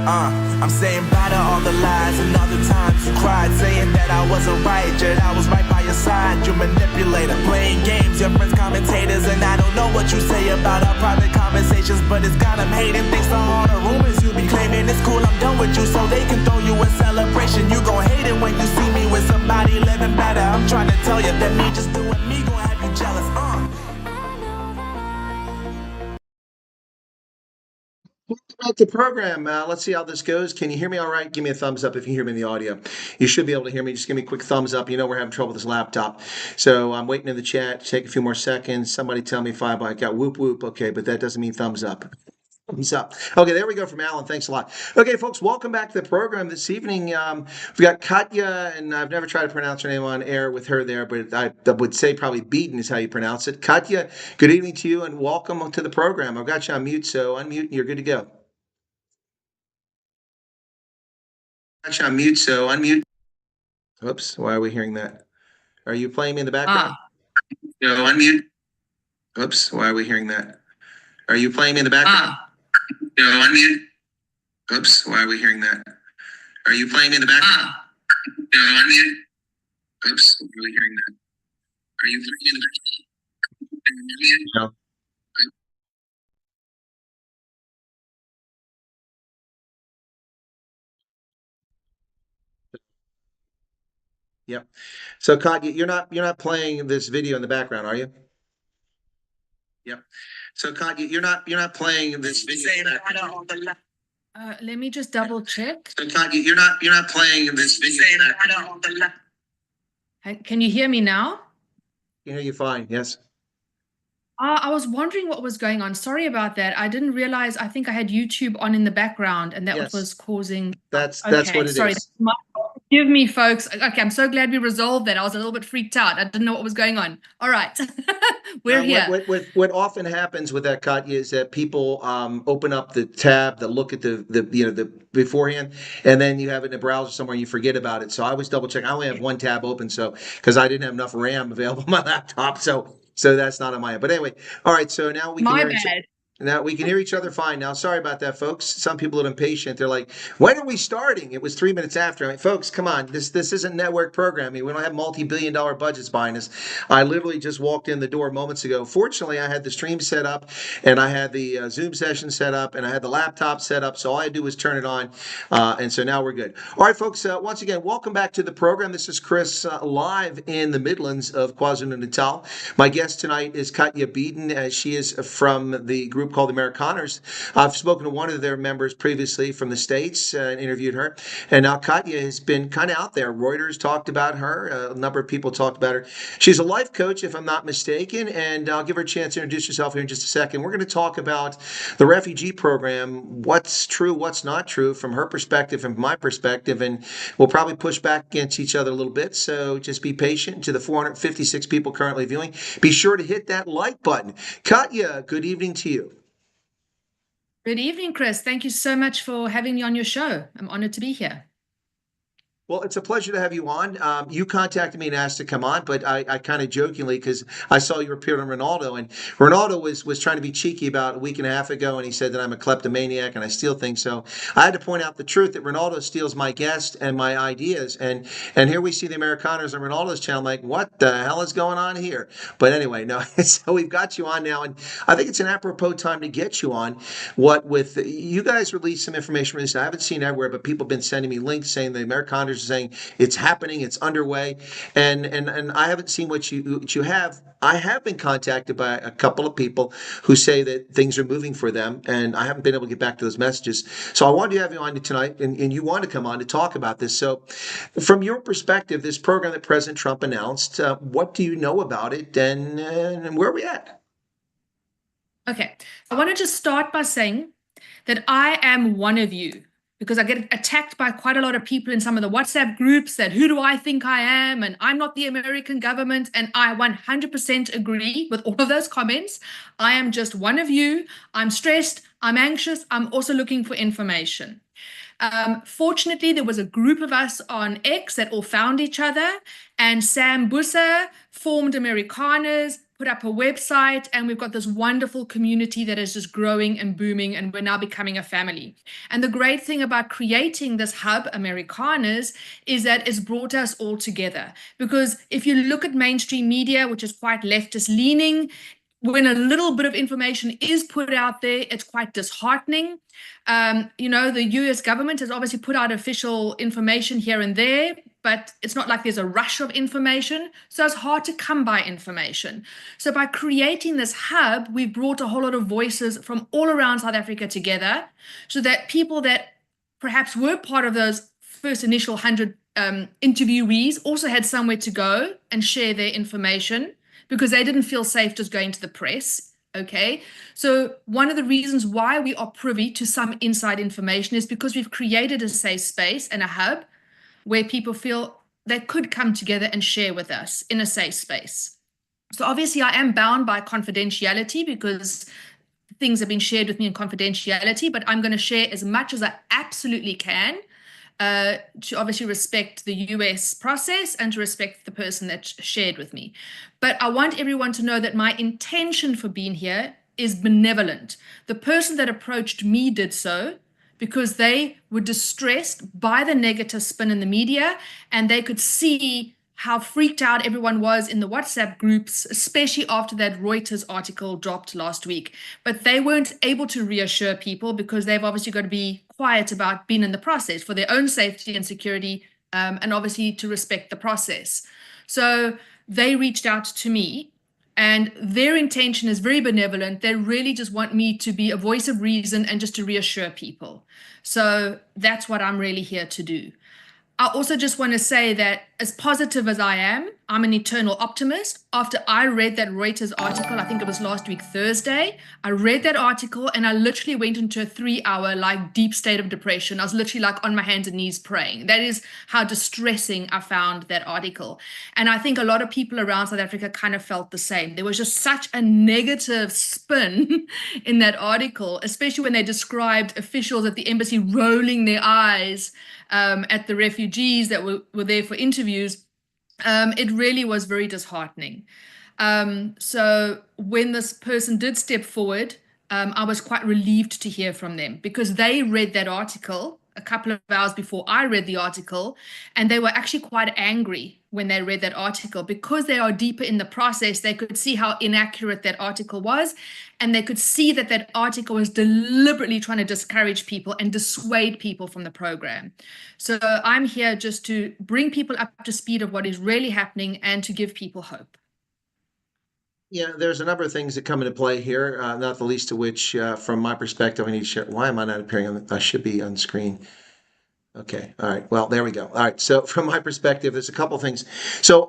I'm saying bye to all the lies and all the times you cried, saying that I wasn't right, yet I was right by your side. You manipulator, playing games, your friends commentators, and I don't know what you say about our private conversations, but it's got them hating. Thanks to all the rumors you be claiming, it's cool, I'm done with you, so they can throw you a celebration. You gon' hate it when you see me with somebody living better. I'm trying to tell you that me just doing me gon' have you jealous. Back to the program. Let's see how this goes. Can you hear me all right? Give me a thumbs up if you hear me in the audio. You should be able to hear me. Just give me a quick thumbs up. You know we're having trouble with this laptop. So I'm waiting in the chat. Take a few more seconds. Somebody tell me if I got whoop whoop. Okay, but that doesn't mean thumbs up. Thumbs up. Okay, there we go from Alan. Thanks a lot. Okay, folks, welcome back to the program this evening. We've got Katya, and I've never tried to pronounce her name on air with her there, but I would say probably Beeden is how you pronounce it. Katya, good evening to you, and welcome to the program. I've got you on mute, so unmute, and you're good to go. On mute, so unmute. Oops, why are we hearing that? Are you playing me in the background? No, unmute. Oops, why are we hearing that? Are you playing me in the background? No, unmute. Oops, why are we hearing that? Are you playing me in the background? No, unmute. Oops, why are we hearing that? Are you playing me in the background? No. Yep. So, Katya, you're not playing this video in the background, are you? Yep. So, Katya, you're not playing this video. Let me just double check. So, Katya, you're not playing this video. Can you hear me now? I hear you fine. Yes. I was wondering what was going on. Sorry about that. I didn't realize. I think I had YouTube on in the background, and that Yes. was causing. That's Okay, what it sorry. is. Forgive me, folks. Okay, I'm so glad we resolved that. I was a little bit freaked out. I didn't know what was going on. All right, we're here. What often happens with that, Katya, is that people open up the tab, that look at the beforehand, and then you have it in a browser somewhere and you forget about it. So I always double check. I only have one tab open, so because I didn't have enough RAM available on my laptop, so that's not on my end. But anyway, all right. So now we can hear each other fine now. Sorry about that, folks. Some people are impatient. They're like, when are we starting? It was 3 minutes after. I mean, folks, come on. This isn't network programming. We don't have multi-billion-dollar budgets behind us. I literally just walked in the door moments ago. Fortunately, I had the stream set up, and I had the Zoom session set up, and I had the laptop set up. So all I had to do was turn it on. And so now we're good. All right, folks, once again, welcome back to the program. This is Chris live in the Midlands of KwaZulu-Natal. My guest tonight is Katia Beeden. She is from the group called the Amerikaners. I've spoken to one of their members previously from the States and interviewed her. And now Katya has been kind of out there. Reuters talked about her. A number of people talked about her. She's a life coach, if I'm not mistaken, and I'll give her a chance to introduce herself here in just a second. We're going to talk about the refugee program, what's true, what's not true from her perspective and from my perspective, and we'll probably push back against each other a little bit, so just be patient. To the 456 people currently viewing, be sure to hit that like button. Katya, good evening to you. Good evening, Chris. Thank you so much for having me on your show. I'm honored to be here. Well, it's a pleasure to have you on. You contacted me and asked to come on, but I kind of jokingly, because I saw you appeared on Ronaldo, and Ronaldo was trying to be cheeky about a week and a half ago, and he said that I'm a kleptomaniac and I steal things. So I had to point out the truth that Ronaldo steals my guests and my ideas, and here we see the Amerikaners on Ronaldo's channel. I'm like, what the hell is going on here? But anyway, no. So we've got you on now, and I think it's an apropos time to get you on. What with you guys released some information recently. I haven't seen it everywhere, but people have been sending me links saying the Amerikaners saying it's happening, it's underway, and I haven't seen what you have. I have been contacted by a couple of people who say that things are moving for them, and I haven't been able to get back to those messages. So I wanted to have you on tonight, and you want to come on to talk about this. So from your perspective, this program that President Trump announced, what do you know about it, and where are we at? Okay, I want to just start by saying that I am one of you, because I get attacked by quite a lot of people in some of the WhatsApp groups that who do I think I am, and I'm not the American government, and I 100% agree with all of those comments. I am just one of you. I'm stressed, I'm anxious, I'm also looking for information. Fortunately, there was a group of us on X that all found each other, and Sam Bussa formed Americanas. put up a website, and we've got this wonderful community that is just growing and booming, and we're now becoming a family. And the great thing about creating this hub, Amerikaners, is that it's brought us all together. Because if you look at mainstream media, which is quite leftist leaning, when a little bit of information is put out there, it's quite disheartening. The US government has obviously put out official information here and there, but it's not like there's a rush of information. So it's hard to come by information. So by creating this hub, we've brought a whole lot of voices from all around South Africa together, so that people that perhaps were part of those first initial 100 interviewees also had somewhere to go and share their information, because they didn't feel safe just going to the press. Okay, so one of the reasons why we are privy to some inside information is because we've created a safe space and a hub where people feel they could come together and share with us in a safe space. So obviously I am bound by confidentiality, because things have been shared with me in confidentiality, but I'm going to share as much as I absolutely can, to obviously respect the US process and to respect the person that shared with me. But I want everyone to know that my intention for being here is benevolent. The person that approached me did so because they were distressed by the negative spin in the media, and they could see how freaked out everyone was in the WhatsApp groups, especially after that Reuters article dropped last week. But they weren't able to reassure people, because they've obviously got to be quiet about being in the process for their own safety and security, and obviously to respect the process. So they reached out to me, and their intention is very benevolent. They really just want me to be a voice of reason and just to reassure people. So that's what I'm really here to do. I also just want to say that as positive as I am, I'm an eternal optimist. After I read that Reuters article, I think it was last week, Thursday, I read that article and I literally went into a 3-hour deep state of depression. I was literally on my hands and knees praying. That is how distressing I found that article. And I think a lot of people around South Africa kind of felt the same. There was just such a negative spin in that article, especially when they described officials at the embassy rolling their eyes at the refugees that were there for interviews. It really was very disheartening. So when this person did step forward, I was quite relieved to hear from them, because they read that article a couple of hours before I read the article, and they were actually quite angry when they read that article, because they are deeper in the process. They could see how inaccurate that article was, and they could see that that article was deliberately trying to discourage people and dissuade people from the program. So I'm here just to bring people up to speed of what is really happening and to give people hope. Yeah, there's a number of things that come into play here, not the least of which, from my perspective, I need to share. Why am I not appearing on? I should be on screen. Okay. All right. Well, there we go. All right. So from my perspective, there's a couple of things. So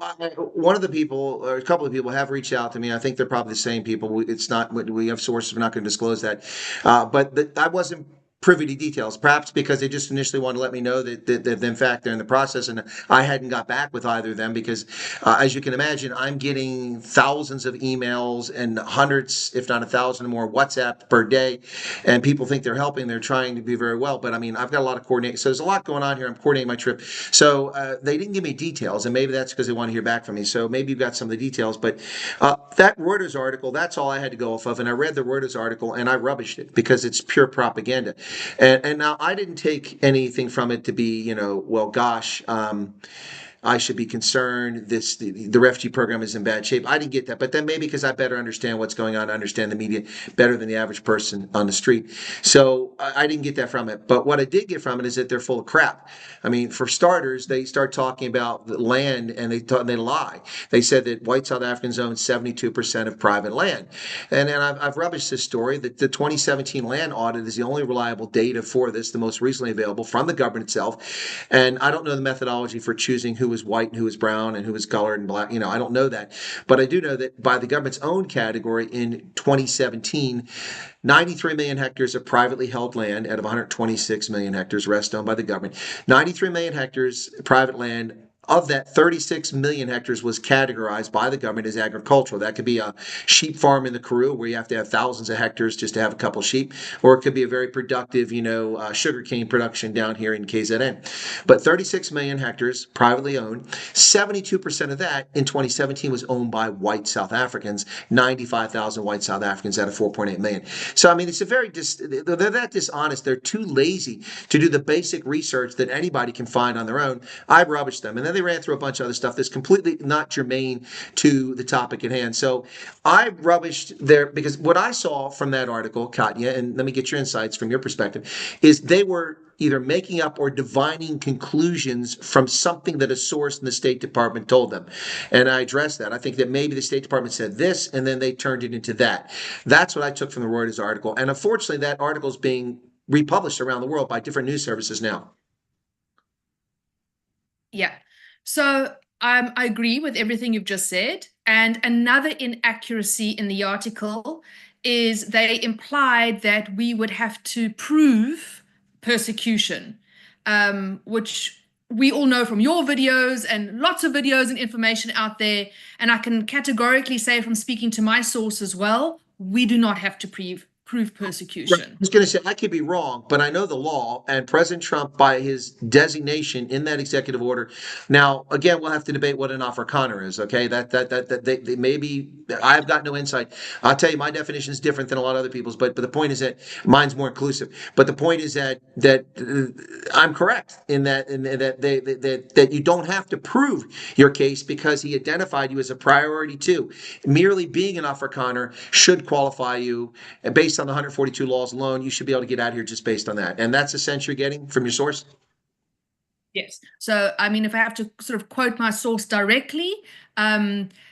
one of the people, or a couple of people, have reached out to me. I think they're probably the same people. It's not, we have sources. We're not going to disclose that. But I wasn't privy to details, perhaps because they just initially wanted to let me know that in fact they're in the process, and I hadn't got back with either of them, because as you can imagine, I'm getting thousands of emails and hundreds, if not 1,000 or more WhatsApp per day, and people think they're helping. They're trying to be very well, but I mean, I've got a lot of coordinating, so there's a lot going on here. I'm coordinating my trip, so they didn't give me details, and maybe that's because they want to hear back from me. So maybe you've got some of the details, but that Reuters article, that's all I had to go off of, and I read the Reuters article and I rubbished it because it's pure propaganda. And now I didn't take anything from it to be, well, gosh, I should be concerned. The refugee program is in bad shape. I didn't get that, but then maybe because I better understand what's going on, understand the media better than the average person on the street. So I didn't get that from it. But what I did get from it is that they're full of crap. I mean, for starters, they start talking about the land, and they lie. They said that white South Africans own 72% of private land. And I've rubbished this story that the 2017 land audit is the only reliable data for this, the most recently available from the government itself. And I don't know the methodology for choosing who was white and who was brown and who was colored and black. I don't know that. But I do know that by the government's own category in 2017, 93 million hectares of privately held land out of 126 million hectares, rest owned by the government. 93 million hectares private land, of that, 36 million hectares was categorized by the government as agricultural. That could be a sheep farm in the Karoo where you have to have thousands of hectares just to have a couple sheep, or it could be a very productive, sugarcane production down here in KZN. But 36 million hectares privately owned, 72% of that in 2017 was owned by white South Africans, 95,000 white South Africans out of 4.8 million. So, I mean, it's they're that dishonest. They're too lazy to do the basic research that anybody can find on their own. I rubbished them. And then they ran through a bunch of other stuff that's completely not germane to the topic at hand. So I rubbished there because what I saw from that article, Katya, and let me get your insights from your perspective, is they were either making up or divining conclusions from something that a source in the State Department told them. And I addressed that. I think that maybe the State Department said this, and then they turned it into that. That's what I took from the Reuters article. And unfortunately, that article is being republished around the world by different news services now. Yeah. So I agree with everything you've just said. And another inaccuracy in the article is they implied that we would have to prove persecution, which we all know from your videos and lots of videos and information out there. And I can categorically say from speaking to my source as well, we do not have to prove persecution. I was going to say, I could be wrong, but I know the law, and President Trump, by his designation in that executive order. Now, again, we'll have to debate what an Afrikaner is. Okay, they maybe I've got no insight. I'll tell you, my definition is different than a lot of other people's, but the point is that mine's more inclusive. But the point is that I'm correct in that you don't have to prove your case because he identified you as a priority too. Merely being an Afrikaner should qualify you based on the 142 laws alone. You should be able to get out here just based on that. And that's the sense you're getting from your source? Yes. So, I mean, if I have to sort of quote my source directly,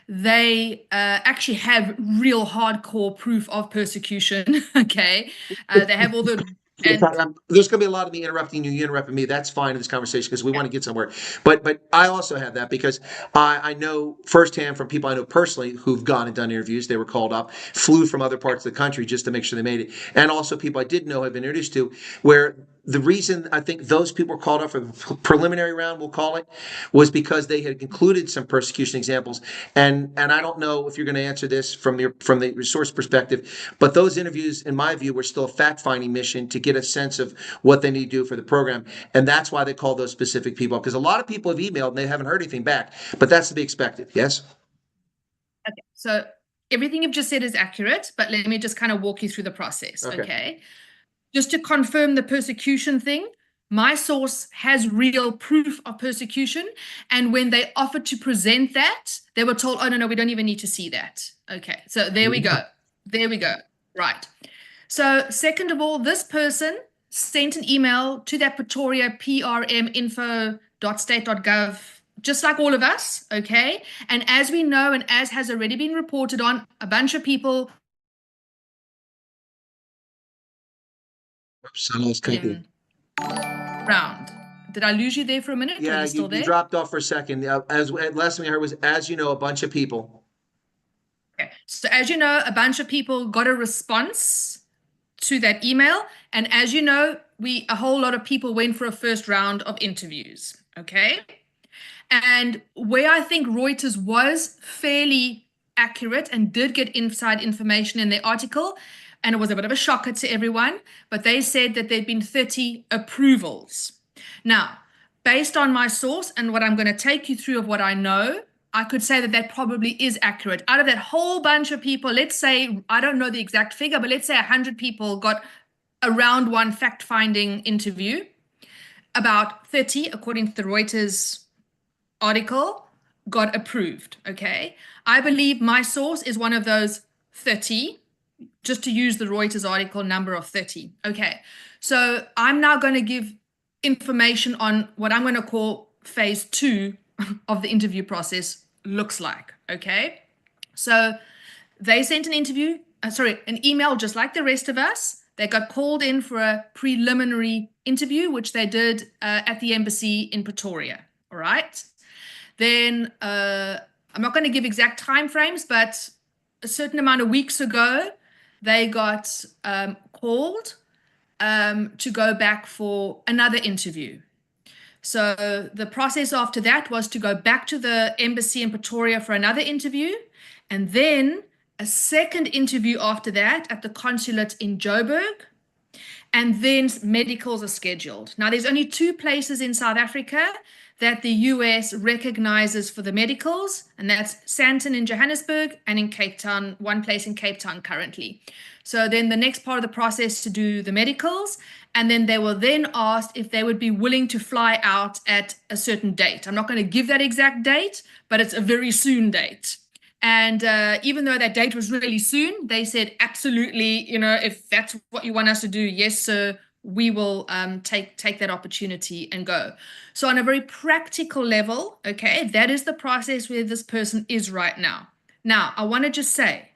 they actually have real hardcore proof of persecution. Okay. They have all the... there's going to be a lot of me interrupting you. You interrupting me. That's fine in this conversation because we want to get somewhere. But I also have that because I know firsthand from people I know personally who've gone and done interviews. They were called up, flew from other parts of the country just to make sure they made it. And also people I did know have been introduced to where the reason I think those people were called up for the preliminary round, we'll call it, was because they had included some persecution examples. And I don't know if you're going to answer this from the resource perspective, but those interviews, in my view, were still a fact-finding mission to get a sense of what they need to do for the program. And that's why they call those specific people, because a lot of people have emailed and they haven't heard anything back, but that's to be expected. Yes? Okay. So everything you've just said is accurate, but let me just kind of walk you through the process. Okay. Just to confirm the persecution thing, my source has real proof of persecution. And when they offered to present that, they were told, oh, no, we don't even need to see that. Okay, so there we go. There we go. Right. So second of all, this person sent an email to that Pretoria prminfo.state.gov, just like all of us, okay? And as we know, and as has already been reported on, a bunch of people... Oops, I lost Katia. Round. Did I lose you there for a minute? Yeah, you dropped off for a second. Last thing I heard was, as you know, a bunch of people. Okay. So as you know, a bunch of people got a response to that email. And as you know, a whole lot of people went for a first round of interviews. Okay. And where I think Reuters was fairly accurate and did get inside information in their article, and it was a bit of a shocker to everyone, but they said that there'd been 30 approvals. Now, based on my source and what I'm going to take you through of what I know, I could say that that probably is accurate. Out of that whole bunch of people, let's say, I don't know the exact figure, but let's say 100 people got a round one fact-finding interview. About 30, according to the Reuters article, got approved, okay? I believe my source is one of those 30, just to use the Reuters article number of 30. Okay, so I'm now going to give information on what I'm going to call phase 2 of the interview process looks like, okay? So they sent an email just like the rest of us. They got called in for a preliminary interview, which they did at the embassy in Pretoria, all right? Then I'm not going to give exact timeframes, but a certain amount of weeks ago, they got called to go back for another interview. So the process after that was to go back to the embassy in Pretoria for another interview, and then a second interview after that at the consulate in Joburg, and then medicals are scheduled. Now, there's only 2 places in South Africa that the US recognizes for the medicals, and that's Sandton in Johannesburg and in Cape Town, 1 place in Cape Town currently. So then the next part of the process to do the medicals, and then they were then asked if they would be willing to fly out at a certain date. I'm not going to give that exact date, but it's a very soon date. And even though that date was really soon, they said, absolutely, if that's what you want us to do, yes, sir, we will take that opportunity and go. So on a very practical level, okay, that is the process where this person is right now. Now, I want to just say,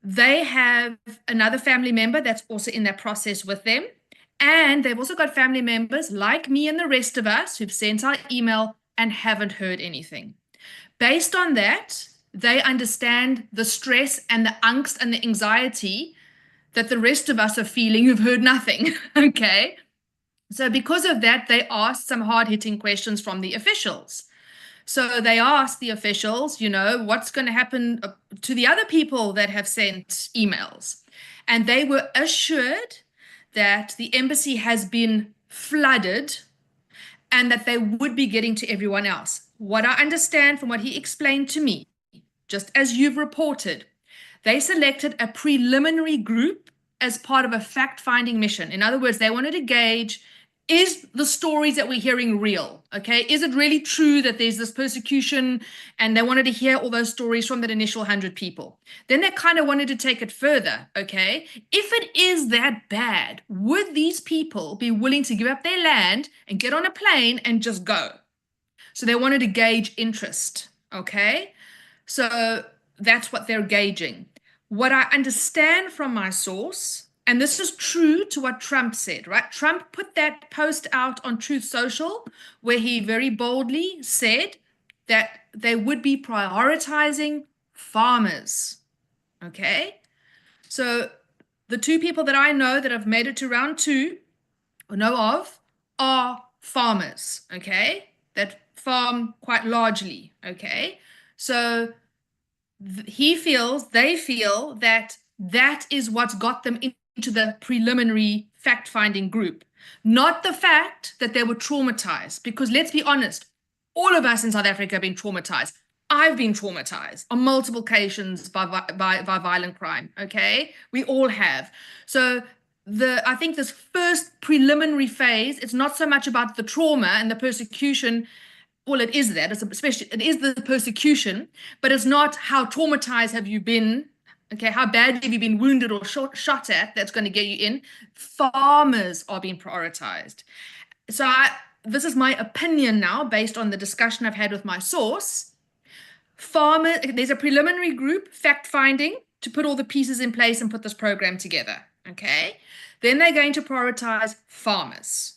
they have another family member that's also in that process with them. And they've also got family members like me and the rest of us who've sent our email and haven't heard anything. Based on that, they understand the stress and the angst and the anxiety that the rest of us are feeling who've heard nothing, okay? So because of that, they asked some hard-hitting questions from the officials. So they asked the officials, what's going to happen to the other people that have sent emails? And they were assured that the embassy has been flooded and that they would be getting to everyone else. What I understand from what he explained to me, just as you've reported, they selected a preliminary group as part of a fact-finding mission. In other words, they wanted to gauge, is the stories that we're hearing real? Okay, is it really true that there's this persecution? And they wanted to hear all those stories from that initial 100 people. Then they kind of wanted to take it further, okay? If it is that bad, would these people be willing to give up their land and get on a plane and just go? So they wanted to gauge interest, okay? So that's what they're gauging. What I understand from my source, and this is true to what Trump said, right? Trump put that post out on Truth Social where he very boldly said that they would be prioritizing farmers, okay? So the 2 people that I know that have made it to round 2 or know of are farmers, okay? That farm quite largely, okay? So they feel that is what's got them into the preliminary fact-finding group, not the fact that they were traumatized. Because let's be honest, all of us in South Africa have been traumatized. I've been traumatized on multiple occasions by violent crime, okay? We all have. So I think this first preliminary phase, it's not so much about the trauma and the persecution. Well, it is that, it is the persecution, but it's not how traumatized have you been, okay, how badly have you been wounded or shot at that's going to get you in. Farmers are being prioritized. So this is my opinion now, based on the discussion I've had with my source. There's a preliminary group, fact-finding, to put all the pieces in place and put this program together, okay? Then they're going to prioritize farmers.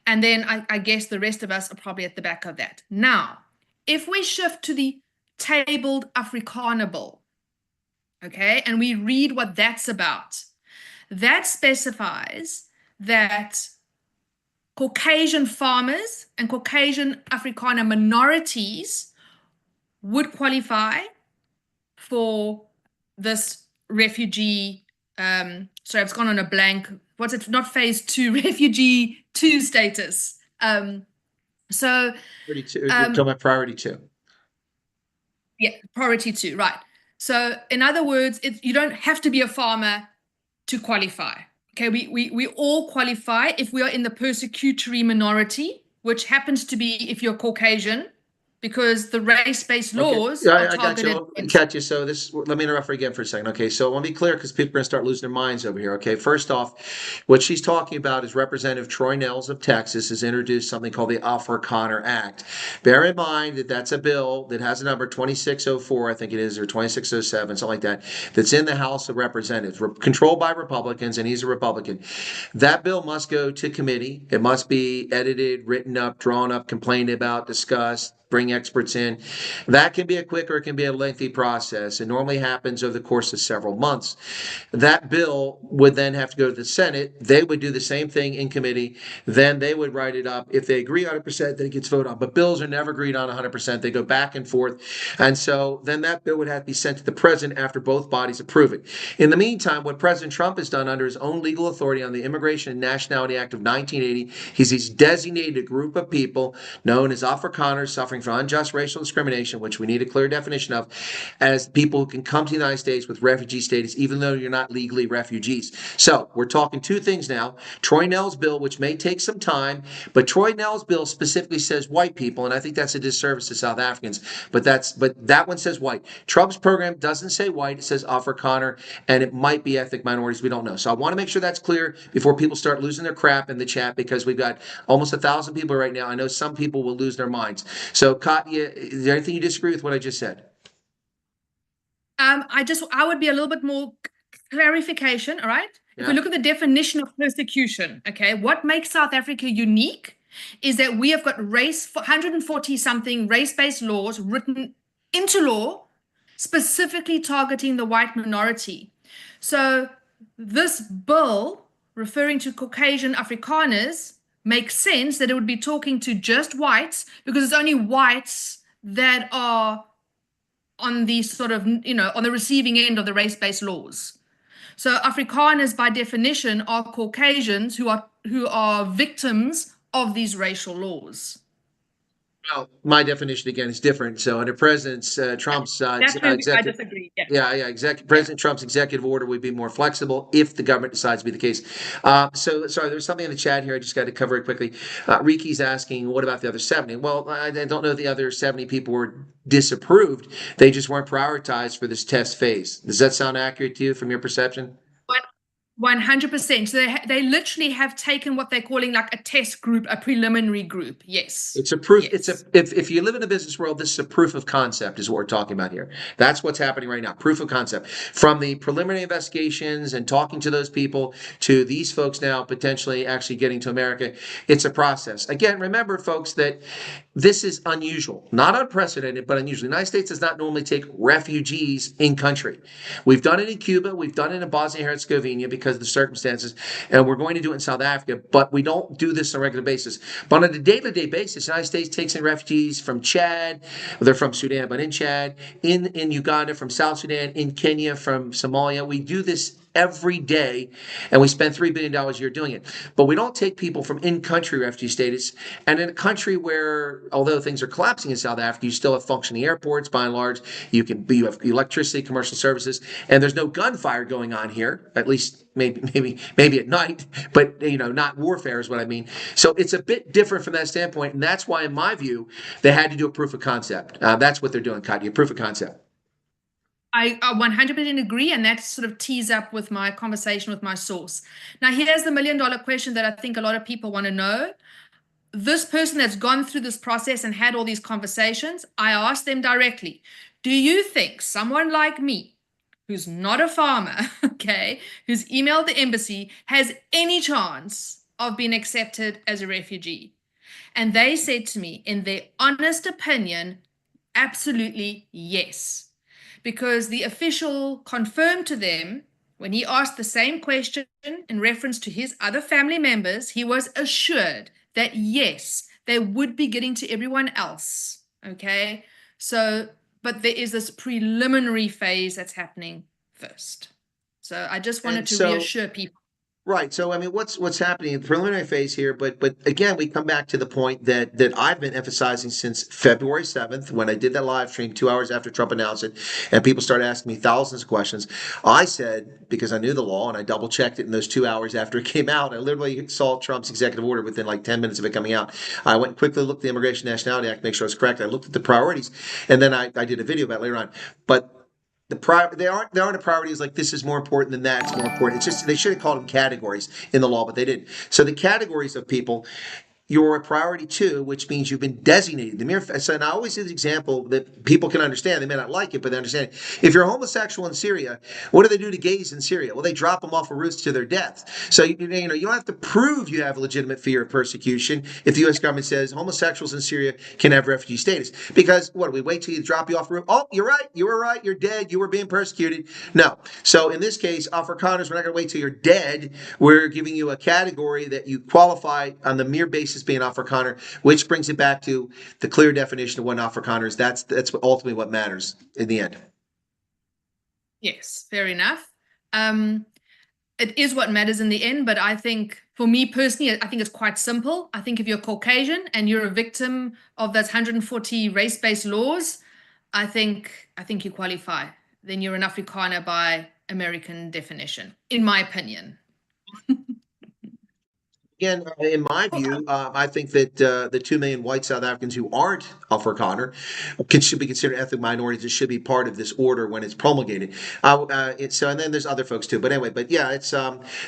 And then I guess the rest of us are probably at the back of that. Now, if we shift to the tabled Afrikaner bill, okay, and we read what that's about, that specifies that Caucasian farmers and Caucasian Afrikaner minorities would qualify for this refugee, sorry, I've gone on a blank. What's it? Not phase 2, refugee 2 status. So Priority 2, you're talking about priority 2. Yeah, priority 2, right. So in other words, you don't have to be a farmer to qualify. Okay, we all qualify if we are in the persecutory minority, which happens to be if you're Caucasian, because the race-based laws are targeted. I got you, Katya. So let me interrupt again for a second. Okay, so I want to be clear because people are going to start losing their minds over here. Okay, first off, what she's talking about is Representative Troy Nehls of Texas has introduced something called the Afrikaner Act. Bear in mind that that's a bill that has a number 2604, I think it is, or 2607, something like that, that's in the House of Representatives, controlled by Republicans, and he's a Republican. That bill must go to committee. It must be edited, written up, drawn up, complained about, discussed, bring experts in. That can be a quick or it can be a lengthy process. It normally happens over the course of several months. That bill would then have to go to the Senate. They would do the same thing in committee. Then they would write it up. If they agree 100%, then it gets voted on. But bills are never agreed on 100%. They go back and forth. And so then that bill would have to be sent to the president after both bodies approve it. In the meantime, what President Trump has done under his own legal authority on the Immigration and Nationality Act of 1980, he's designated a group of people known as Afrikaners suffering from unjust racial discrimination, which we need a clear definition of, as people who can come to the United States with refugee status, even though you're not legally refugees. So we're talking two things now. Troy Nell's bill, which may take some time, but Troy Nell's bill specifically says white people, and I think that's a disservice to South Africans, but that one says white. Trump's program doesn't say white, it says Afrikaner, and it might be ethnic minorities, we don't know. So I want to make sure that's clear before people start losing their crap in the chat, because we've got almost 1,000 people right now. I know some people will lose their minds. So Katya, is there anything you disagree with what I just said? I would be a little bit more clarification, all right? If we look at the definition of persecution, okay, what makes South Africa unique is that we have got 140-something race-based laws written into law, specifically targeting the white minority. So this bill, referring to Caucasian Afrikaners, makes sense that it would be talking to just whites, because it's only whites that are on the sort of, on the receiving end of the race-based laws. So Afrikaners, by definition, are Caucasians who are victims of these racial laws. Well, my definition again is different. So under President Trump's I disagree. President Trump's executive order would be more flexible if the government decides to be the case. So sorry, there's something in the chat here. I just got to cover it quickly. Riki's asking, what about the other 70? Well, I don't know if the other 70 people were disapproved. They just weren't prioritized for this test phase. Does that sound accurate to you from your perception? 100%. So they literally have taken what they're calling like a test group, a preliminary group. Yes. It's a proof. Yes. If you live in a business world, this is a proof of concept is what we're talking about here. That's what's happening right now. Proof of concept. From the preliminary investigations and talking to those people to these folks now potentially actually getting to America, it's a process. Again, remember, folks, that this is unusual, not unprecedented, but unusual. The United States does not normally take refugees in country. We've done it in Cuba. We've done it in Bosnia and Herzegovina because of the circumstances, and we're going to do it in South Africa, but we don't do this on a regular basis. But on a day-to-day basis, the United States takes in refugees from Chad, they're from Sudan, but in Chad, in Uganda, from South Sudan, in Kenya, from Somalia. We do this every day, and we spend $3 billion a year doing it. But we don't take people from in-country refugee status, and in a country where, although things are collapsing in South Africa, you still have functioning airports, by and large. You have electricity, commercial services, and there's no gunfire going on here, at least maybe at night, but not warfare is what I mean. So it's a bit different from that standpoint, and that's why, in my view, they had to do a proof of concept. That's what they're doing, Katya, proof of concept. I 100% agree, and that sort of tees up with my conversation with my source. Now, here's the million-dollar question that I think a lot of people want to know. This person that's gone through this process and had all these conversations, I asked them directly, do you think someone like me, who's not a farmer, okay, who's emailed the embassy, has any chance of being accepted as a refugee? And they said to me, in their honest opinion, absolutely yes. Because the official confirmed to them, when he asked the same question in reference to his other family members, he was assured that yes, they would be getting to everyone else, okay? So, but there is this preliminary phase that's happening first. So I just wanted to reassure people. Right. So, I mean, what's happening in the preliminary phase here? But again, we come back to the point that I've been emphasizing since February 7th, when I did that live stream 2 hours after Trump announced it, and people started asking me thousands of questions. I said, because I knew the law and I double checked it in those 2 hours after it came out, I literally saw Trump's executive order within like 10 minutes of it coming out. I went and quickly looked at the Immigration and Nationality Act, make sure it's correct. I looked at the priorities, and then I did a video about it later on. But there aren't a priorities like this is more important than that. It's more important. It's just they should have called them categories in the law, but they didn't. So the categories of people, you're a priority 2, which means you've been designated. And I always use the example that people can understand. They may not like it, but they understand. If you're a homosexual in Syria, what do they do to gays in Syria? Well, they drop them off of roofs to their death. So you don't have to prove you have a legitimate fear of persecution if the U.S. government says homosexuals in Syria can have refugee status. Because what do we wait till you drop you off a roof? Oh, you're right. You were right. You're dead. You were being persecuted. No. So in this case, Afrikaners, we're not going to wait till you're dead. We're giving you a category that you qualify on the mere basis being Afrikaner, which brings it back to the clear definition of what an Afrikaner is. That's ultimately what matters in the end. Yes, fair enough. It is what matters in the end, but I think for me personally, I think it's quite simple. I think if you're Caucasian and you're a victim of those 140 race-based laws, I think you qualify. Then you're an Afrikaner by American definition, in my opinion. Again, in my view, I think that the 2 million white South Africans who aren't Afrikaner should be considered ethnic minorities. It should be part of this order when it's promulgated. And then there's other folks too. But anyway, it's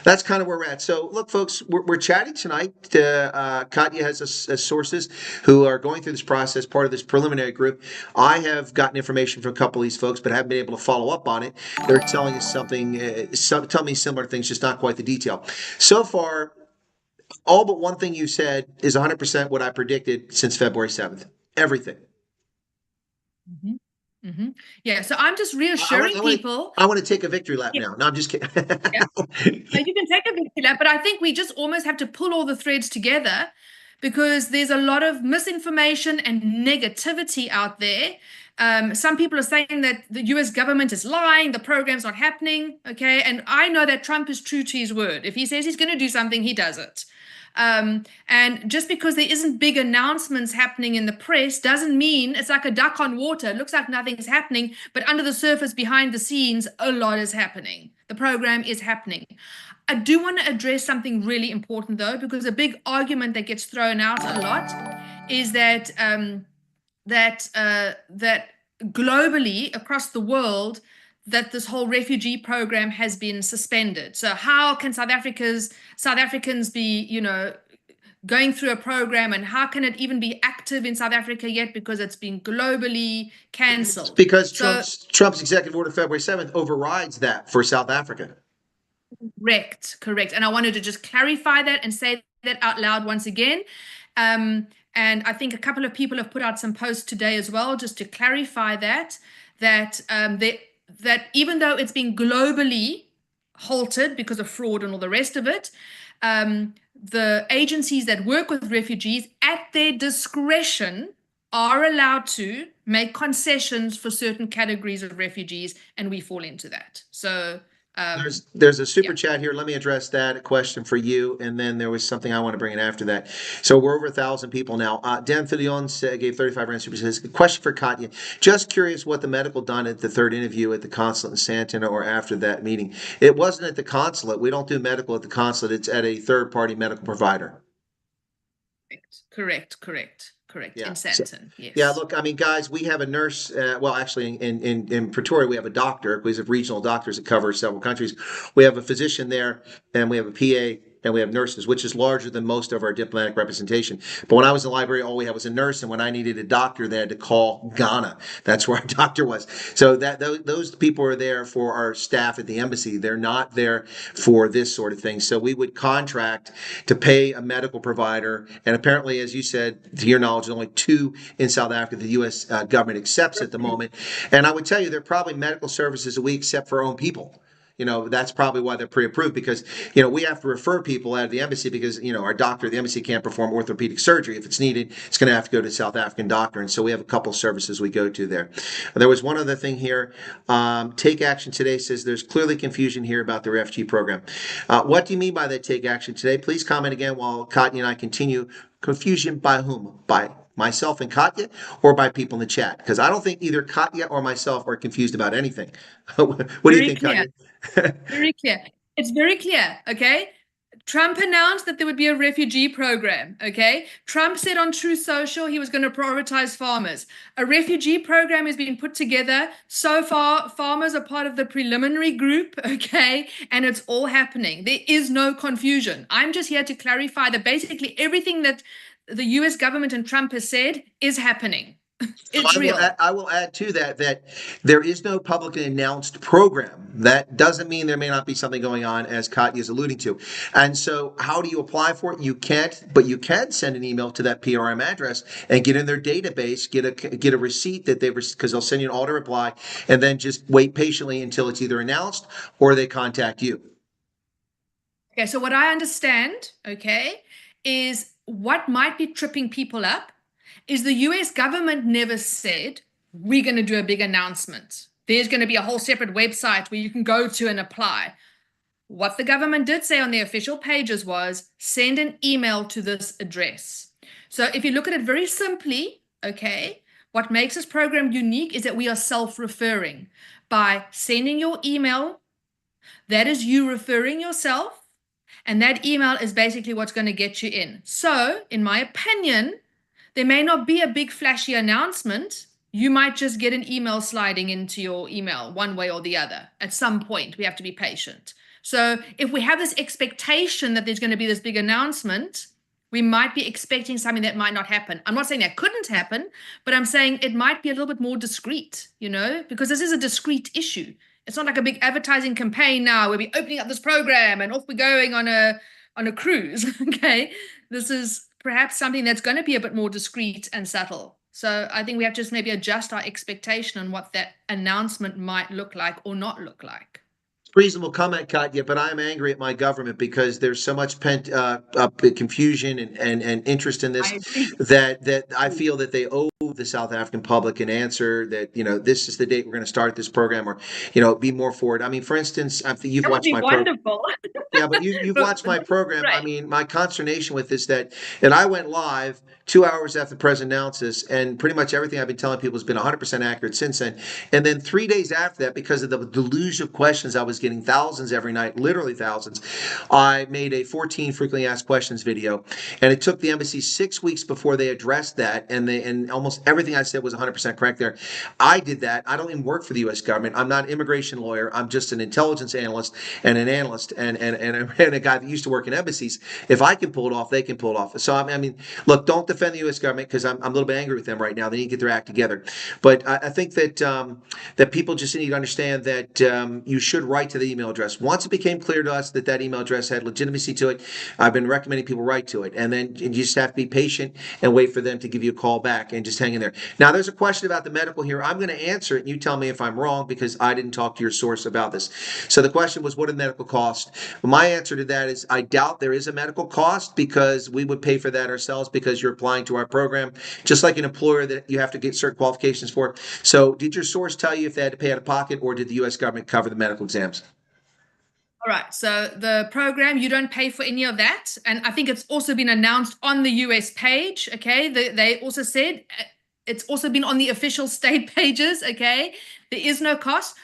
that's kind of where we're at. So look, folks, we're chatting tonight. Katya has sources who are going through this process, part of this preliminary group. I have gotten information from a couple of these folks, but haven't been able to follow up on it. They're telling us something, tell me similar things, just not quite the detail. So far, all but one thing you said is 100% what I predicted since February 7th. Everything. Mm-hmm. Mm-hmm. Yeah, so I'm just reassuring people. I want to take a victory lap now. No, I'm just kidding. Yeah. So you can take a victory lap, but I think we just almost have to pull all the threads together because there's a lot of misinformation and negativity out there. Some people are saying that the US government is lying, the program's not happening, okay? And I know that Trump is true to his word. If he says he's going to do something, he does it. And just because there isn't big announcements happening in the press doesn't mean it's like a duck on water. It looks like nothing's happening, but under the surface, behind the scenes, a lot is happening. The program is happening. I do want to address something really important, though, because a big argument that gets thrown out a lot is that that globally, across the world, that this whole refugee program has been suspended. So how can South Africans be, going through a program, and how can it even be active in South Africa yet because it's been globally cancelled? Because Trump's executive order February 7th overrides that for South Africa. Correct. And I wanted to just clarify that and say that out loud once again. And I think a couple of people have put out some posts today as well, just to clarify that even though it's been globally halted because of fraud and all the rest of it, the agencies that work with refugees at their discretion are allowed to make concessions for certain categories of refugees, and we fall into that. So there's a super chat here. Let me address that. A question for you, and then there was something I want to bring in after that. So we're over 1,000 people now. Dan Filion gave 35 rand super. Says, a question for Katya. Just curious what the medical done at the third interview at the consulate in Santana or after that meeting. It wasn't at the consulate. We don't do medical at the consulate. It's at a third-party medical provider. Correct. Yeah. In Santon, yes. Yeah, look, I mean, guys, we have a nurse, actually in Pretoria, we have a doctor. We have regional doctors that cover several countries. We have a physician there, and we have a PA, and we have nurses, which is larger than most of our diplomatic representation. But when I was in the library, all we had was a nurse, and when I needed a doctor, they had to call Ghana. That's where our doctor was. So those people are there for our staff at the embassy. They're not there for this sort of thing. So we would contract to pay a medical provider, and apparently, as you said, to your knowledge, there's only 2 in South Africa the U.S. government accepts at the moment. And I would tell you, there are probably medical services that we accept for our own people. That's probably why they're pre-approved, because, we have to refer people out of the embassy because, our doctor at the embassy can't perform orthopedic surgery. If it's needed, it's going to have to go to a South African doctor. And so we have a couple services we go to there. There was one other thing here. Take Action Today says there's clearly confusion here about the refugee program. What do you mean by that, Take Action Today? Please comment again while Katya and I continue. Confusion by whom? By myself and Katya, or by people in the chat? Because I don't think either Katya or myself are confused about anything. What do you think, Katya? Very clear. It's very clear, okay? Trump announced that there would be a refugee program, okay? Trump said on True Social he was going to prioritize farmers. A refugee program has been put together. So far, farmers are part of the preliminary group, okay? And it's all happening. There is no confusion. I'm just here to clarify that basically everything that the US government and Trump has said is happening. It's real. I will add to that there is no publicly announced program. That doesn't mean there may not be something going on, as Katya is alluding to. And so how do you apply for it? You can't, but you can send an email to that PRM address and get in their database, get a receipt that because they'll send you an auto reply, and then just wait patiently until it's either announced or they contact you. Okay, so what I understand, okay, is what might be tripping people up is the US government never said, we're going to do a big announcement. There's going to be a whole separate website where you can go to and apply. What the government did say on their official pages was, send an email to this address. So if you look at it very simply, okay, what makes this program unique is that we are self-referring. By sending your email, that is you referring yourself, and that email is basically what's going to get you in. So, in my opinion, there may not be a big flashy announcement. You might just get an email sliding into your email one way or the other. At some point, we have to be patient. So if we have this expectation that there's going to be this big announcement, we might be expecting something that might not happen. I'm not saying that couldn't happen, but I'm saying it might be a little bit more discreet, you know, because this is a discreet issue. It's not like a big advertising campaign now where we're opening up this program and off we're going on a cruise, okay? This is perhaps something that's going to be a bit more discreet and subtle. So I think we have to just maybe adjust our expectation on what that announcement might look like or not look like. Reasonable comment, Katya, but I'm angry at my government because there's so much pent up confusion and interest in this that I feel that they owe the South African public an answer that, you know, this is the date we're going to start this program, or, you know, be more forward. I mean, for instance, you've watched my program. Yeah, but you've watched my program. Right. I mean, my consternation with this that I went live 2 hours after the president announced this, and pretty much everything I've been telling people has been 100% accurate since then. And then 3 days after that, because of the deluge of questions I was getting, thousands every night, literally thousands, I made a 14 frequently asked questions video, and it took the embassy 6 weeks before they addressed that, and almost everything I said was 100% correct there. I did that. I don't even work for the U.S. government. I'm not an immigration lawyer. I'm just an intelligence analyst and an analyst and a guy that used to work in embassies. If I can pull it off, they can pull it off. So I mean, look, don't defend the U.S. government because I'm a little bit angry with them right now. They need to get their act together. But I think that that people just need to understand that you should write to the email address. Once it became clear to us that that email address had legitimacy to it, I've been recommending people write to it. And then you just have to be patient and wait for them to give you a call back and just hang in there. Now, there's a question about the medical here. I'm going to answer it, and you tell me if I'm wrong because I didn't talk to your source about this. So the question was, what did medical cost? Well, my answer to that is I doubt there is a medical cost because we would pay for that ourselves because you're applying to our program, just like an employer that you have to get certain qualifications for. So did your source tell you if they had to pay out of pocket, or did the U.S. government cover the medical exams? All right, so the program, you don't pay for any of that. And I think it's also been announced on the US page, okay? They also said it's also been on the official state pages, okay? There is no cost.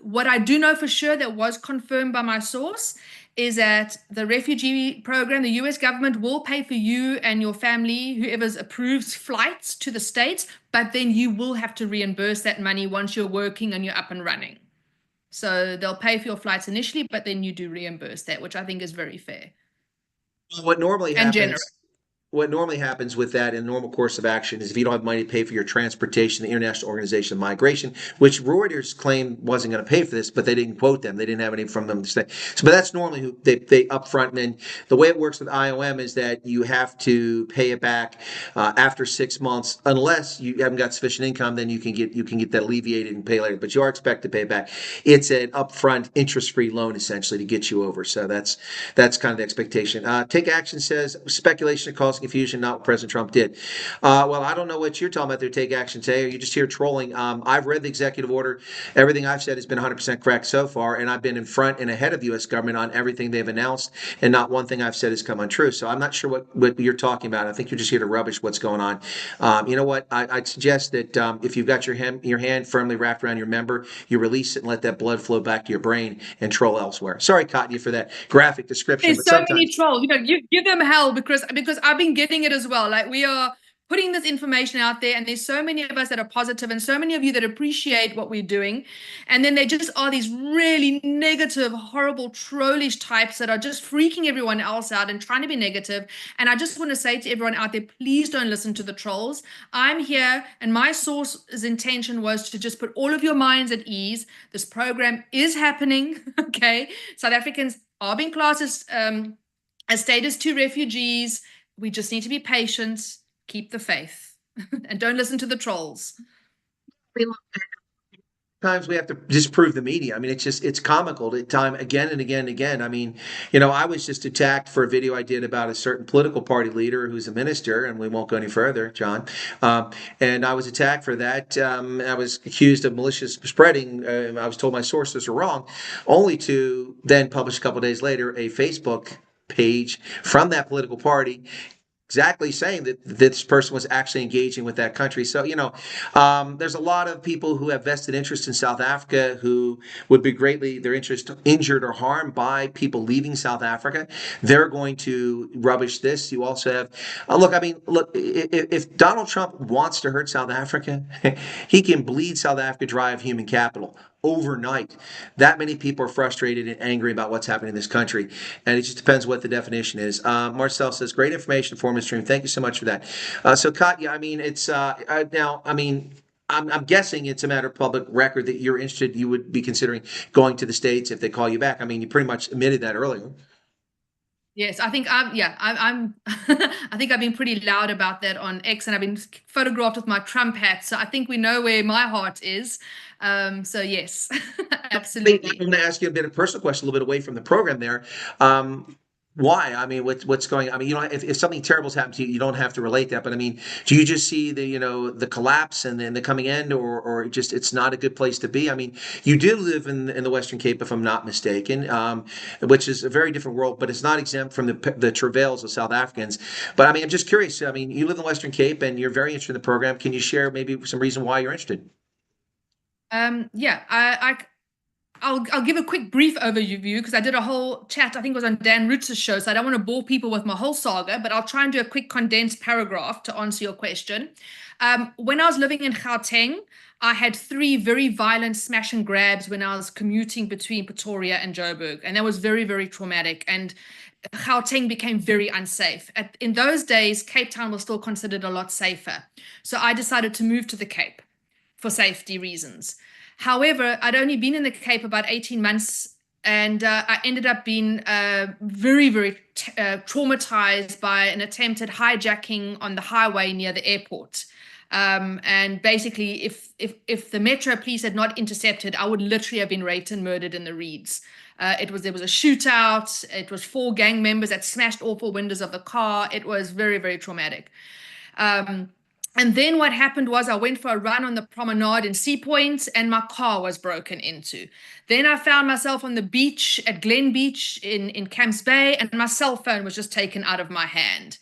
What I do know for sure that was confirmed by my source is that the refugee program, the US government will pay for you and your family, whoever's approves flights to the States, but then you will have to reimburse that money once you're working and you're up and running. So they'll pay for your flights initially, but then you do reimburse that, which I think is very fair. What normally and happens. generous. What normally happens with that in the normal course of action is if you don't have money to pay for your transportation, the International Organization of Migration, which Reuters claimed wasn't going to pay for this, but they didn't quote them. They didn't have any from them to say. So, but that's normally who they upfront. And then the way it works with IOM is that you have to pay it back after 6 months, unless you haven't got sufficient income. Then you can get that alleviated and pay later. But you are expected to pay it back. It's an upfront interest-free loan essentially to get you over. So that's kind of the expectation. Take Action says speculation of cost causing confusion, not what President Trump did. Well, I don't know what you're talking about there, take action today. Are you just here trolling? I've read the executive order. Everything I've said has been 100% correct so far, and I've been in front and ahead of the U.S. government on everything they've announced, and not one thing I've said has come untrue. So I'm not sure what you're talking about. I think you're just here to rubbish what's going on. You know what? I'd suggest that if you've got your hand firmly wrapped around your member, you release it and let that blood flow back to your brain and troll elsewhere. Sorry, Katya, for that graphic description. There's but so sometimes... many trolls. You give them hell because I've been getting it as well. Like, we are putting this information out there, and there's so many of us that are positive and so many of you that appreciate what we're doing, and then there just are these really negative, horrible, trollish types that are just freaking everyone else out and trying to be negative. And I just want to say to everyone out there, please don't listen to the trolls. I'm here, and my source's intention was to just put all of your minds at ease. This program is happening. Okay, South Africans are being classed as status 2 refugees. We just need to be patient. Keep the faith and don't listen to the trolls. Times we have to disprove the media. I mean, it's comical to time again and again and again. I mean, I was just attacked for a video I did about a certain political party leader who's a minister, and we won't go any further, John. And I was attacked for that. I was accused of malicious spreading. I was told my sources are wrong, only to then publish a couple of days later a Facebook page from that political party exactly saying that this person was actually engaging with that country. So, there's a lot of people who have vested interest in South Africa who would be their interest injured or harmed by people leaving South Africa. They're going to rubbish this. You also have, if Donald Trump wants to hurt South Africa, he can bleed South Africa dry of human capital overnight. That many people are frustrated and angry about what's happening in this country, and it just depends what the definition is. Marcel says, great information for me stream. Thank you so much for that. So Katya, I mean, it's now, I mean, I'm guessing it's a matter of public record that you're interested, you would be considering going to the States if they call you back. I mean, you pretty much admitted that earlier. Yes, I think I'm I think I've been pretty loud about that on X, and I've been photographed with my Trump hat. So I think we know where my heart is. So yes, absolutely. I'm going to ask you a bit of a personal question, a little bit away from the program there. Why? I mean, what's going on? I mean, if something terrible's happened to you, you don't have to relate that. But I mean, do you just see the collapse and then the coming end, or just it's not a good place to be? I mean, you do live in the Western Cape, if I'm not mistaken, which is a very different world, but it's not exempt from the travails of South Africans. But I mean, I'm just curious. I mean, you live in the Western Cape and you're very interested in the program. Can you share maybe some reason why you're interested? I'll give a quick brief overview because I did a whole chat, I think it was on Dan Roots' show, so I don't want to bore people with my whole saga, but I'll try and do a quick condensed paragraph to answer your question. When I was living in Gauteng, I had 3 very violent smash and grabs when I was commuting between Pretoria and Joburg, and that was very, very traumatic, and Gauteng became very unsafe. In those days, Cape Town was still considered a lot safer, so I decided to move to the Cape for safety reasons. However, I'd only been in the Cape about 18 months, and I ended up being very, very traumatized by an attempted hijacking on the highway near the airport. And basically, if the Metro police had not intercepted, I would literally have been raped and murdered in the Reeds. There was a shootout. It was 4 gang members that smashed all 4 windows of the car. It was very, very traumatic. And then what happened was I went for a run on the promenade in Sea Point, and my car was broken into. Then I found myself on the beach at Glen Beach in Camps Bay, and my cell phone was just taken out of my hand.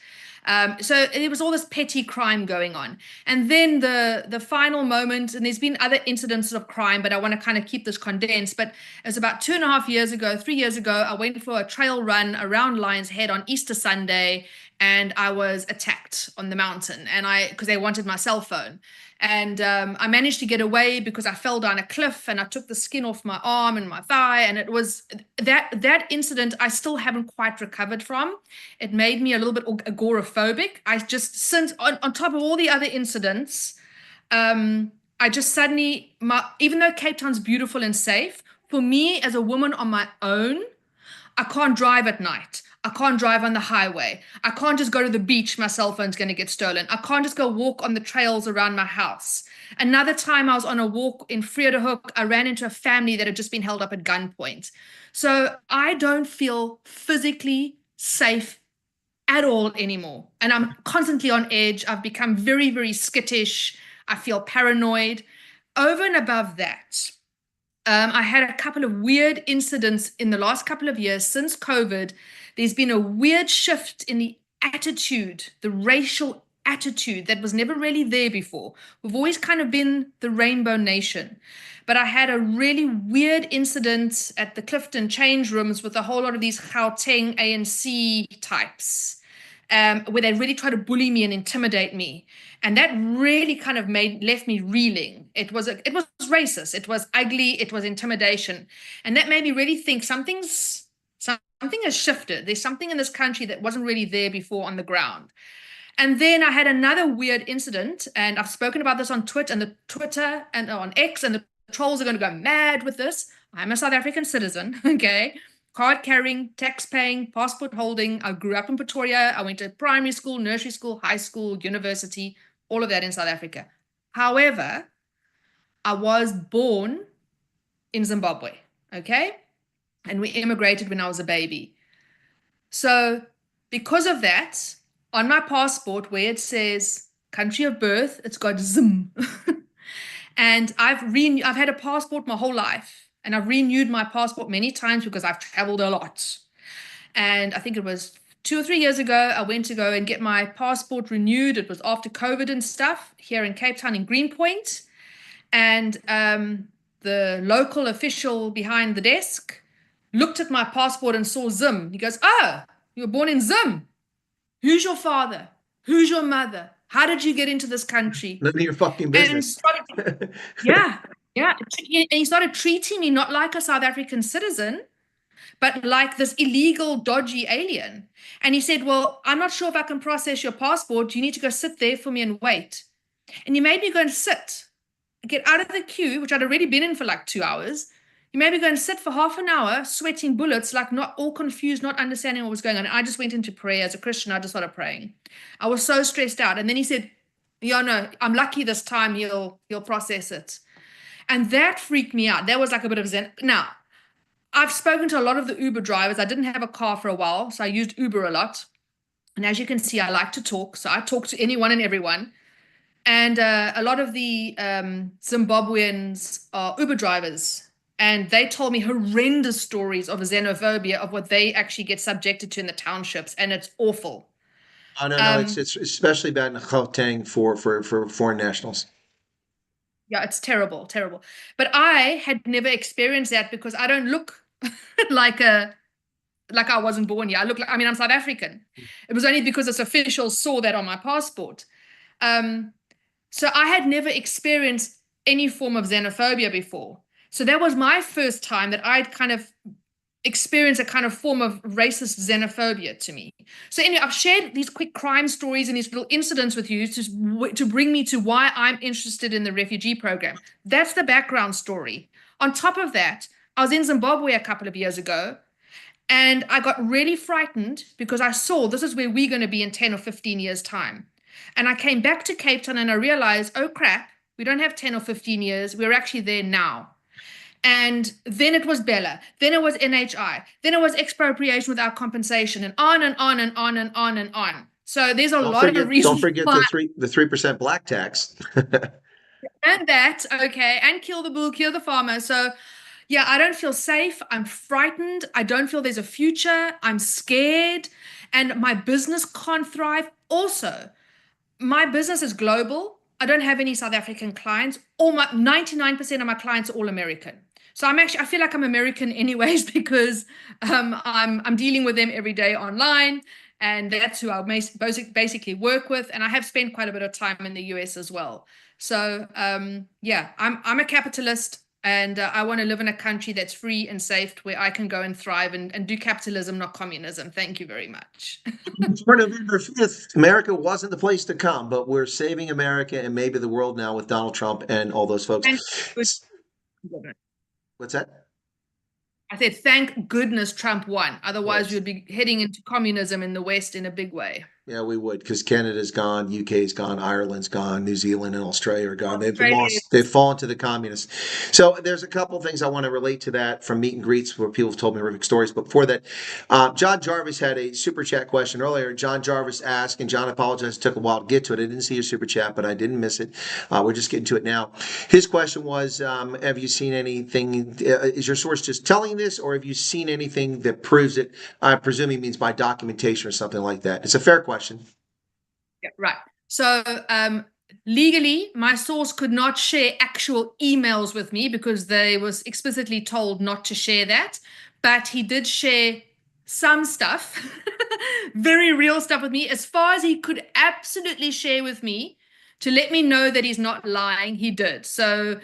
So there was all this petty crime going on. And then the final moment, and there's been other incidents of crime, but I want to kind of keep this condensed. But it was about 2.5 years ago, 3 years ago, I went for a trail run around Lion's Head on Easter Sunday, and I was attacked on the mountain, and because they wanted my cell phone. And I managed to get away because I fell down a cliff and I took the skin off my arm and my thigh. And it was that incident I still haven't quite recovered from. It made me a little bit agoraphobic. I just, since on top of all the other incidents, I just suddenly, even though Cape Town's beautiful and safe, for me as a woman on my own, I can't drive at night. I can't drive on the highway. I can't just go to the beach. My cell phone's going to get stolen. I can't just go walk on the trails around my house. Another time I was on a walk in Vredehoek, I ran into a family that had just been held up at gunpoint. So I don't feel physically safe at all anymore. And I'm constantly on edge. I've become very, very skittish. I feel paranoid. Over and above that, I had a couple of weird incidents in the last couple of years since COVID. There's been a weird shift in the attitude, the racial attitude that was never really there before. We've always kind of been the rainbow nation. But I had a really weird incident at the Clifton change rooms with a whole lot of these Gauteng ANC types, where they really tried to bully me and intimidate me. And that really kind of left me reeling. It was racist, it was ugly, it was intimidation. And that made me really think something has shifted. There's something in this country that wasn't really there before on the ground. And then I had another weird incident, and I've spoken about this on Twitter and on X, and the trolls are going to go mad with this. I'm a South African citizen, okay? Card carrying, tax paying, passport holding. I grew up in Pretoria. I went to primary school, nursery school, high school, university, all of that in South Africa. However, I was born in Zimbabwe, okay? And we immigrated when I was a baby. So because of that, on my passport where it says country of birth, it's got Zim. And I've had a passport my whole life, and I've renewed my passport many times because I've traveled a lot. And I think it was 2 or 3 years ago, I went to go and get my passport renewed. It was after COVID and stuff here in Cape Town in Greenpoint. And the local official behind the desk looked at my passport and saw Zim. He goes, "Oh, you were born in Zim. Who's your father? Who's your mother? How did you get into this country?" None of your fucking business. Yeah. And he started treating me not like a South African citizen, but like this illegal, dodgy alien. And he said, "Well, I'm not sure if I can process your passport. You need to go sit there for me and wait." And he made me go and sit, get out of the queue, which I'd already been in for like 2 hours. He made me go and sit for half an hour, sweating bullets, like not all confused, not understanding what was going on. And I just went into prayer. As a Christian, I just started praying. I was so stressed out. And then he said, "Yeah, no, I'm lucky this time he'll process it." And that freaked me out. That was like a bit of zen. Now, I've spoken to a lot of the Uber drivers. I didn't have a car for a while, so I used Uber a lot. And as you can see, I like to talk. So I talk to anyone and everyone. And a lot of the Zimbabweans are Uber drivers. And they told me horrendous stories of xenophobia, of what they actually get subjected to in the townships. And it's awful. Oh, no, it's especially bad in Gauteng for foreign nationals. Yeah, it's terrible, terrible. But I had never experienced that because I don't look like I wasn't born here. I'm South African. It was only because this official saw that on my passport. So I had never experienced any form of xenophobia before. So that was my first time that I'd kind of experienced a kind of form of racist xenophobia to me. So anyway, I've shared these quick crime stories and these little incidents with you to bring me to why I'm interested in the refugee program. That's the background story. On top of that, I was in Zimbabwe a couple of years ago, and I got really frightened because I saw this is where we're going to be in 10 or 15 years' time. And I came back to Cape Town and I realized, oh crap, we don't have 10 or 15 years. We're actually there now. And then it was Bella, then it was NHI, then it was expropriation without compensation, and on and on and on and on and on. So there's a lot of reasons. Don't forget the 3% black tax. And that, okay, and kill the bull, kill the farmer. So yeah, I don't feel safe. I'm frightened. I don't feel there's a future. I'm scared. And my business can't thrive. Also, my business is global. I don't have any South African clients. 99% of my clients are all American. So I feel like I'm American anyways because I'm dealing with them every day online, and that's who I basically work with. And I have spent quite a bit of time in the US as well. So yeah, I'm a capitalist, and I want to live in a country that's free and safe, where I can go and thrive and do capitalism, not communism. Thank you very much. For November 5th, America wasn't the place to come, but we're saving America and maybe the world now with Donald Trump and all those folks. What's that? I said, thank goodness Trump won. Otherwise, yes, we would be heading into communism in the West in a big way. Yeah, we would, because Canada's gone, UK's gone, Ireland's gone, New Zealand and Australia are gone. Australia. They've fallen to the communists. So there's a couple things I want to relate to that from meet and greets where people have told me horrific stories. But before that, John Jarvis had a super chat question earlier. John Jarvis asked, and John apologized, it took a while to get to it. I didn't see your super chat, but I didn't miss it. We're just getting to it now. His question was, have you seen anything? Is your source just telling this, or have you seen anything that proves it? I presume he means by documentation or something like that. It's a fair question. Yeah, right. So legally, my source could not share actual emails with me because they was explicitly told not to share that. But he did share some stuff, very real stuff with me, as far as he could absolutely share with me to let me know that he's not lying. He did. So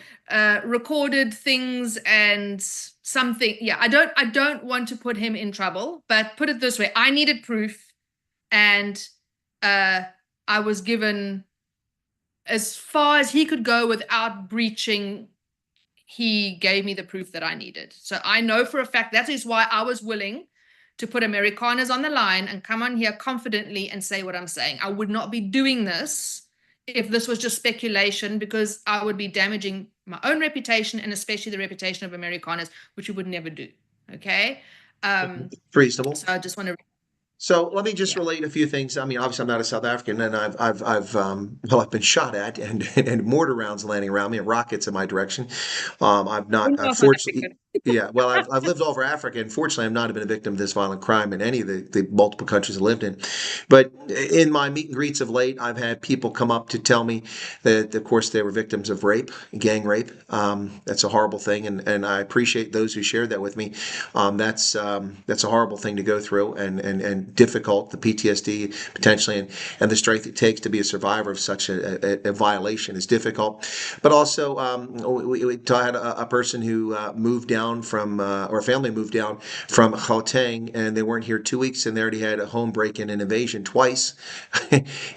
recorded things and something. Yeah, I don't want to put him in trouble, but put it this way, I needed proof. And I was given as far as he could go without breaching. He gave me the proof that I needed. So I know for a fact that is why I was willing to put Amerikaners on the line and come on here confidently and say what I'm saying. I would not be doing this if this was just speculation, because I would be damaging my own reputation and especially the reputation of Amerikaners, which we would never do. Okay. Reasonable. So I just want to. So let me just relate a few things. I mean, obviously, I'm not a South African, and I've been shot at, and mortar rounds landing around me, and rockets in my direction. I've not, unfortunately, yeah. Well, I've lived all over Africa, and fortunately, I've not been a victim of this violent crime in any of the multiple countries I lived in. But in my meet and greets of late, I've had people come up to tell me that, of course, they were victims of rape, gang rape. That's a horrible thing, and I appreciate those who shared that with me. That's a horrible thing to go through, and difficult, the PTSD potentially, and the strength it takes to be a survivor of such a violation is difficult. But also, we had a person who moved down from, or a family moved down from Gauteng, and they weren't here 2 weeks, and they already had a home break-in and invasion twice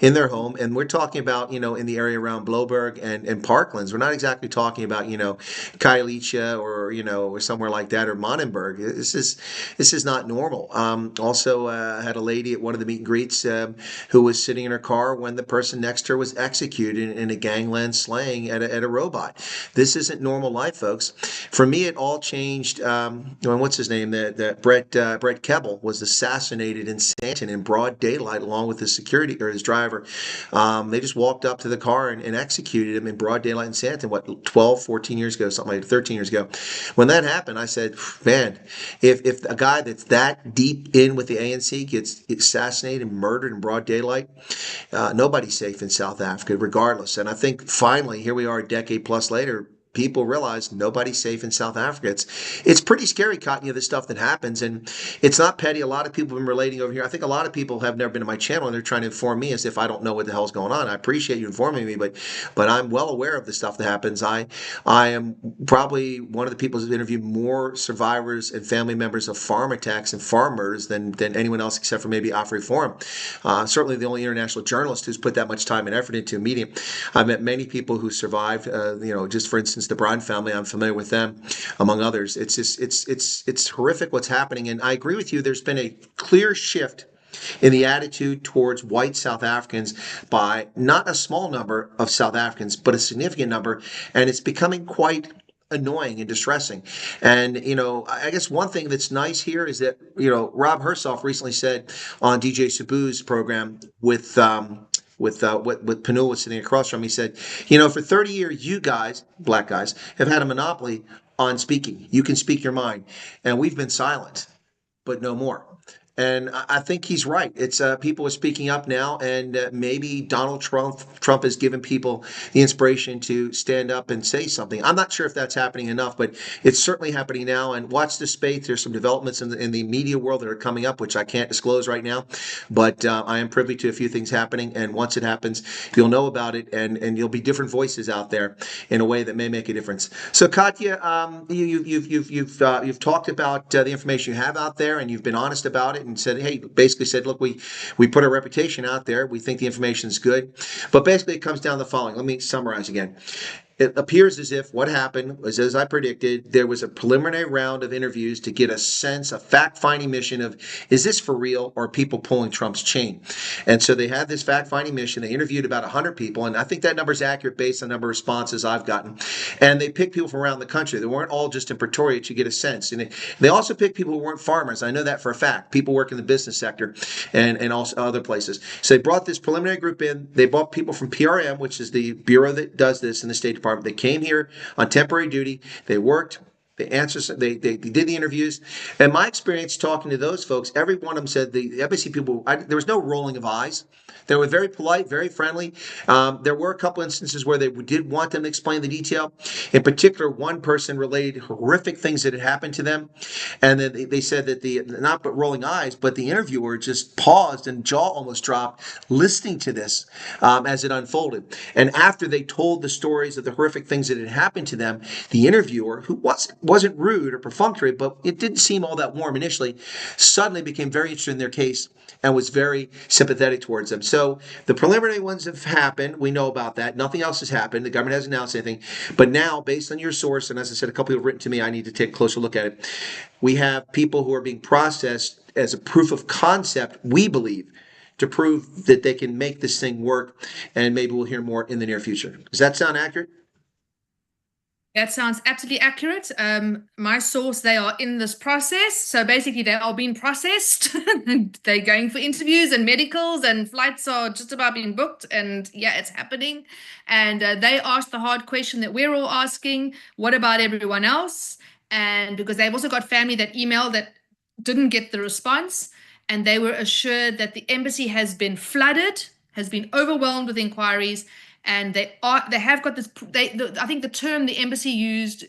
in their home. And we're talking about, in the area around Bloberg and Parklands. We're not exactly talking about, Khayelitsha or somewhere like that, or Monenberg. This is not normal. Also, had a lady at one of the meet and greets who was sitting in her car when the person next to her was executed in a gangland slaying at a robot. This isn't normal life, folks. For me, it all changed. What's his name? That Brett Kebbel was assassinated in Sandton in broad daylight, along with his security or his driver. They just walked up to the car and executed him in broad daylight in Sandton. What, 12, 14 years ago, something like 13 years ago. When that happened, I said, man, if a guy that's that deep in with the ANC gets assassinated and murdered in broad daylight, nobody's safe in South Africa, regardless. And I think finally, here we are a decade plus later, people realize nobody's safe in South Africa. It's pretty scary, Katya, the stuff that happens, and it's not petty. A lot of people have been relating over here. I think a lot of people have never been to my channel, and they're trying to inform me as if I don't know what the hell's going on. I appreciate you informing me, but I'm well aware of the stuff that happens. I am probably one of the people who's interviewed more survivors and family members of farm attacks and farm murders than anyone else, except for maybe Afri Forum. Certainly the only international journalist who's put that much time and effort into a medium. I've met many people who survived, just for instance, the Brown family. I'm familiar with them, among others. It's horrific what's happening, and I agree with you. There's been a clear shift in the attitude towards white South Africans by not a small number of South Africans, but a significant number, and it's becoming quite annoying and distressing. And I guess one thing that's nice here is that Rob Herself recently said on DJ Sabu's program with Panul was sitting across from him, he said, for 30 years, you guys, black guys, have had a monopoly on speaking. You can speak your mind. And we've been silent, but no more. And I think he's right. It's people are speaking up now, and maybe Donald Trump has given people the inspiration to stand up and say something. I'm not sure if that's happening enough, but it's certainly happening now. And watch this space. There's some developments in the media world that are coming up, which I can't disclose right now. But I am privy to a few things happening, and once it happens, you'll know about it, and you'll be different voices out there in a way that may make a difference. So Katya, you've talked about the information you have out there, and you've been honest about it. And basically said, look, we put our reputation out there. We think the information is good. But basically it comes down to the following. Let me summarize again. it appears as if what happened was, as I predicted, there was a preliminary round of interviews to get a sense, a fact-finding mission of, is this for real or are people pulling Trump's chain? And so they had this fact-finding mission. They interviewed about 100 people, and I think that number is accurate based on the number of responses I've gotten. And they picked people from around the country. They weren't all just in Pretoria to get a sense. And they also picked people who weren't farmers. I know that for a fact. People work in the business sector and also other places. So they brought this preliminary group in. They brought people from PRM, which is the bureau that does this in the State Department. They came here on temporary duty. They worked. They answered. They did the interviews. And my experience talking to those folks, every one of them said the embassy people. There was no rolling of eyes. They were very polite, very friendly. There were a couple instances where they did want them to explain the detail. In particular, one person related horrific things that had happened to them. And then they said that not but rolling eyes, but the interviewer just paused and jaw almost dropped listening to this as it unfolded. And after they told the stories of the horrific things that had happened to them, the interviewer, who wasn't rude or perfunctory, but it didn't seem all that warm initially, suddenly became very interested in their case and was very sympathetic towards them. So the preliminary ones have happened. We know about that. Nothing else has happened. The government hasn't announced anything. But now, based on your source, and as I said, a couple people have written to me, I need to take a closer look at it. We have people who are being processed as a proof of concept, we believe, to prove that they can make this thing work. And maybe we'll hear more in the near future. Does that sound accurate? That sounds absolutely accurate. My source, they are in this process. So basically they are being processed. They're going for interviews and medicals and flights are just about being booked. And yeah, it's happening. And they asked the hard question that we're all asking, what about everyone else? And because they've also got family that emailed that didn't get the response. And they were assured that the embassy has been flooded, has been overwhelmed with inquiries. And they have got this. I think the term the embassy used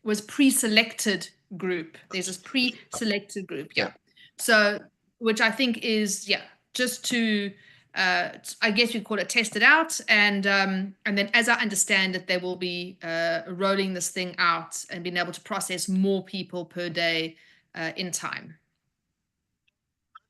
was pre-selected group. There's this pre-selected group, yeah. So, which I think is just to, I guess we call it test it out, and then as I understand it, they will be rolling this thing out and being able to process more people per day in time.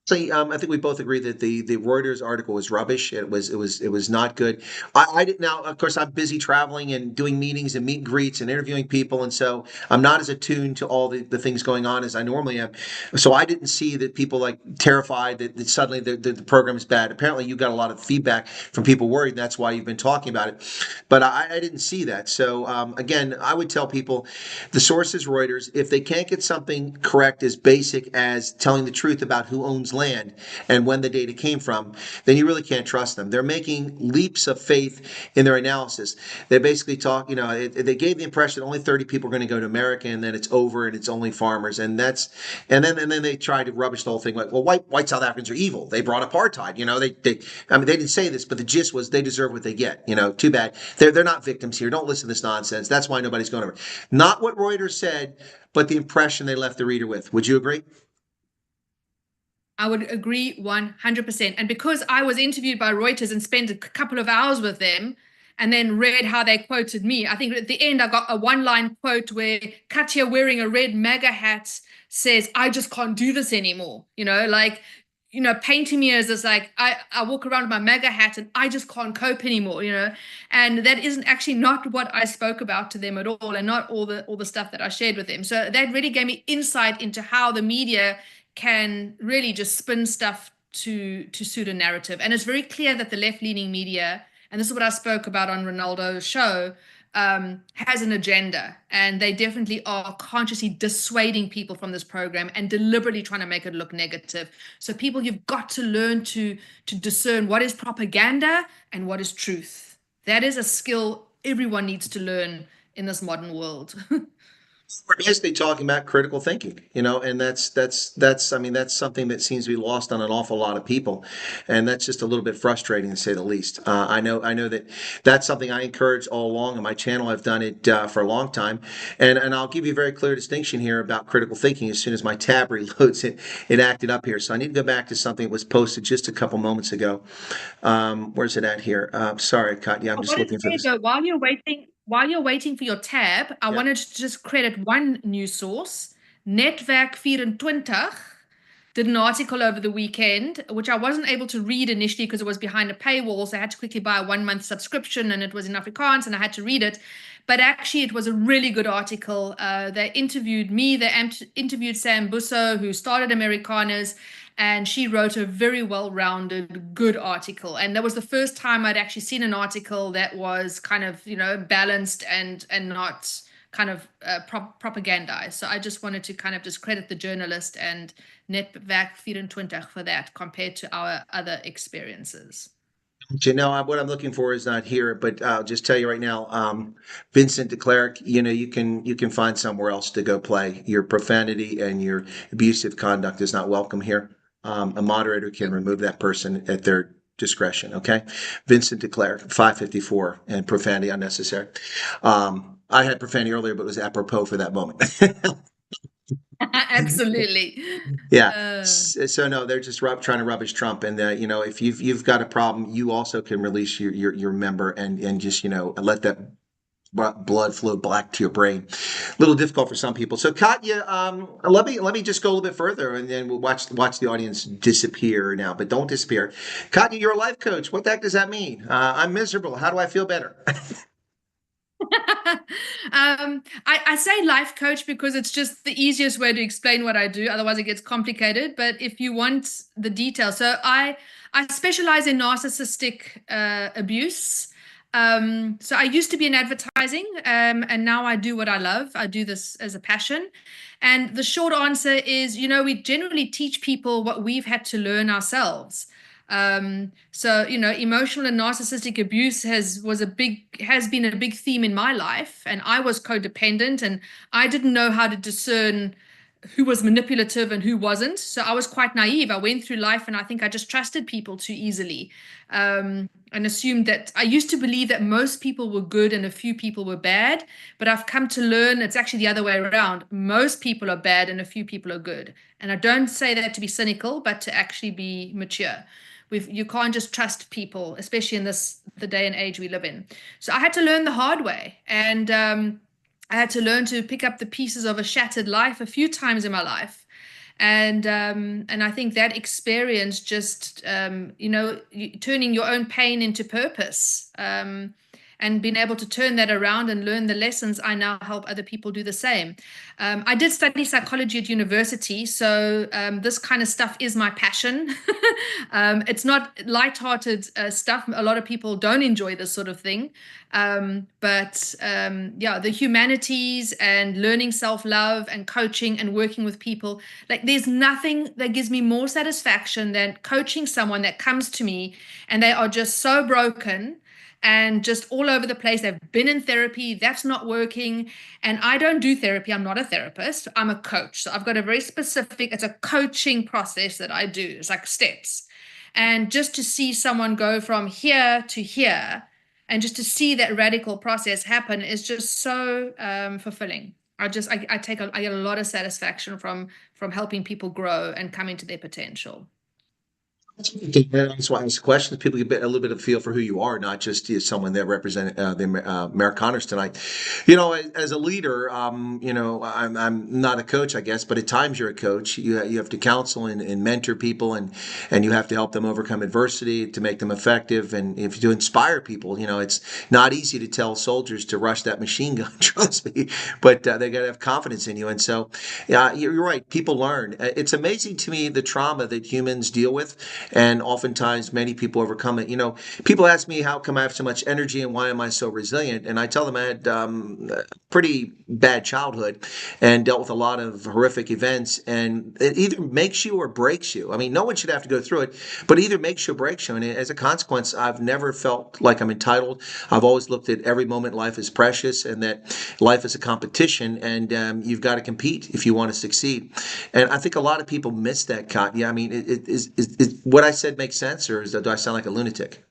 So I think we both agree that the Reuters article was rubbish. It was not good. I did now. Of course, I'm busy traveling and doing meetings and meet and greets and interviewing people, and so I'm not as attuned to all the things going on as I normally am. So I didn't see that people like terrified that suddenly the program is bad. Apparently, you got a lot of feedback from people worried. And that's why you've been talking about it. But I didn't see that. So again, I would tell people the source is Reuters. If they can't get something correct as basic as telling the truth about who owns land and when the data came from, then you really can't trust them. They're making leaps of faith in their analysis. They basically talk, they gave the impression only 30 people are going to go to America and then it's over and it's only farmers. And then they tried to rubbish the whole thing like, well, white South Africans are evil. They brought apartheid. They didn't say this, but the gist was they deserve what they get. Too bad. They're not victims here. Don't listen to this nonsense. That's why nobody's going over. Not what Reuters said, but the impression they left the reader with. Would you agree? I would agree 100%. And because I was interviewed by Reuters and spent a couple of hours with them and then read how they quoted me, I think at the end I got a one-line quote where Katya wearing a red MAGA hat says, I just can't do this anymore. Painting me as this, like, I walk around with my MAGA hat and I just can't cope anymore, and that isn't actually not what I spoke about to them at all, and not all the stuff that I shared with them. So that really gave me insight into how the media can really just spin stuff to suit a narrative. And it's very clear that the left-leaning media, and this is what I spoke about on Ronaldo's show, has an agenda, and they definitely are consciously dissuading people from this program and deliberately trying to make it look negative. So people, you've got to learn to discern what is propaganda and what is truth. That is a skill everyone needs to learn in this modern world. We're basically talking about critical thinking, and that's something that seems to be lost on an awful lot of people, and that's just a little bit frustrating to say the least. I know that that's something I encourage all along on my channel. I've done it for a long time, and I'll give you a very clear distinction here about critical thinking. As soon as my tab reloads, it acted up here, so I need to go back to something that was posted just a couple moments ago. Where's it at here? Sorry, Katya, I'm just looking for this. While you're waiting for your tab, I wanted to just credit one news source, Netwerk 24. did an article over the weekend, which I wasn't able to read initially because it was behind a paywall. So I had to quickly buy a 1-month subscription, and it was in Afrikaans, and I had to read it. But actually, it was a really good article. They interviewed me. They interviewed Sam Busso, who started Amerikaners, and she wrote a very well-rounded, good article. And that was the first time I'd actually seen an article that was kind of, balanced and not kind of propagandized. So I just wanted to kind of just credit the journalist and Netwerk 24 for that compared to our other experiences. What I'm looking for is not here, but I'll just tell you right now, Vincent de Klerk, you can find somewhere else to go play. Your profanity and your abusive conduct is not welcome here. A moderator can remove that person at their discretion. Okay, Vincent de Klerk, 554, and profanity unnecessary. I had profanity earlier, but it was apropos for that moment. Absolutely. Yeah. So no, they're just trying to rubbish Trump, and if you've got a problem, you also can release your member and just let that blood flow back to your brain. A little difficult for some people. So Katya, let me just go a little bit further, and then we'll watch the audience disappear now. But don't disappear, Katya. You're a life coach. What the heck does that mean? I'm miserable. How do I feel better? I say life coach because it's just the easiest way to explain what I do. Otherwise, it gets complicated. But if you want the details, so I specialize in narcissistic abuse. So I used to be in advertising, and now I do what I love. I do this as a passion. And the short answer is, we generally teach people what we've had to learn ourselves. So emotional and narcissistic abuse has been a big theme in my life, and I was codependent, and I didn't know how to discern who was manipulative and who wasn't. So I was quite naive. I went through life, and I think I just trusted people too easily, and assumed that I used to believe that most people were good and a few people were bad. But I've come to learn it's actually the other way around. Most people are bad and a few people are good. And I don't say that to be cynical, but to actually be mature. You can't just trust people, especially in the day and age we live in. So I had to learn the hard way, and I had to learn to pick up the pieces of a shattered life a few times in my life, and I think that experience just turning your own pain into purpose, and being able to turn that around and learn the lessons, I now help other people do the same. I did study psychology at university, so this kind of stuff is my passion. It's not lighthearted stuff. A lot of people don't enjoy this sort of thing. But the humanities and learning self-love and coaching and working with people, like there's nothing that gives me more satisfaction than coaching someone that comes to me and they are just so broken and just all over the place. They've been in therapy, that's not working. And I don't do therapy. I'm not a therapist. I'm a coach. So I've got a very specific, it's a coaching process that I do. It's like steps. And just to see someone go from here to here, and just to see that radical process happen is just so fulfilling. I get a lot of satisfaction from helping people grow and come into their potential. That's why I ask questions. People get a little bit of a feel for who you are, not just as someone that represents the Amerikaners tonight. As a leader, I'm not a coach, I guess, but at times you're a coach. You have to counsel and mentor people, and you have to help them overcome adversity to make them effective. And if you inspire people, it's not easy to tell soldiers to rush that machine gun, trust me, but they got to have confidence in you. And so, you're right. People learn. It's amazing to me the trauma that humans deal with. And oftentimes many people overcome it. People ask me, how come I have so much energy and why am I so resilient? And I tell them I had a pretty bad childhood and dealt with a lot of horrific events. And it either makes you or breaks you. I mean, no one should have to go through it, but it either makes you or breaks you. And as a consequence, I've never felt like I'm entitled. I've always looked at every moment in life as precious and that life is a competition and you've got to compete if you want to succeed. And I think a lot of people miss that, Katya. I mean, is what I said makes sense, or do I sound like a lunatic?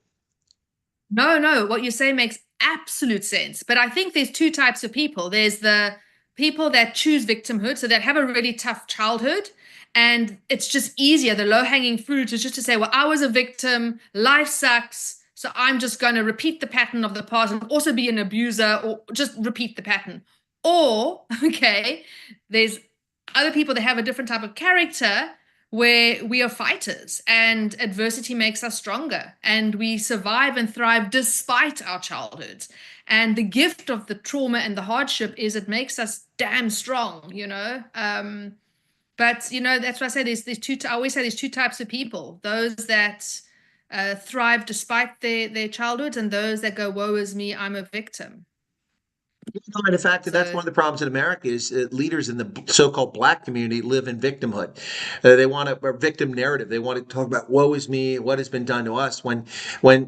No, what you say makes absolute sense. But I think there's two types of people. There's the people that choose victimhood, so that have a really tough childhood, and it's just easier. The low-hanging fruit is just to say, well, I was a victim, life sucks, so I'm just going to repeat the pattern of the past and also be an abuser, or just repeat the pattern. Or, there's other people that have a different type of character, where we are fighters and adversity makes us stronger and we survive and thrive despite our childhoods. And the gift of the trauma and the hardship is it makes us damn strong, you know? But, you know, that's why I say I always say there's two types of people, those that thrive despite their childhoods and those that go, woe is me, I'm a victim. And the fact that that's one of the problems in America is leaders in the so-called black community live in victimhood. They want a victim narrative. They want to talk about woe is me, what has been done to us when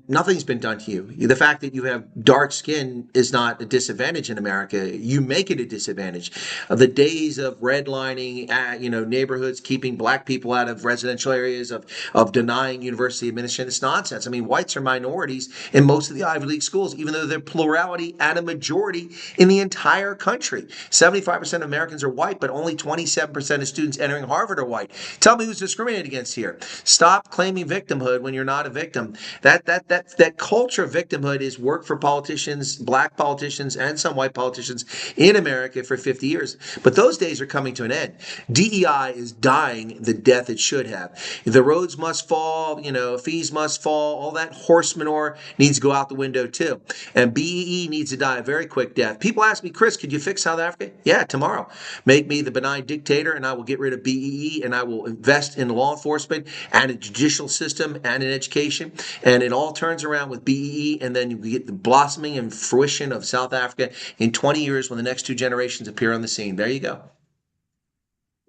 nothing's been done to you. The fact that you have dark skin is not a disadvantage in America. You make it a disadvantage. The days of redlining, neighborhoods, keeping black people out of residential areas, of denying university admission, it's nonsense. I mean, whites are minorities in most of the Ivy League schools, even though they're plurality and a majority in the entire country. 75% of Americans are white, but only 27% of students entering Harvard are white. Tell me who's discriminated against here. Stop claiming victimhood when you're not a victim. That culture of victimhood is worked for politicians, black politicians, and some white politicians in America for 50 years. But those days are coming to an end. DEI is dying the death it should have. The roads must fall, fees must fall, all that horse manure needs to go out the window too. And BEE needs to die a very quick death. People ask me, Chris, could you fix South Africa? Yeah, tomorrow. Make me the benign dictator and I will get rid of BEE and I will invest in law enforcement and a judicial system and in education. And it all turns around with BEE and then you get the blossoming and fruition of South Africa in 20 years when the next two generations appear on the scene. There you go.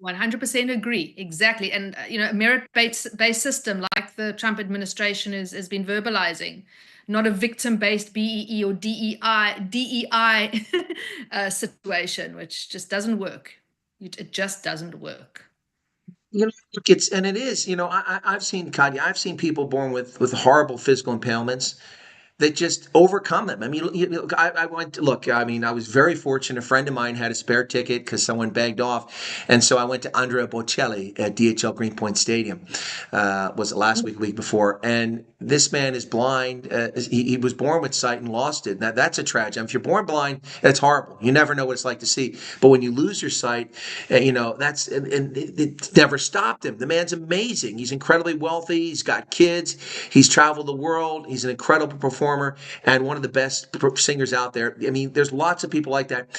100% agree. Exactly. And, a merit-based system like the Trump administration has been verbalizing, not a victim-based BEE or DEI situation, which just doesn't work. It just doesn't work. I've seen, Katya, I've seen people born with horrible physical impairments that just overcome them. I mean, I was very fortunate. A friend of mine had a spare ticket because someone begged off. And so I went to Andrea Bocelli at DHL Greenpoint Stadium. Was it last week, week before? And this man is blind. He was born with sight and lost it. Now, that's a tragedy. If you're born blind, that's horrible. You never know what it's like to see. But when you lose your sight, it never stopped him. The man's amazing. He's incredibly wealthy. He's got kids. He's traveled the world. He's an incredible performer and one of the best singers out there. I mean, there's lots of people like that.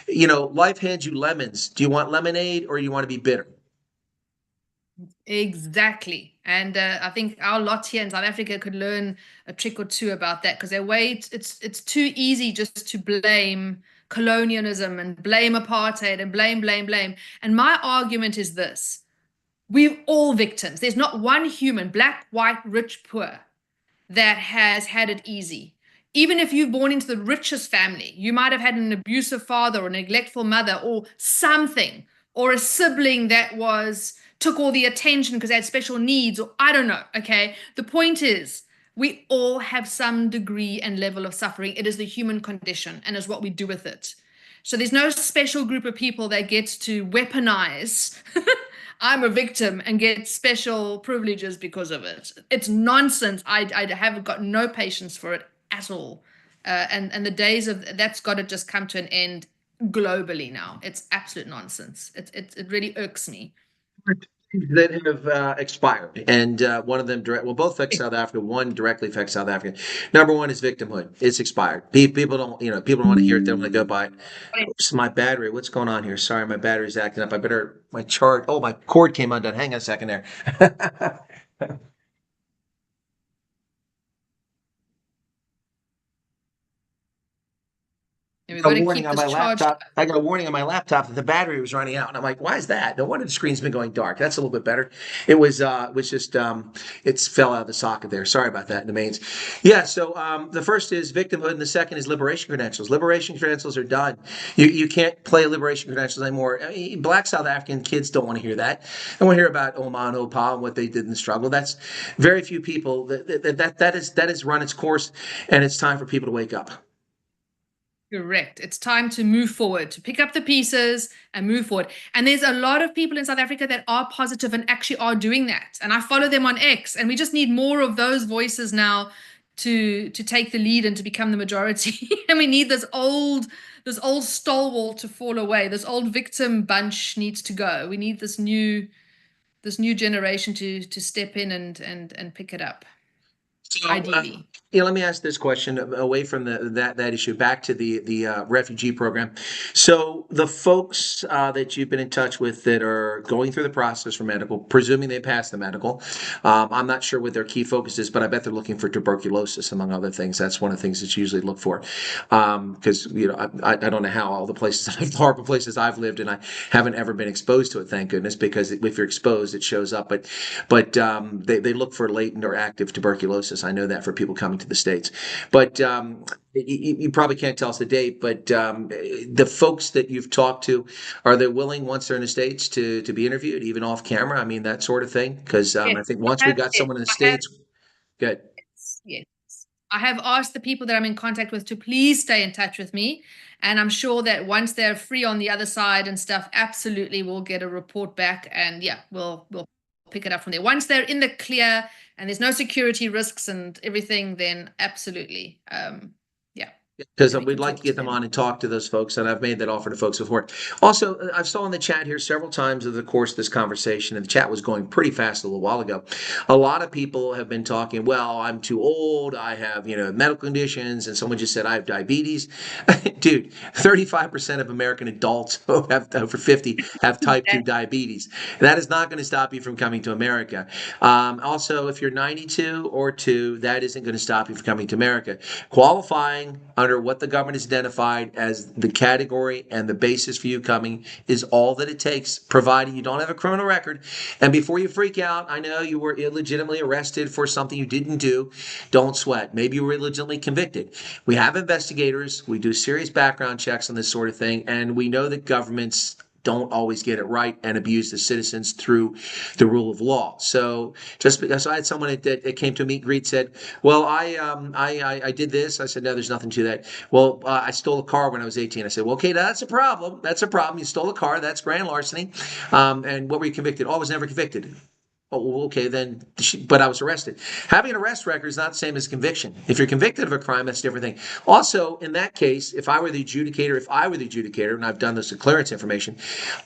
Life hands you lemons. Do you want lemonade or you want to be bitter? Exactly. And I think our lot here in South Africa could learn a trick or two about that because it's too easy just to blame colonialism and blame apartheid and blame. And my argument is this. We're all victims. There's not one human, black, white, rich, poor, that has had it easy. Even if you're born into the richest family, you might have had an abusive father or a neglectful mother or something, or a sibling that took all the attention because they had special needs, or I don't know, okay? The point is, we all have some degree and level of suffering. It is the human condition and is what we do with it. So there's no special group of people that gets to weaponize I'm a victim and get special privileges because of it. It's nonsense. I have got no patience for it at all. And the days of that's got to just come to an end globally now. It's absolute nonsense. It really irks me. That have expired, and one of them both affect South Africa. One directly affects South Africa. Number one is victimhood. It's expired. People don't want to hear it. They want to go by it. Oops, my battery. What's going on here? Sorry, my battery's acting up. My cord came undone. Hang on a second there. I got a warning on my laptop. I got a warning on my laptop that the battery was running out, and I'm like, "Why is that? No wonder the screen's been going dark." That's a little bit better. It was just it fell out of the socket there. Sorry about that in the mains. Yeah. So the first is victimhood, and the second is liberation credentials. Liberation credentials are done. You can't play liberation credentials anymore. I mean, Black South African kids don't want to hear that. They want to hear about Oman Opa and what they did in the struggle. That's very few people. That has run its course, and it's time for people to wake up. Correct. It's time to move forward, to pick up the pieces and move forward. And there's a lot of people in South Africa that are positive and actually are doing that. And I follow them on X, and we just need more of those voices now to take the lead and to become the majority. And we need this old stalwart to fall away. This old victim bunch needs to go. We need this new this new generation to step in and pick it up, So, ideally. let me ask this question away from that issue, back to the refugee program. So the folks that you've been in touch with that are going through the process for medical, presuming they pass the medical, I'm not sure what their key focus is, but I bet they're looking for tuberculosis among other things. That's one of the things that's usually looked for, because I don't know how all the places, horrible places I've lived, and I haven't ever been exposed to it, thank goodness, because if you're exposed, it shows up. But they look for latent or active tuberculosis. I know that for people coming to the States. But you probably can't tell us the date, but the folks that you've talked to, are they willing, once they're in the States, to be interviewed, even off camera? I mean, that sort of thing? Because I think once we got someone in the States, good. Yes. I have asked the people that I'm in contact with to please stay in touch with me. And I'm sure that once they're free on the other side and stuff, absolutely we'll get a report back. And yeah, we'll pick it up from there. Once they're in the clear and there's no security risks and everything, then absolutely. Because we we'd can like talk to to get them them. on and talk to those folks, and I've made that offer to folks before. Also, I've saw in the chat here several times over the course of this conversation, and the chat was going pretty fast a little while ago. A lot of people have been talking, well, I'm too old, I have, medical conditions, and someone just said, I have diabetes. Dude, 35% of American adults who have over 50 have type 2 diabetes. That is not going to stop you from coming to America. Also, if you're 92 or 2, that isn't going to stop you from coming to America. Qualifying under what the government has identified as the category and the basis for you coming is all that it takes, provided you don't have a criminal record. And before you freak out, I know you were illegitimately arrested for something you didn't do. Don't sweat. Maybe you were illegitimately convicted. We have investigators. We do serious background checks on this sort of thing. And we know that governments don't always get it right and abuse the citizens through the rule of law. So just because I had someone that came to a meet and greet, said, well, I did this. I said, no, there's nothing to that. Well, I stole a car when I was 18. I said, well, okay, that's a problem. That's a problem. You stole a car. That's grand larceny. And what were you convicted? Oh, I was never convicted. Oh, okay, then, but I was arrested. Having an arrest record is not the same as conviction. If you're convicted of a crime, that's a different thing. Also, in that case, if I were the adjudicator, and I've done this with clearance information,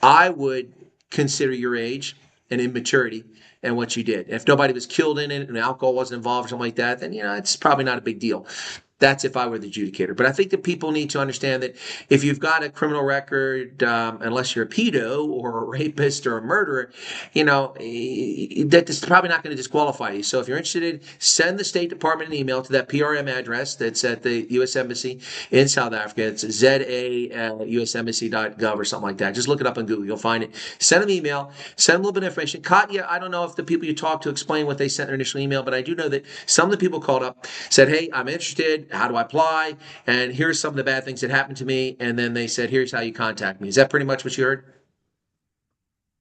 I would consider your age and immaturity and what you did. If nobody was killed in it and alcohol wasn't involved or something like that, then, it's probably not a big deal. That's if I were the adjudicator. But I think that people need to understand that if you've got a criminal record, unless you're a pedo or a rapist or a murderer, that is probably not going to disqualify you. So if you're interested, send the State Department an email to that PRM address that's at the U.S. Embassy in South Africa. It's zaUSembassy.gov or something like that. Just look it up on Google. You'll find it. Send them an email. Send them a little bit of information. Katya, I don't know if the people you talked to explain what they sent in their initial email, but I do know that some of the people called up, said, hey, I'm interested. How do I apply? And here's some of the bad things that happened to me. And then they said, here's how you contact me. Is that pretty much what you heard?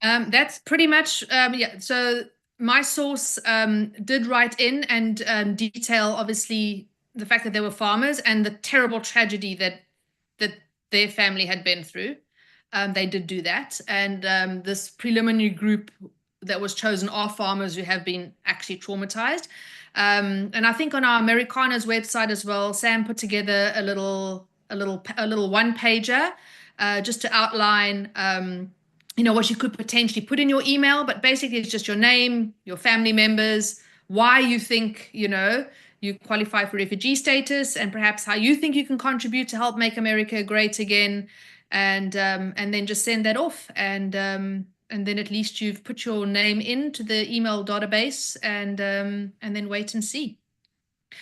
That's pretty much, yeah. So my source did write in and detail, obviously, the fact that they were farmers and the terrible tragedy that their family had been through. They did do that. And this preliminary group that was chosen are farmers who have been actually traumatized. And I think on our Americanas website as well, Sam put together a little one pager just to outline what you could potentially put in your email. But basically it's just your name, your family members, why you think you qualify for refugee status, and perhaps how you think you can contribute to help make America great again, and then just send that off, and then at least you've put your name into the email database, and then wait and see.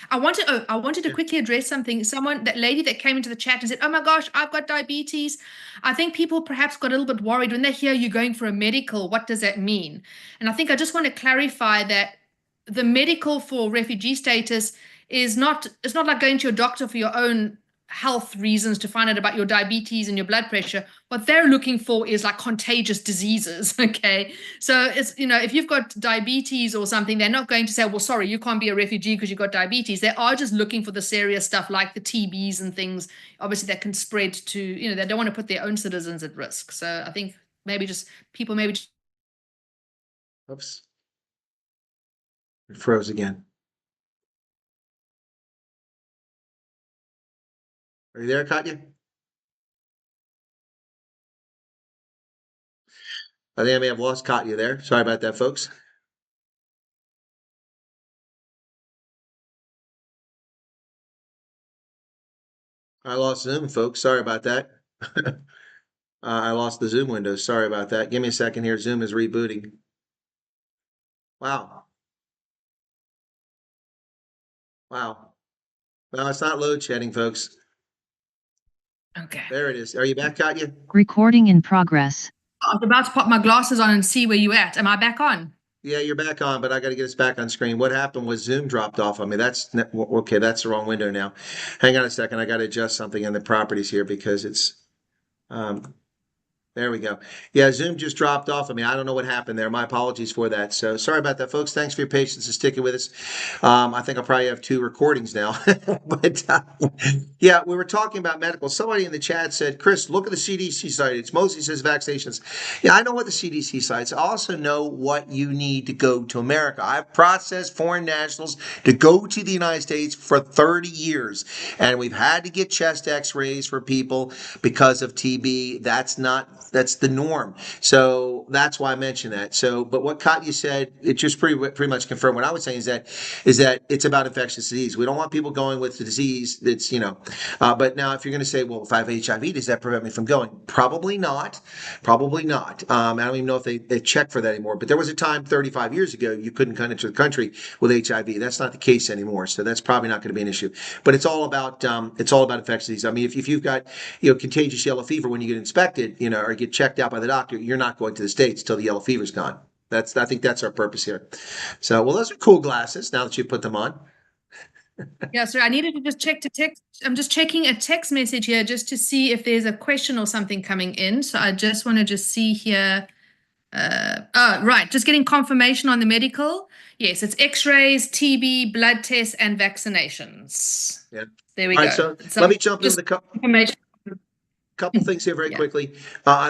I wanted to quickly address something. That lady that came into the chat and said, "Oh my gosh, I've got diabetes." I think people perhaps got a little bit worried when they hear you going for a medical. What does that mean? And I think I just want to clarify that the medical for refugee status is not, it's not like going to your doctor for your own health reasons to find out about your diabetes and your blood pressure. What they're looking for is like contagious diseases. Okay. So it's, if you've got diabetes or something, they're not going to say, well, sorry, you can't be a refugee because you've got diabetes. They are just looking for the serious stuff like the TBs and things, obviously, that can spread to, they don't want to put their own citizens at risk. So I think people Oops. It froze again. Are you there, Katya? I think I may have lost Katya there. Sorry about that, folks. I lost Zoom, folks. Sorry about that. I lost the Zoom window. Sorry about that. Give me a second here. Zoom is rebooting. Wow. Wow. Well, it's not load shedding, folks. Okay. There it is. Are you back, Katya? Recording in progress. I was about to pop my glasses on and see where you at. Am I back on? Yeah, you're back on, but I got to get us back on screen. What happened was Zoom dropped off on me. That's okay. That's the wrong window now. Hang on a second. I got to adjust something in the properties here because it's, there we go. Yeah, Zoom just dropped off of me. I don't know what happened there. My apologies for that. So sorry about that, folks. Thanks for your patience and sticking with us. I think I'll probably have 2 recordings now. But yeah, we were talking about medical. Somebody in the chat said, Chris, look at the CDC site. It's mostly says vaccinations. Yeah, I know what the CDC cites. I also know what you need to go to America. I've processed foreign nationals to go to the United States for 30 years. And we've had to get chest x-rays for people because of TB. That's the norm. So that's why I mentioned that. So, but what Katya said, it just pretty much confirmed what I was saying is that it's about infectious disease. We don't want people going with the disease that's, but now if you're going to say, well, if I have HIV, does that prevent me from going? Probably not. Probably not. I don't even know if they check for that anymore, but there was a time 35 years ago, you couldn't come into the country with HIV. That's not the case anymore. So that's probably not going to be an issue, but it's all about infectious disease. I mean, if you've got, contagious yellow fever when you get inspected, or get checked out by the doctor, you're not going to the States till the yellow fever's gone. I think that's our purpose here. So, well, those are cool glasses now that you put them on. Yeah, so I needed to just check to text. I'm just checking a text message here just to see if there's a question or something coming in. So I just want to see here. Right, just getting confirmation on the medical. Yes, it's x-rays, TB, blood tests, and vaccinations. Yeah. There we All go. right, so let me jump into the information. couple things here very quickly.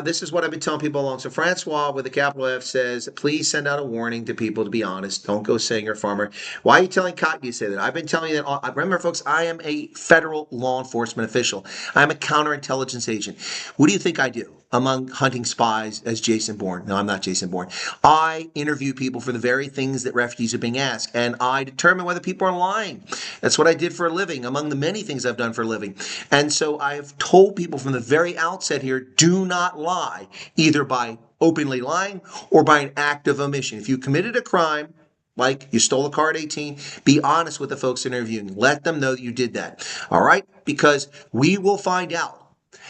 This is what I've been telling people along. So Francois with a capital F says, please send out a warning to people to be honest. Don't go saying you're a farmer. Why are you telling Katya to say that? I've been telling you that. Remember, folks, I am a federal law enforcement official. I'm a counterintelligence agent. What do you think I do among hunting spies as Jason Bourne? No, I'm not Jason Bourne. I interview people for the very things that refugees are being asked, and I determine whether people are lying. That's what I did for a living, among the many things I've done for a living. And so I have told people from the very outset here, do not lie, either by openly lying or by an act of omission. If you committed a crime, like you stole a car at 18, be honest with the folks interviewing. Let them know that you did that. All right? Because we will find out.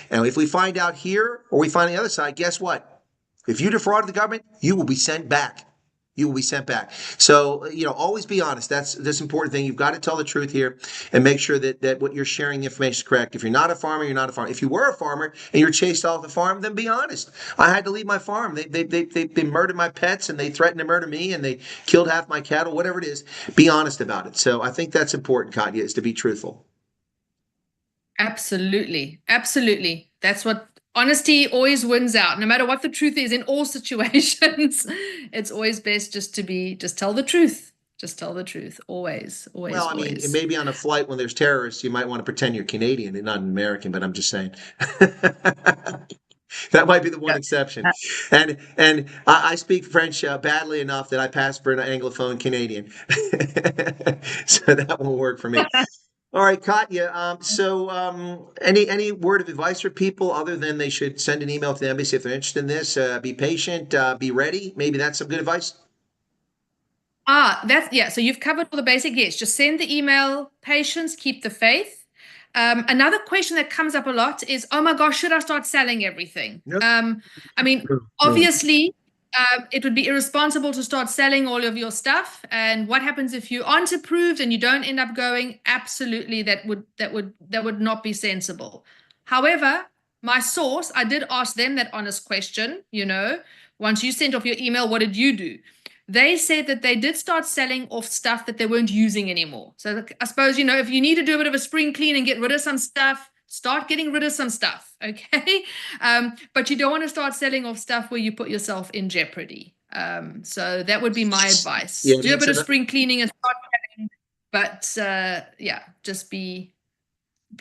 And if we find out here or we find the other side, guess what? If you defrauded the government, you will be sent back. You will be sent back. So, always be honest. That's this important thing. You've got to tell the truth here and make sure that what you're sharing the information is correct. If you're not a farmer, you're not a farmer. If you were a farmer and you're chased off the farm, then be honest. I had to leave my farm. They murdered my pets and they threatened to murder me and they killed half my cattle, whatever it is. Be honest about it. So I think that's important, Katya, is to be truthful. Absolutely. Absolutely. That's what honesty always wins out, no matter what the truth is in all situations. It's always best just tell the truth. Just tell the truth. Always. Well, I mean, maybe on a flight when there's terrorists, you might want to pretend you're Canadian and not an American, but I'm just saying. That might be the one exception. And I speak French badly enough that I pass for an Anglophone Canadian. So that won't work for me. All right, Katya. Any word of advice for people other than they should send an email to the embassy if they're interested in this? Be patient, be ready. Maybe that's some good advice. So you've covered all the basic. Yes, just send the email. Patience, keep the faith. Another question that comes up a lot is, oh my gosh, should I start selling everything? Yep. I mean, obviously, it would be irresponsible to start selling all of your stuff. And what happens if you aren't approved and you don't end up going? Absolutely, that would not be sensible. However, my source, I did ask them that honest question. Once you sent off your email, what did you do? They said that they did start selling off stuff that they weren't using anymore. So I suppose, if you need to do a bit of a spring clean and get rid of some stuff, start getting rid of some stuff, okay? But you don't want to start selling off stuff where you put yourself in jeopardy. So that would be my advice. Yeah, do a bit of spring cleaning and start selling, but just be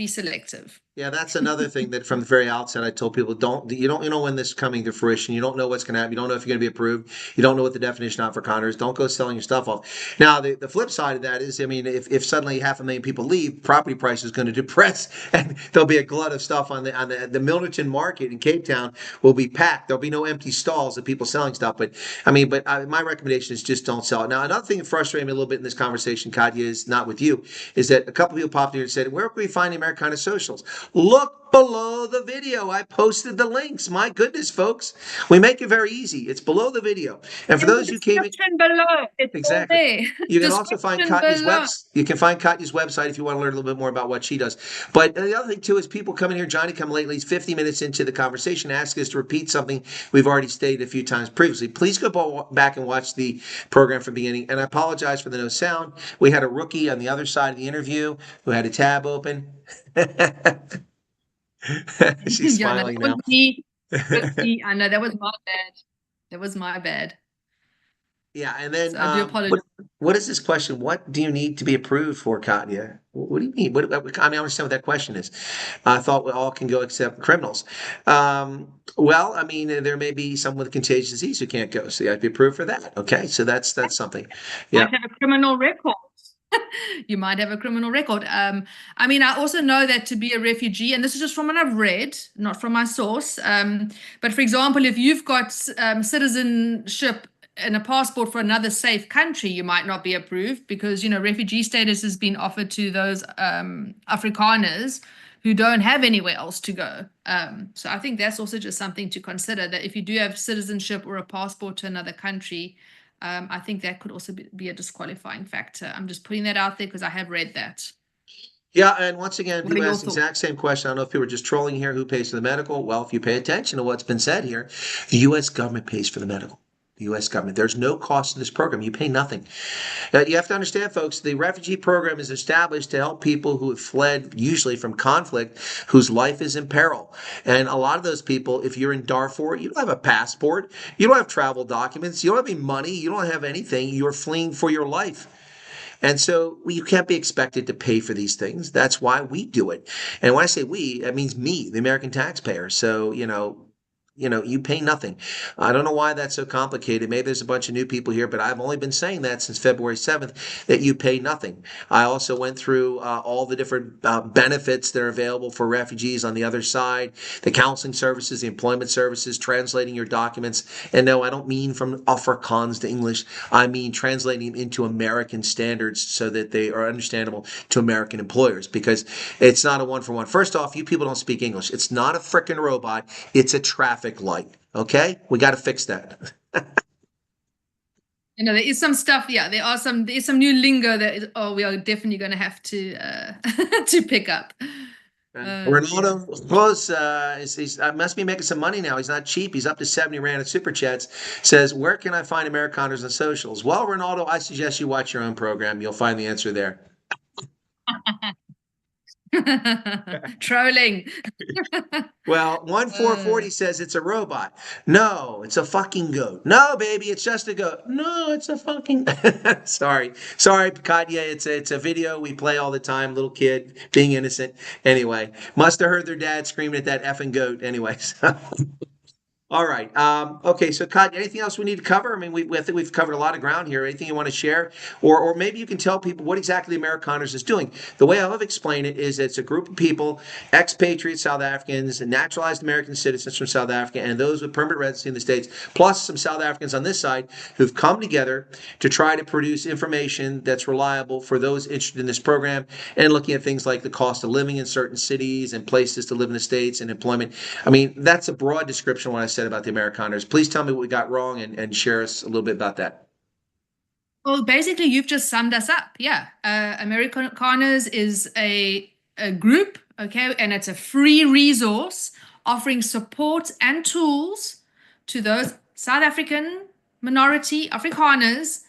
selective. Yeah, that's another thing that from the very outset I told people, you don't know when this is coming to fruition. You don't know what's going to happen. You don't know if you're going to be approved. You don't know what the definition of Afrikaner is. Don't go selling your stuff off. Now, the flip side of that is, I mean, if suddenly 500,000 people leave, property price is going to depress, and there'll be a glut of stuff on the Milnerton market in Cape Town will be packed. There'll be no empty stalls of people selling stuff. But I mean, my recommendation is just don't sell it. Now, another thing that frustrated me a little bit in this conversation, Katya, is not with you, is that a couple people popped in and said, "Where can we find the Americana socials?" Look below the video. I posted the links. My goodness, folks. We make it very easy. It's below the video. And for those who came in, description below. It's exactly. all there. You can also find Description Katya's below. You can find Katya's website if you want to learn a little bit more about what she does. But the other thing too is people come in here, Johnny come lately, he's 50 minutes into the conversation, ask us to repeat something we've already stated a few times previously. Please go back and watch the program from the beginning. And I apologize for the no sound. We had a rookie on the other side of the interview who had a tab open. She's smiling now. I know that was my bad. That was my bad. Yeah, and then So I do apologize. what is this question? What do you need to be approved for, Katya? What do you mean? I mean, I understand what that question is. I thought we all can go except criminals. Well, I mean, there may be someone with contagious disease who can't go, so you have to be approved for that. Okay, so that's something. Yeah. Might have a criminal record. You might have a criminal record. I mean, I also know that to be a refugee, and this is just from what I've read, not from my source. But for example, if you've got citizenship and a passport for another safe country, you might not be approved because, you know, refugee status has been offered to those Afrikaners who don't have anywhere else to go. So I think that's also just something to consider, that if you do have citizenship or a passport to another country, I think that could also be a disqualifying factor. I'm just putting that out there because I have read that. Yeah, and once again, What are people your ask the exact same question. I don't know if people are just trolling here, who pays for the medical? Well, if you pay attention to what's been said here, the U.S. government pays for the medical. The U.S. government. There's no cost to this program. You pay nothing. You have to understand, folks, the refugee program is established to help people who have fled, usually from conflict, whose life is in peril. And a lot of those people, if you're in Darfur, you don't have a passport, you don't have travel documents, you don't have any money, you don't have anything. You're fleeing for your life. And so you can't be expected to pay for these things. That's why we do it. And when I say we, that means me, the American taxpayer. So, you you pay nothing. I don't know why that's so complicated. Maybe there's a bunch of new people here, but I've only been saying that since February 7th, that you pay nothing. I also went through all the different benefits that are available for refugees on the other side, the counseling services, the employment services, translating your documents. And no, I don't mean from Afrikaans to English. I mean translating them into American standards so that they are understandable to American employers, because it's not a one-for-one. First off, you people don't speak English. It's not a frickin' robot. It's a traffic light. Okay, we got to fix that. You know, there is some stuff. Yeah, there's some new lingo that we are definitely going to have to to pick up. Ronaldo Rose must be making some money now. He's not cheap. He's up to 70 Rand at Super Chats. Says, where can I find Amerikaners on socials? Well, Ronaldo, I suggest you watch your own program. You'll find the answer there. Trolling. Well, 1440 says it's a robot. No, it's a fucking goat. No, baby, it's just a goat. No, it's a fucking sorry, Katya. It's a video we play all the time. Little kid being innocent. Anyway, must have heard their dad screaming at that effing goat. Anyways. All right. Okay. So, Katya, anything else we need to cover? I mean, I think we've covered a lot of ground here. Anything you want to share, or maybe you can tell people what exactly Amerikaners is doing. The way I love to explain it is it's a group of people, expatriate South Africans, naturalized American citizens from South Africa, and those with permanent residency in the States, plus some South Africans on this side who've come together to try to produce information that's reliable for those interested in this program, and looking at things like the cost of living in certain cities and places to live in the States and employment. I mean, that's a broad description of what I said about the Amerikaners. Please tell me what we got wrong and share us a little bit about that. Well, basically, you've just summed us up. Yeah. Amerikaners is a group, okay, and it's a free resource offering support and tools to those South African minority Afrikaners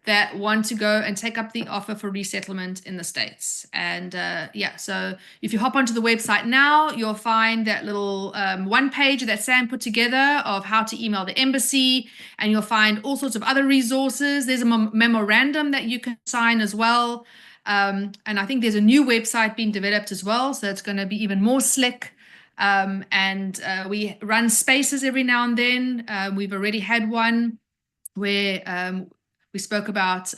that want to go and take up the offer for resettlement in the States. And yeah, so if you hop onto the website now, you'll find that little one page that Sam put together of how to email the embassy, and you'll find all sorts of other resources. There's a memorandum that you can sign as well. And I think there's a new website being developed as well, so it's going to be even more slick. And we run spaces every now and then. We've already had one where we spoke about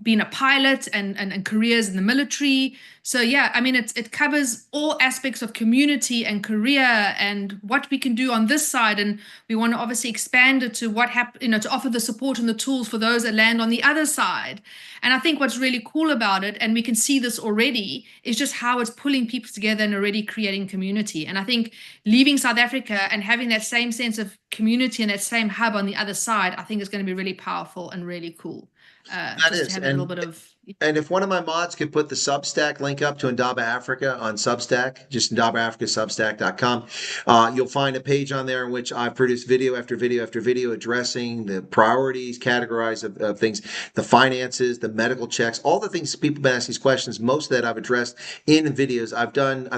being a pilot and careers in the military. So yeah, I mean, it covers all aspects of community and career and what we can do on this side. And we want to obviously expand it to to offer the support and the tools for those that land on the other side. And I think what's really cool about it, and we can see this already, is just how it's pulling people together and already creating community. And I think leaving South Africa and having that same sense of community and that same hub on the other side, I think is going to be really powerful and really cool. That is, to have a little bit of. And if one of my mods could put the Substack link up to Indaba Africa on Substack, just indabaafricasubstack.com, you'll find a page on there in which I've produced video after video after video addressing the priorities, categorized of things, the finances, the medical checks, all the things people have been asking these questions. Most of that I've addressed in videos. I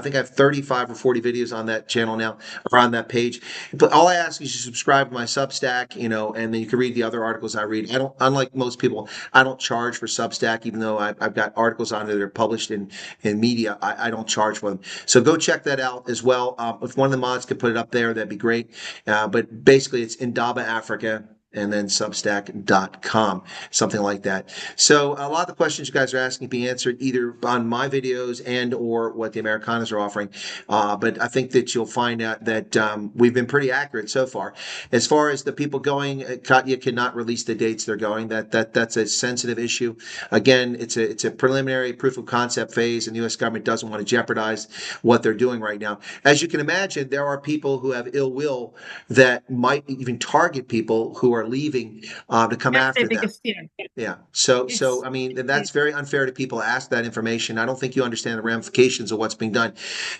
think I have 35 or 40 videos on that channel now, or on that page. But all I ask is you subscribe to my Substack, and then you can read the other articles I read. Unlike most people, I don't charge for Substack, even though I've got articles on it that are published in media. I don't charge for them. So go check that out as well. If one of the mods could put it up there, that'd be great. But basically, it's Indaba Africa and then substack.com, something like that. So a lot of the questions you guys are asking be answered either on my videos and or what the Amerikaners are offering. But I think that you'll find out that we've been pretty accurate so far. As far as the people going, Katya cannot release the dates they're going. That's a sensitive issue. Again, it's a preliminary proof of concept phase, and the U.S. government doesn't want to jeopardize what they're doing right now. As you can imagine, there are people who have ill will that might even target people who are leaving to come after them. Yeah. So I mean, that's very unfair to people to ask that information. I don't think you understand the ramifications of what's being done.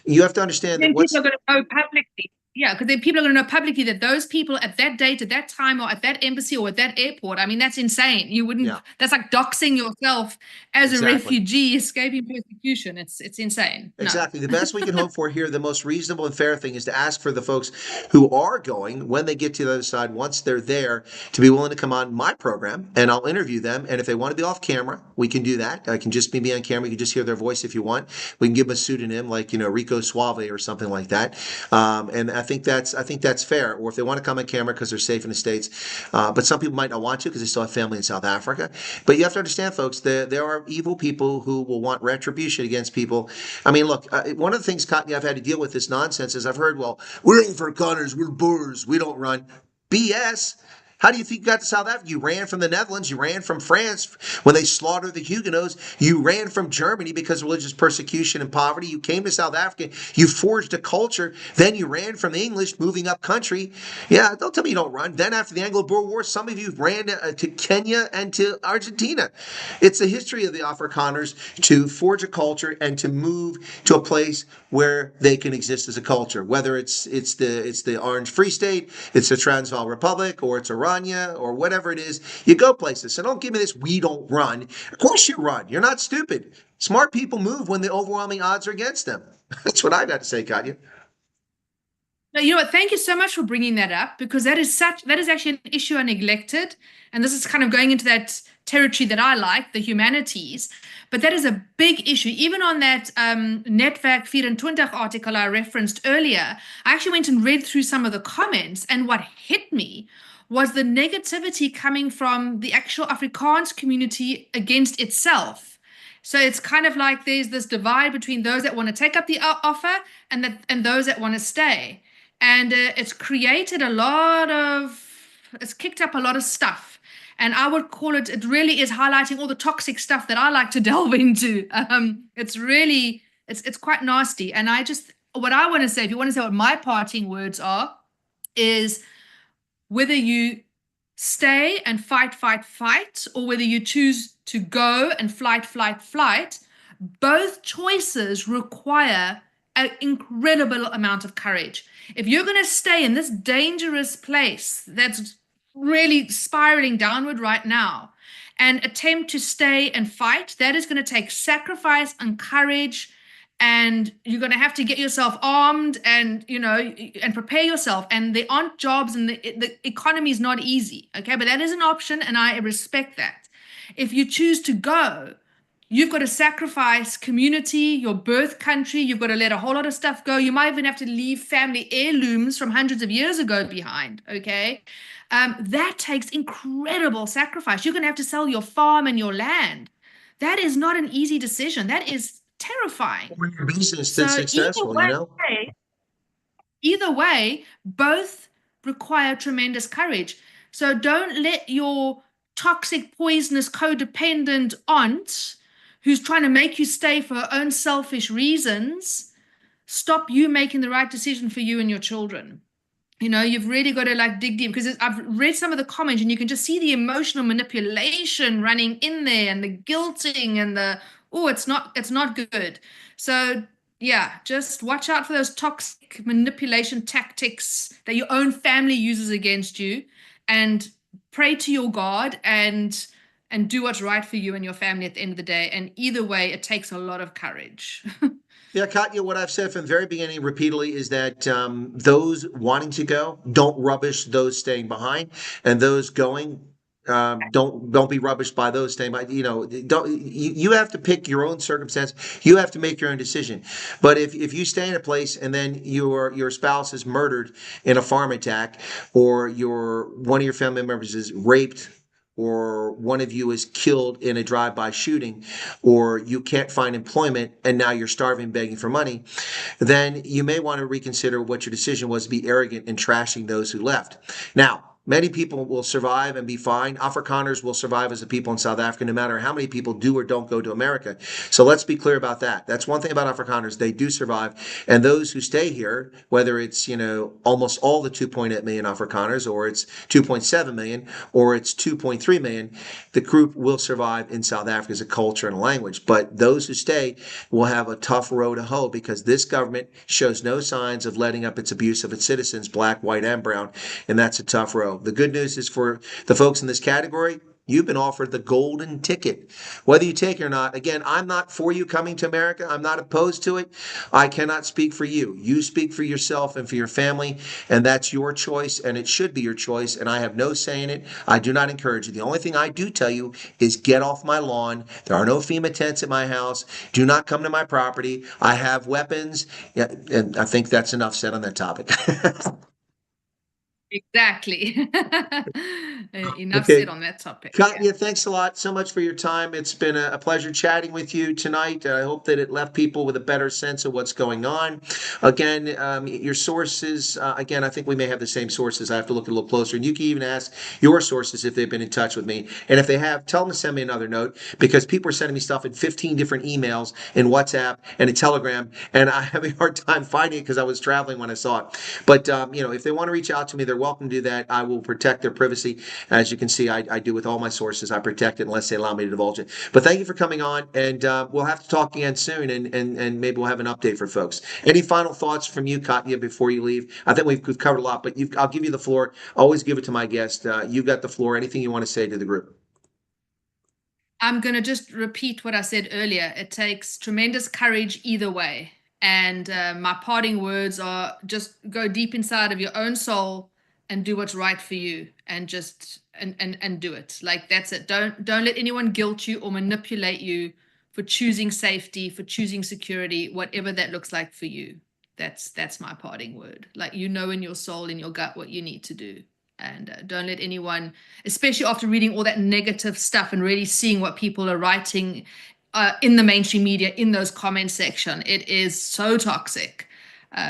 You have to understand that people are going to know publicly. Yeah, because then people are going to know publicly that those people at that date, at that time, or at that embassy or at that airport, I mean, that's insane. You wouldn't, that's like doxing yourself as a refugee escaping persecution. It's insane. Exactly. The best we can hope for here, the most reasonable and fair thing is to ask for the folks who are going, when they get to the other side, once they're there, to be willing to come on my program, and I'll interview them. And if they want to be off camera, we can do that. I can just be me on camera. You can just hear their voice if you want. We can give them a pseudonym like, Rico Suave or something like that. And I think that's fair. Or if they want to come on camera because they're safe in the States. But some people might not want to because they still have family in South Africa. But you have to understand, folks, there are evil people who will want retribution against people. I mean, look, one of the things, Katya, I've had to deal with this nonsense is I've heard, well, we're Afrikaners, we're Boers, we don't run. BS. How do you think you got to South Africa? You ran from the Netherlands. You ran from France when they slaughtered the Huguenots. You ran from Germany because of religious persecution and poverty. You came to South Africa. You forged a culture. Then you ran from the English, moving up country. Yeah, don't tell me you don't run. Then after the Anglo-Boer War, some of you ran to Kenya and to Argentina. It's the history of the Afrikaners to forge a culture and to move to a place where they can exist as a culture. Whether it's the Orange Free State, it's the Transvaal Republic, or it's Iran, or whatever it is, you go places. So don't give me this, we don't run. Of course you run. You're not stupid. Smart people move when the overwhelming odds are against them. That's what I got to say, Katya. No, you know what? Thank you so much for bringing that up, because that is actually an issue I neglected. And this is kind of going into that territory that I like, the humanities. But that is a big issue. Even on that Netwerk 24 article I referenced earlier, I actually went and read through some of the comments, and what hit me was the negativity coming from the actual Afrikaans community against itself. So it's kind of like there's this divide between those that want to take up the offer and those that want to stay. And it's kicked up a lot of stuff. And I would call it really is highlighting all the toxic stuff that I like to delve into. It's quite nasty. And what I want to say, if you want to say what my parting words are, is whether you stay and fight, or whether you choose to go and flight, both choices require an incredible amount of courage. If you're going to stay in this dangerous place that's really spiraling downward right now and attempt to stay and fight, that is going to take sacrifice and courage. And you're going to have to get yourself armed and, and prepare yourself. And there aren't jobs, and the economy is not easy. Okay, but that is an option, and I respect that. If you choose to go, you've got to sacrifice community, your birth country. You've got to let a whole lot of stuff go. You might even have to leave family heirlooms from hundreds of years ago behind, okay? That takes incredible sacrifice. You're going to have to sell your farm and your land. That is not an easy decision. That is terrifying. Or your business that's successful, you know? Either way, both require tremendous courage. So don't let your toxic, poisonous, codependent aunt, who's trying to make you stay for her own selfish reasons, stop you making the right decision for you and your children. You know, you've really got to like dig deep, because I've read some of the comments and you can just see the emotional manipulation running in there, and the guilting and the, oh, it's not good. So yeah, just watch out for those toxic manipulation tactics that your own family uses against you, and pray to your God and do what's right for you and your family at the end of the day. And either way, it takes a lot of courage. Yeah, Katya, what I've said from the very beginning repeatedly is that those wanting to go, don't rubbish those staying behind, and those going, don't be rubbished by those staying behind. You know, you have to pick your own circumstance. You have to make your own decision. But if you stay in a place and then your spouse is murdered in a farm attack, or one of your family members is raped, or one of you is killed in a drive-by shooting, or you can't find employment and now you're starving, begging for money, then you may want to reconsider what your decision was to be arrogant in trashing those who left. Now, many people will survive and be fine. Afrikaners will survive as a people in South Africa, no matter how many people do or don't go to America. So let's be clear about that. That's one thing about Afrikaners. They do survive. And those who stay here, whether it's, you know, almost all the 2.8 million Afrikaners, or it's 2.7 million, or it's 2.3 million, the group will survive in South Africa as a culture and a language. But those who stay will have a tough road to hoe, because this government shows no signs of letting up its abuse of its citizens, black, white, and brown. And that's a tough road. The good news is for the folks in this category, you've been offered the golden ticket. Whether you take it or not, again, I'm not for you coming to America. I'm not opposed to it. I cannot speak for you. You speak for yourself and for your family, and that's your choice, and it should be your choice, and I have no say in it. I do not encourage you. The only thing I do tell you is get off my lawn. There are no FEMA tents at my house. Do not come to my property. I have weapons, and I think that's enough said on that topic. Exactly. Enough Okay. said on that topic. Katya, thanks a lot so much for your time. It's been a pleasure chatting with you tonight. I hope that it left people with a better sense of what's going on. Again, your sources, again, I think we may have the same sources. I have to look a little closer. And you can even ask your sources if they've been in touch with me. And if they have, tell them to send me another note, because people are sending me stuff in 15 different emails, in WhatsApp and in Telegram. And I have a hard time finding it because I was traveling when I saw it. But, you know, if they want to reach out to me, they're welcome to do that. I will protect their privacy. As you can see, I do with all my sources. I protect it unless they allow me to divulge it. But thank you for coming on, and we'll have to talk again soon, and maybe we'll have an update for folks. Any final thoughts from you, Katya, before you leave? I think we've covered a lot, but I'll give you the floor. Always give it to my guest. You've got the floor. Anything you want to say to the group? I'm going to just repeat what I said earlier. It takes tremendous courage either way. And my parting words are, just go deep inside of your own soul and do what's right for you, and just and do it. Like, that's it. Don't let anyone guilt you or manipulate you for choosing safety, for choosing security, whatever that looks like for you. That's my parting word. Like, you know in your soul, in your gut, what you need to do. And don't let anyone, especially after reading all that negative stuff and really seeing what people are writing in the mainstream media, in those comment section, it is so toxic.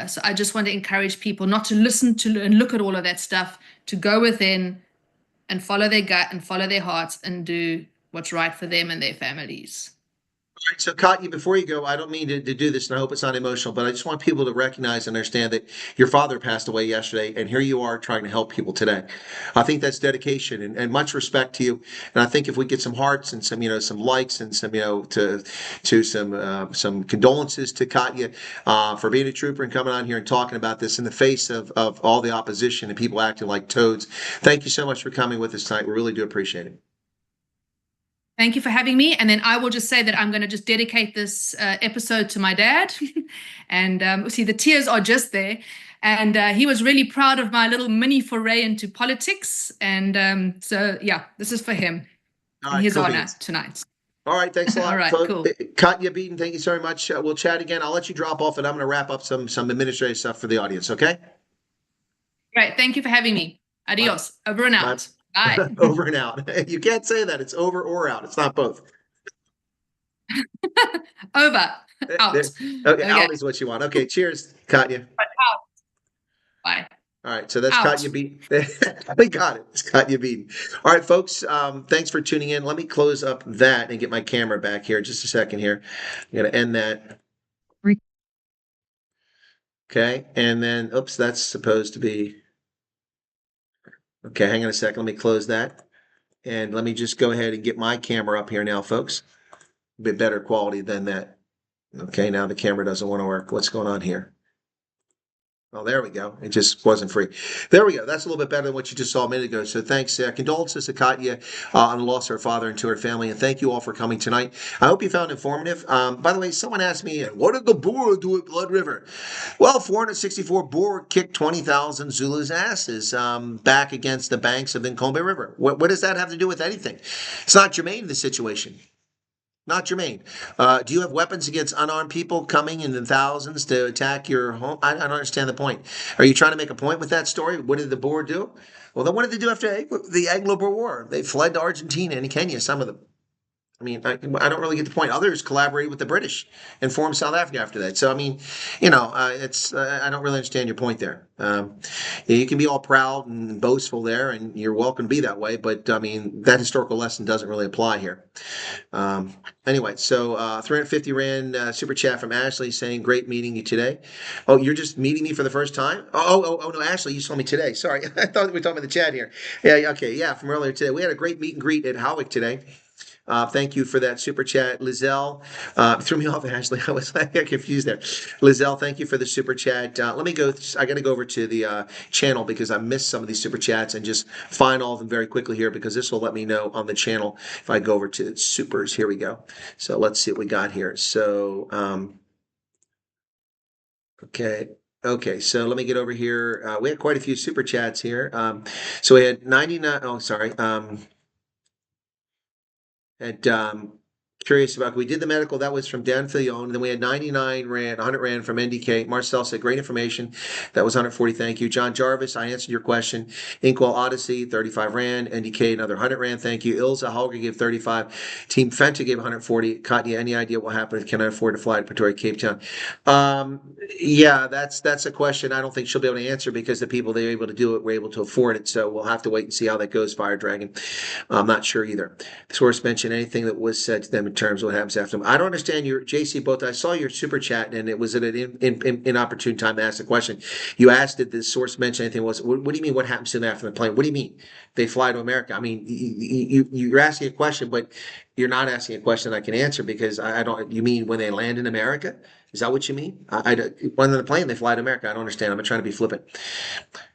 So I just want to encourage people not to listen to and look at all of that stuff, to go within and follow their gut and follow their hearts and do what's right for them and their families. All right, so Katya, before you go, I don't mean to do this, and I hope it's not emotional, but I just want people to recognize and understand that your father passed away yesterday, and here you are trying to help people today. I think that's dedication, and much respect to you. And I think if we get some hearts and some, some likes and some, some condolences to Katya for being a trooper and coming on here and talking about this in the face of all the opposition and people acting like toads. Thank you so much for coming with us tonight. We really do appreciate it. Thank you for having me. And then I will just say that I'm going to just dedicate this episode to my dad. And see, the tears are just there. And he was really proud of my little mini foray into politics. And so, yeah, this is for him. All right, his cool honor beans. tonight. All right, thanks a lot. All right, cool. Katia Beeden, thank you so very much. We'll chat again. I'll let you drop off, and I'm going to wrap up some administrative stuff for the audience. Okay. Great. Thank you for having me. Adios. Over and out. Bye. Over and out. You can't say that. It's over or out. It's not both. Over. Out. Okay, out is what you want. Okay, cheers, Katya. Bye. All right, so that's Out. Katia Beeden. We got it. It's Katia Beeden. All right, folks, thanks for tuning in. Let me close up that and get my camera back here. Just a second here. I'm going to end that. Okay, and then, oops, that's supposed to be... Okay, hang on a second. Let me close that. And let me just go ahead and get my camera up here now, folks. A bit better quality than that. Okay, now the camera doesn't want to work. What's going on here? Oh, there we go. It just wasn't free. There we go. That's a little bit better than what you just saw a minute ago. So thanks. Condolences to Katya on the loss of her father and to her family. And thank you all for coming tonight. I hope you found it informative. By the way, someone asked me, what did the Boer do at Blood River? Well, 464 Boer kicked 20,000 Zulus' asses back against the banks of the Nkombe River. What does that have to do with anything? It's not germane to the situation. Not germane. Do you have weapons against unarmed people coming in the thousands to attack your home? I don't understand the point. Are you trying to make a point with that story? What did the Boer do? Well, then what did they do after the Anglo-Boer War? They fled to Argentina and Kenya, some of them. I mean, I don't really get the point. Others collaborated with the British and formed South Africa after that. So, I mean, it's I don't really understand your point there. You can be all proud and boastful there, and you're welcome to be that way. But, I mean, that historical lesson doesn't really apply here. Anyway, so 350 Rand super chat from Ashley saying, great meeting you today. Oh, you're just meeting me for the first time? Oh, no, Ashley, you saw me today. Sorry, I thought we were talking about the chat here. Yeah, okay, yeah, from earlier today. We had a great meet and greet at Howick today. Thank you for that super chat. Lizelle, threw me off, Ashley. I was like, confused there. Lizelle, thank you for the super chat. Let me go. I got to go over to the channel because I missed some of these super chats and just find all of them very quickly here because this will let me know on the channel if I go over to supers. Here we go. So let's see what we got here. So, okay, so let me get over here. We had quite a few super chats here. So we had 99. Oh, sorry. Curious about, we did the medical, that was from Dan Filion, and then we had 99 Rand, 100 Rand from NDK. Marcel said, great information. That was 140, thank you. John Jarvis, I answered your question. Inkwell Odyssey, 35 Rand. NDK, another 100 Rand, thank you. Ilza Holger gave 35. Team Fenta gave 140. Katya, any idea what happened? Can I afford to fly to Pretoria, Cape Town? Yeah, that's a question I don't think she'll be able to answer because the people they were able to do it were able to afford it. So we'll have to wait and see how that goes, Fire Dragon. I'm not sure either. The source mentioned anything that was said to them in terms of what happens after them. I don't understand your JC both. I saw your super chat and it was at an inopportune time to ask the question. You asked, did the source mention anything? What do you mean? What happens to them after the plane? What do you mean? They fly to America. I mean, you're asking a question, but you're not asking a question I can answer because I don't. You mean when they land in America? Is that what you mean? When on the plane they fly to America. I don't understand. I'm trying to be flippant.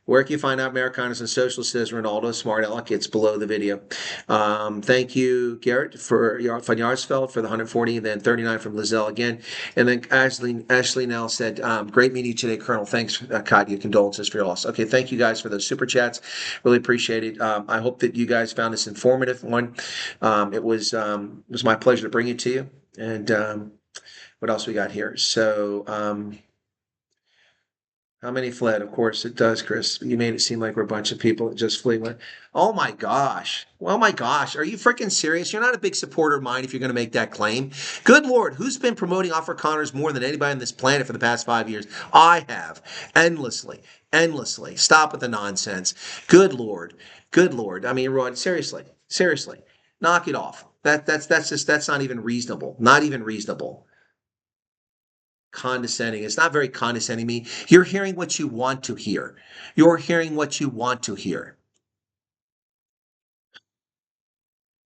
Where can you find out Americanas and Socialists, says Ronaldo, smart aleck? It's below the video. Thank you, Garrett, von Yarsfeld for the 140, and then 39 from Lizelle again. And then Ashley Nell said, great meeting you today, Colonel. Thanks, Katya. Condolences for your loss. Okay, thank you guys for those super chats. Really appreciate it. I hope that you guys found this informative one. It was my pleasure to bring it to you. And what else we got here? So, how many fled? Of course it does, Chris. You made it seem like we're a bunch of people that just flee. Oh my gosh. Oh my gosh. Are you freaking serious? You're not a big supporter of mine if you're going to make that claim. Good Lord. Who's been promoting Afrikaners more than anybody on this planet for the past 5 years? I have. Endlessly. Stop with the nonsense. Good Lord. I mean, Rod, seriously. Knock it off. That's not even reasonable. Not even reasonable. Condescending. It's not very condescending to me. You're hearing what you want to hear.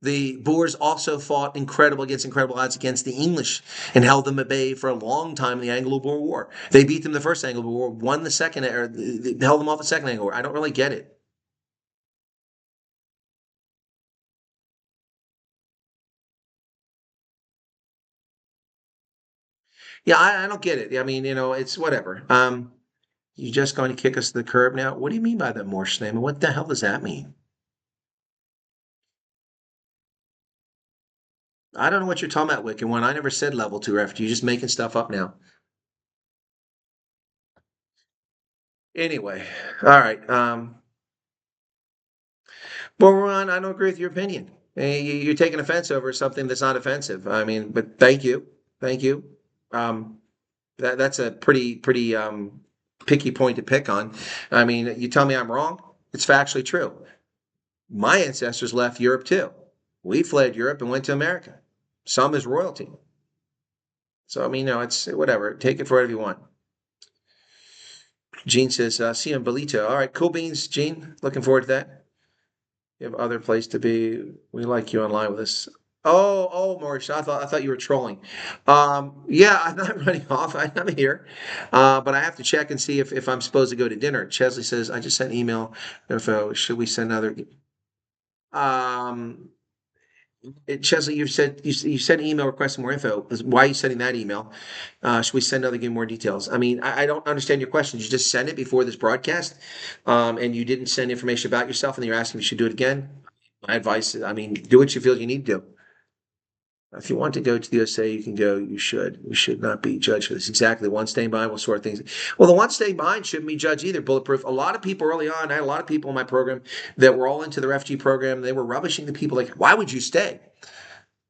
The Boers also fought against incredible odds against the English and held them at bay for a long time in the Anglo-Boer War. They beat them the first Anglo-Boer War, won the second, or held them off the second Anglo-Boer War. I don't really get it. Yeah, I don't get it. I mean, it's whatever. You're just going to kick us to the curb now? What do you mean by that, Morse name? What the hell does that mean? I don't know what you're talking about, Wicked One. I never said level 2 refugee. You're just making stuff up now. Anyway, all right. Well, Ron, I don't agree with your opinion. You're taking offense over something that's not offensive. I mean, but thank you. Thank you. Um, that's a pretty picky point to pick on. I mean, you tell me I'm wrong. It's factually true. My ancestors left Europe too. We fled Europe and went to America. Some as royalty. So I mean, it's whatever. Take it for whatever you want. Gene says, see you in Bolito. All right, cool beans, Gene. Looking forward to that. You have other place to be. We like you online with us. Oh, Maurice, I thought you were trolling. Yeah, I'm not running off. I'm here, but I have to check and see if I'm supposed to go to dinner. Chesley says I just sent an email info. Should we send another? Um, Chesley, you sent an email requesting more info. Why are you sending that email? Should we send another, give more details? I mean, I don't understand your question. You just sent it before this broadcast, and you didn't send information about yourself, and you're asking if you should do it again. My advice is, I mean, do what you feel you need to do. If you want to go to the USA, you can go. You should. We should not be judged for this. Exactly. The one staying behind will sort things. Well, the one staying behind shouldn't be judged either. Bulletproof. A lot of people early on, I had a lot of people in my program that were all into the refugee program. They were rubbishing the people like, why would you stay?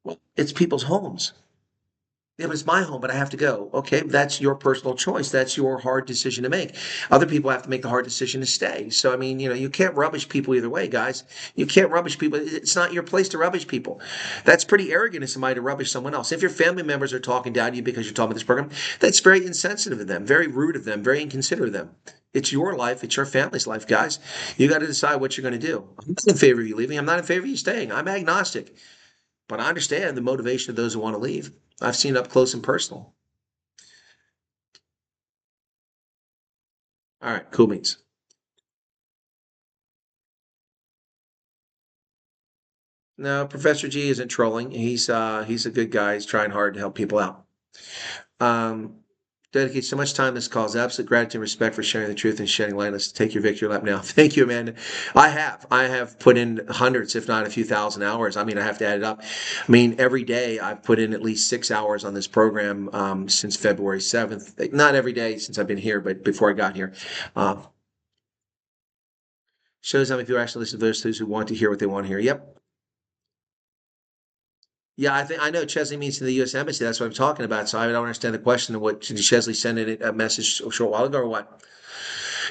Well, it's people's homes. Yeah, but it's my home, but I have to go. Okay, that's your personal choice. That's your hard decision to make. Other people have to make the hard decision to stay. So, I mean, you can't rubbish people either way, guys. You can't rubbish people. It's not your place to rubbish people. That's pretty arrogant of somebody to rubbish someone else. If your family members are talking down to you because you're talking about this program, that's very insensitive of them, very rude of them, very inconsiderate of them. It's your life. It's your family's life, guys. You got to decide what you're going to do. I'm not in favor of you leaving. I'm not in favor of you staying. I'm agnostic. But I understand the motivation of those who want to leave. I've seen it up close and personal. All right, cool beans. No, Professor G isn't trolling. He's a good guy. He's trying hard to help people out. Dedicate so much time to this cause. Absolute gratitude and respect for sharing the truth and shedding light. Let's take your victory lap now. Thank you, Amanda. I have put in hundreds, if not a few thousand hours. I mean, I have to add it up. I mean, every day I've put in at least 6 hours on this program since February 7th. Not every day since I've been here, but before I got here. Shows how many people actually listen to those who want to hear what they want to hear. Yep. Yeah, I know Chesley means to the U.S. Embassy. That's what I'm talking about. So I don't understand the question of what did Chesley send in a message a short while ago or what?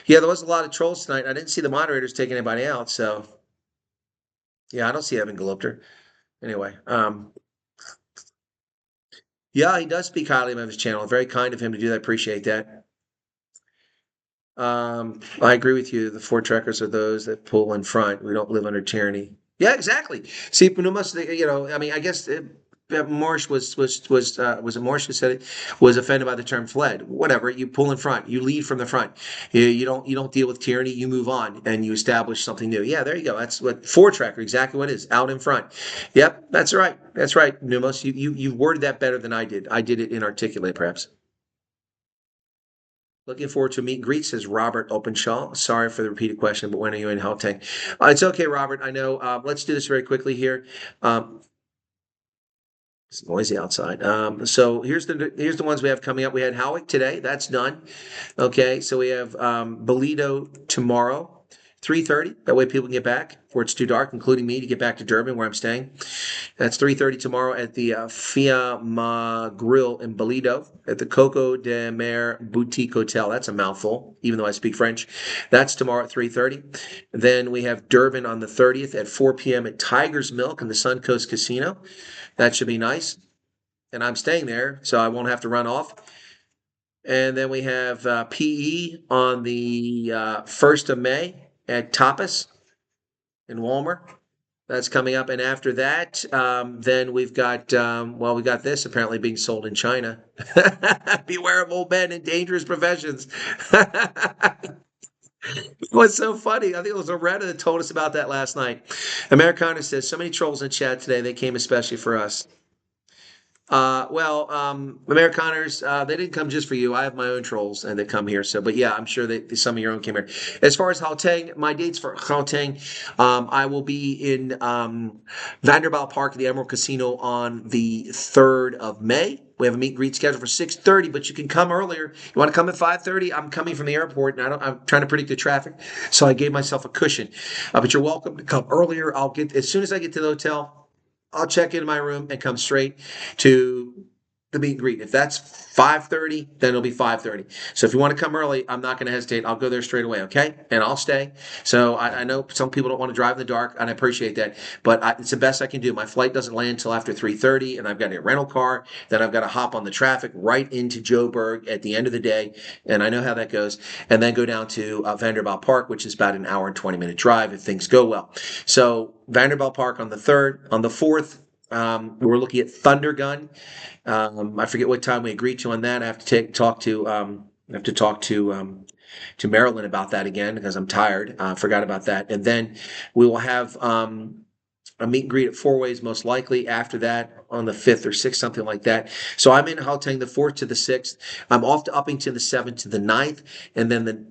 Yeah, there was a lot of trolls tonight. I didn't see the moderators take anybody out. So yeah, I don't see Evan Galupter. Anyway, yeah, he does speak highly of his channel. Very kind of him to do that. Appreciate that. I agree with you. The 4 trekkers are those that pull in front. We don't live under tyranny. Yeah, exactly. See, Panumas, I mean, I guess Morsh was it Morsh who said it, was offended by the term fled. Whatever, you pull in front, you lead from the front. You don't deal with tyranny, you move on and you establish something new. Yeah, there you go. That's what 4 tracker, exactly what it is, out in front. Yep, that's right. That's right, Numos. You worded that better than I did. I did it inarticulate, perhaps. Looking forward to a meet and greet, says Robert Openshaw. Sorry for the repeated question, but when are you in Gauteng? It's okay, Robert. I know. Let's do this very quickly here. It's noisy outside. So here's the ones we have coming up. We had Howick today. That's done. Okay, so we have Bolito tomorrow. 3:30. That way people can get back before it's too dark, including me, to get back to Durban where I'm staying. That's 3:30 tomorrow at the Fiamma Grill in Bolito at the Coco de Mer Boutique Hotel. That's a mouthful, even though I speak French. That's tomorrow at 3:30. Then we have Durban on the 30th at 4 p.m. at Tiger's Milk in the Suncoast Casino. That should be nice. And I'm staying there, so I won't have to run off. And then we have PE on the 1st of May at Tapas in Walmer. That's coming up. And after that, then we've got, we got this apparently being sold in China. Beware of old men in dangerous professions. What's so funny? I think it was Loretta that told us about that last night. Americaners says, so many trolls in chat today. They came especially for us. Amerikaners, they didn't come just for you. I have my own trolls and they come here. So, but yeah, I'm sure that some of your own came here. As far as Gauteng, my dates for Gauteng, I will be in Vanderbilt Park at the Emerald Casino on the 3rd of May. We have a meet and greet scheduled for 6:30, but you can come earlier. You want to come at 5:30? I'm coming from the airport, and I'm trying to predict the traffic, so I gave myself a cushion. But you're welcome to come earlier. I'll get as soon as I get to the hotel, I'll check into my room and come straight to the meet and greet. If that's 5:30, then it'll be 5:30. So if you want to come early, I'm not going to hesitate. I'll go there straight away, okay? And I'll stay. So I know some people don't want to drive in the dark, and I appreciate that. But it's the best I can do. My flight doesn't land until after 3:30, and I've got a rental car. Then I've got to hop on the traffic right into Joburg at the end of the day, and I know how that goes. And then go down to Vanderbilt Park, which is about an hour and 20-minute drive if things go well. So Vanderbilt Park on the 3rd. On the 4th, we're looking at Thunder Gun. I forget what time we agreed to on that. I have to talk to Marilyn about that again because I'm tired. Forgot about that. And then we will have a meet and greet at Four Ways most likely after that on the 5th or 6th, something like that. So I'm in Gauteng the 4th to the 6th. I'm off to Uppington the 7th to the 9th, and then the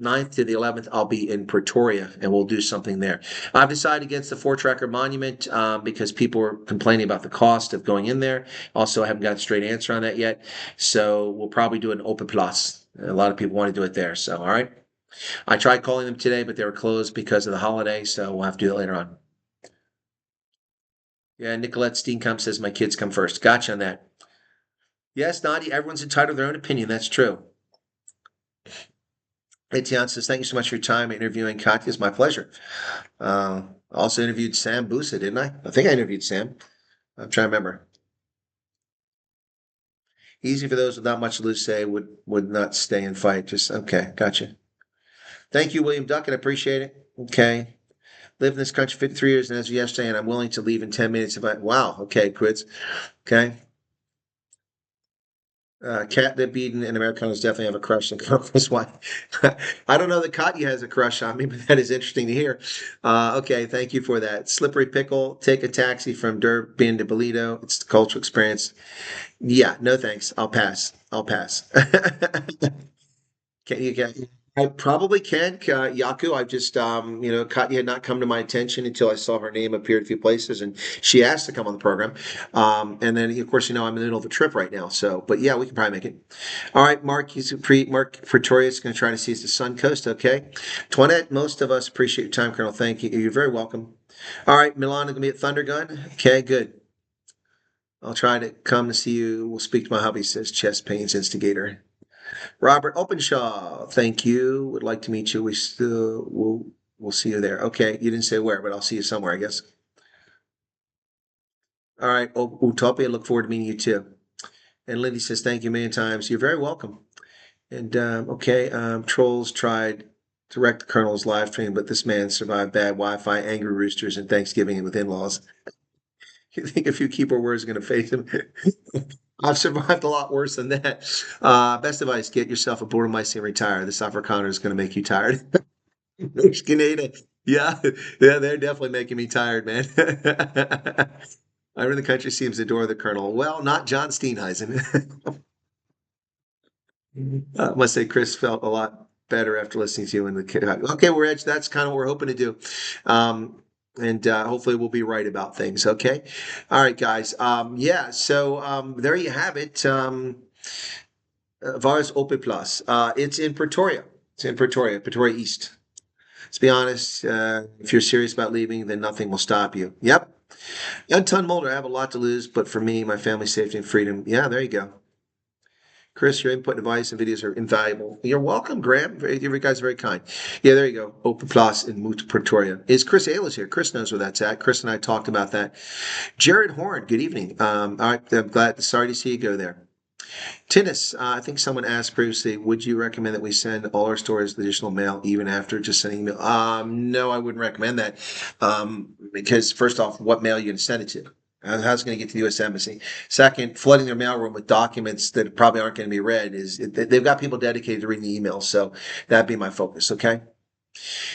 9th to the 11th, I'll be in Pretoria, and we'll do something there. I've decided against the 4-tracker monument because people are complaining about the cost of going in there. Also, I haven't got a straight answer on that yet, so we'll probably do an open plus. A lot of people want to do it there, so all right. I tried calling them today, but they were closed because of the holiday, so we'll have to do it later on. Yeah, Nicolette Steenkamp says my kids come first. Gotcha on that. Yes, Nadia, everyone's entitled to their own opinion. That's true. Etienne says, thank you so much for your time interviewing Katya. It's my pleasure. Also interviewed Sam Busa, didn't I? I think I interviewed Sam. I'm trying to remember. Easy for those without much to lose, say, would not stay and fight. Just, okay, gotcha. Thank you, William Duckett. I appreciate it. Okay. Lived in this country 53 years, and as of yesterday, and I'm willing to leave in 10 minutes if I, wow, okay, quits. Okay. Katia Beeden and Amerikaners definitely have a crush on Chris Wyatt. I don't know that Katya has a crush on me, but that is interesting to hear. Okay, thank you for that. Slippery Pickle, take a taxi from Durban to Toledo. It's the cultural experience. Yeah, no thanks. I'll pass. Can you get? I probably can, Yaku. I just, Katya had not come to my attention until I saw her name appear a few places, and she asked to come on the program. And then, of course, I'm in the middle of a trip right now. So, but yeah, we can probably make it. All right, Mark Pretoria is going to try to see the Sun Coast. Okay, Toinette, most of us appreciate your time, Colonel. Thank you. You're very welcome. All right, Milan is going to be at Thunder Gun. Okay, good. I'll try to come to see you. We'll speak to my hubby, says Chest Pains Instigator. Robert Openshaw, thank you. Would like to meet you. We'll see you there. Okay, you didn't say where, but I'll see you somewhere, I guess. All right, Utopia, look forward to meeting you too. And Lindy says thank you a million times. You're very welcome. And Trolls tried to wreck the Colonel's live stream, but this man survived bad Wi-Fi, angry roosters, and Thanksgiving with in-laws. You think a few keyboard words are going to face him? I've survived a lot worse than that. Best advice, get yourself a Bordermeister and retire. This Afrikaner is going to make you tired. Yeah, they're definitely making me tired, man. Everyone in the country seems to adore the Colonel. Well, not John Steenhuisen. I must say Chris felt a lot better after listening to you in the kid. Okay, that's kind of what we're hoping to do. And hopefully we'll be right about things. Okay. All right, guys. So there you have it. Vars Ope Plus. It's in Pretoria. Pretoria East. Let's be honest. If you're serious about leaving, then nothing will stop you. Yep. Anton Mulder, I have a lot to lose, but for me, my family's safety and freedom. Yeah, there you go. Chris, your input, advice, and videos are invaluable. You're welcome, Graham. You guys are very kind. Yeah, there you go. Open Plus in Moot Pretoria. Is Chris Ayla's here? Chris knows where that's at. Chris and I talked about that. Jared Horn, good evening. All right, I'm glad. Sorry to see you go there. Tinnis, I think someone asked previously, would you recommend that we send all our stories additional mail even after just sending email? No, I wouldn't recommend that. Because first off, what mail are you going to send it to? How's it going to get to the U.S. Embassy? Second, flooding their mailroom with documents that probably aren't going to be read they've got people dedicated to reading the emails. So that'd be my focus. Okay.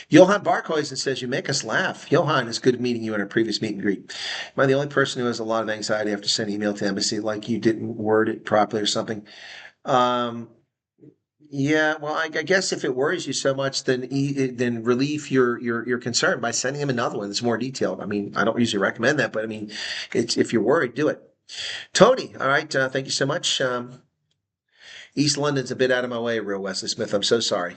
Johan Barkhuizen says, you make us laugh. Johan, it's good meeting you in our previous meet and greet. Am I the only person who has a lot of anxiety after sending email to embassy, like you didn't word it properly or something? Yeah, well, I guess if it worries you so much, then relieve your concern by sending him another one that's more detailed. I mean, I don't usually recommend that, but I mean, it's if you're worried, do it. Tony, all right, thank you so much. East London's a bit out of my way, real Wesley Smith. I'm so sorry.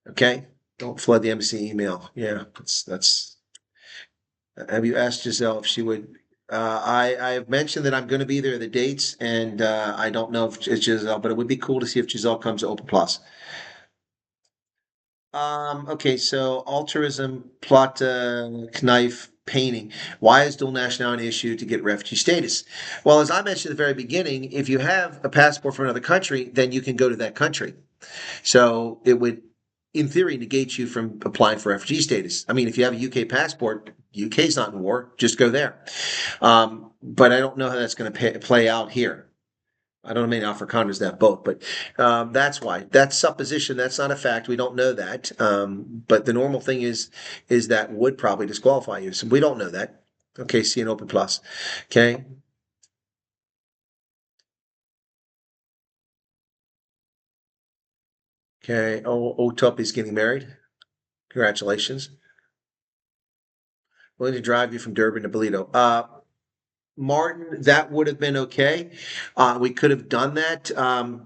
Okay, don't flood the embassy email. Yeah, that's. Have you asked Giselle if she would? I have mentioned that I'm going to be there, the dates, and I don't know if it's Giselle, but it would be cool to see if Giselle comes to Open Plus. Okay, so altruism, plot, knife, painting. Why is dual nationality an issue to get refugee status? Well, as I mentioned at the very beginning, if you have a passport from another country, then you can go to that country. So it would, in theory, negate you from applying for refugee status. I mean, if you have a UK passport, UK's not in war, just go there. But I don't know how that's going to play out here. I don't know many Afrikaners that both, but that's why. That's supposition. That's not a fact. We don't know that. But the normal thing is that would probably disqualify you. So we don't know that. Okay, see an Open Plus. Okay. Okay. Oh, Tuppy's getting married. Congratulations. Willing to drive you from Durban to Toledo. Martin, that would have been okay. We could have done that,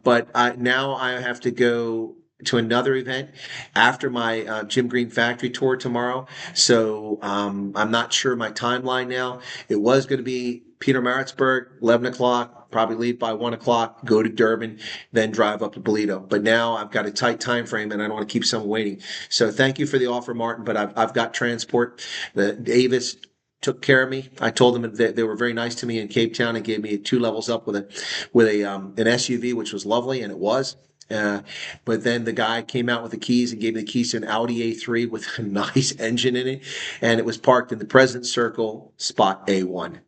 but now I have to go to another event after my Jim Green factory tour tomorrow. So I'm not sure my timeline now. It was going to be Peter Maritzburg, 11 o'clock, probably leave by 1 o'clock, go to Durban, then drive up to Toledo. But now I've got a tight time frame and I don't want to keep someone waiting. So thank you for the offer, Martin, but I've got transport. The Avis took care of me. I told them that they were very nice to me in Cape Town and gave me 2 levels up with an SUV, which was lovely, and it was. But then the guy came out with the keys and gave me the keys to an Audi A3 with a nice engine in it, and it was parked in the President's Circle, spot A1.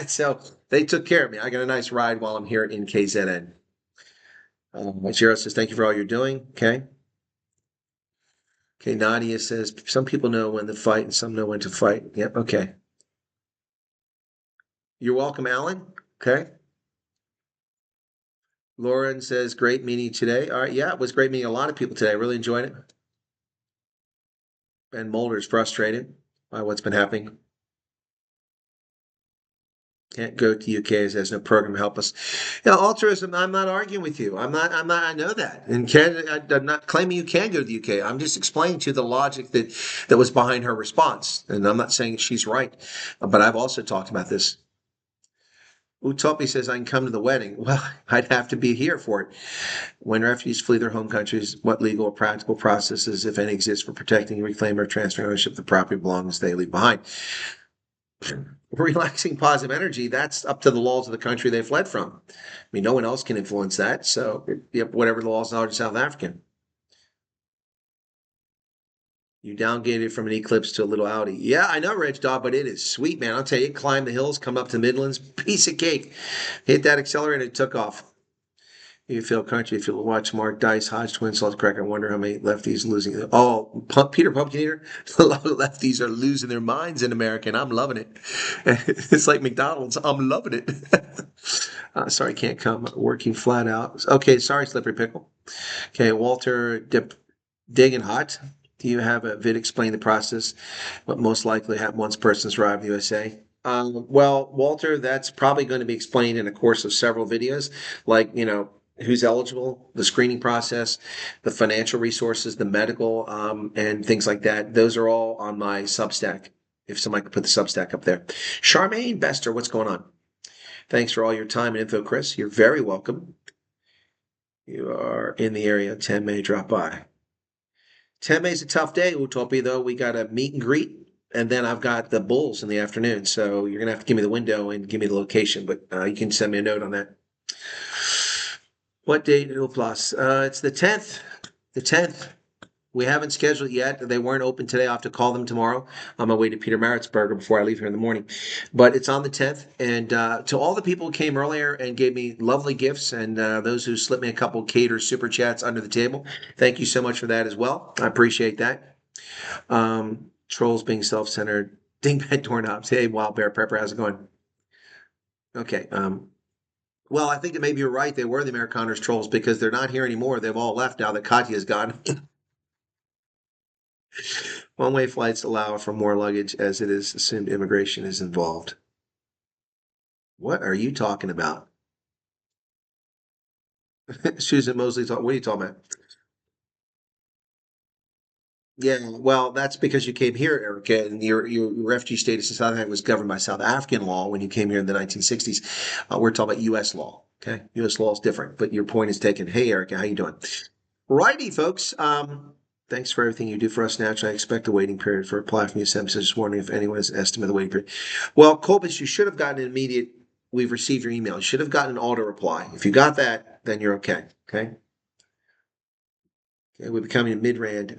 So they took care of me. I got a nice ride while I'm here in KZN. Jiro says, thank you for all you're doing. Okay. Okay, Nadia says, some people know when to fight and some know when to fight. Yep, okay. You're welcome, Alan. Okay. Lauren says, great meeting today. All right, yeah, it was great meeting a lot of people today. I really enjoyed it. Ben Mulder's frustrated by what's been happening. Can't go to UK as there's no program to help us. Yeah, altruism, I'm not arguing with you. I know that. And I'm not claiming you can go to the UK. I'm just explaining to you the logic that was behind her response. And I'm not saying she's right, but I've also talked about this. Utopi says, I can come to the wedding. Well, I'd have to be here for it. When refugees flee their home countries, what legal or practical processes, if any, exist for protecting, reclaiming, or transferring ownership of the property belongings they leave behind? Relaxing positive energy, that's up to the laws of the country they fled from. I mean, no one else can influence that. So, whatever the laws are in South African. You downgraded from an Eclipse to a little Audi. Yeah, I know, Reg Dog, but it is sweet, man. I'll tell you, it climbed the hills, come up to Midlands, piece of cake. Hit that accelerator, it took off. You feel country if you watch Mark Dice, Hodge Twin Salt Cracker. I wonder how many lefties losing. Oh, Peter Pumpkin Eater. A lot of lefties are losing their minds in America, and I'm loving it. It's like McDonald's. I'm loving it. Sorry, can't come. Working flat out. Okay, sorry, Slippery Pickle. Okay, Walter Digging Hot. Do you have a vid explain the process? What most likely happened once persons arrive in the USA? Well, Walter, that's probably going to be explained in a course of several videos, like, who's eligible, the screening process, the financial resources, the medical, and things like that. Those are all on my Substack. If somebody could put the Substack up there. Charmaine Bester, what's going on? Thanks for all your time and info, Chris. You're very welcome. You are in the area. 10 May, drop by. 10 May is a tough day, Utopia, though. We got a meet and greet, and then I've got the Bulls in the afternoon. So you're going to have to give me the window and give me the location, but you can send me a note on that. What date? Plus, it's the 10th. The 10th. We haven't scheduled it yet. They weren't open today. I'll have to call them tomorrow on my way to Peter Maritzburger before I leave here in the morning. But it's on the 10th. And to all the people who came earlier and gave me lovely gifts, and those who slipped me a couple cater super chats under the table, thank you so much for that as well. I appreciate that. Trolls being self-centered. Dingbat doorknobs. Hey, Wild Bear Prepper, how's it going? Okay. Well, I think that maybe you're right. They were the Amerikaners trolls because they're not here anymore. They've all left now that Katya's gone. One-way flights allow for more luggage as it is assumed immigration is involved. What are you talking about? Susan Mosley, what are you talking about? Yeah, well, that's because you came here, Erica, and your refugee status in South Africa was governed by South African law when you came here in the 1960s. We're talking about U.S. law. Okay, U.S. law is different, but your point is taken. Hey, Erica, how you doing? Righty, folks. Thanks for everything you do for us. Naturally, I expect a waiting period for reply from you. So I'm just wondering if anyone has an estimate of the waiting period. Well, Colbus, you should have gotten an immediate. We've received your email. You should have gotten an auto reply. If you got that, then you're okay. Okay. Okay, we're becoming a mid-rand.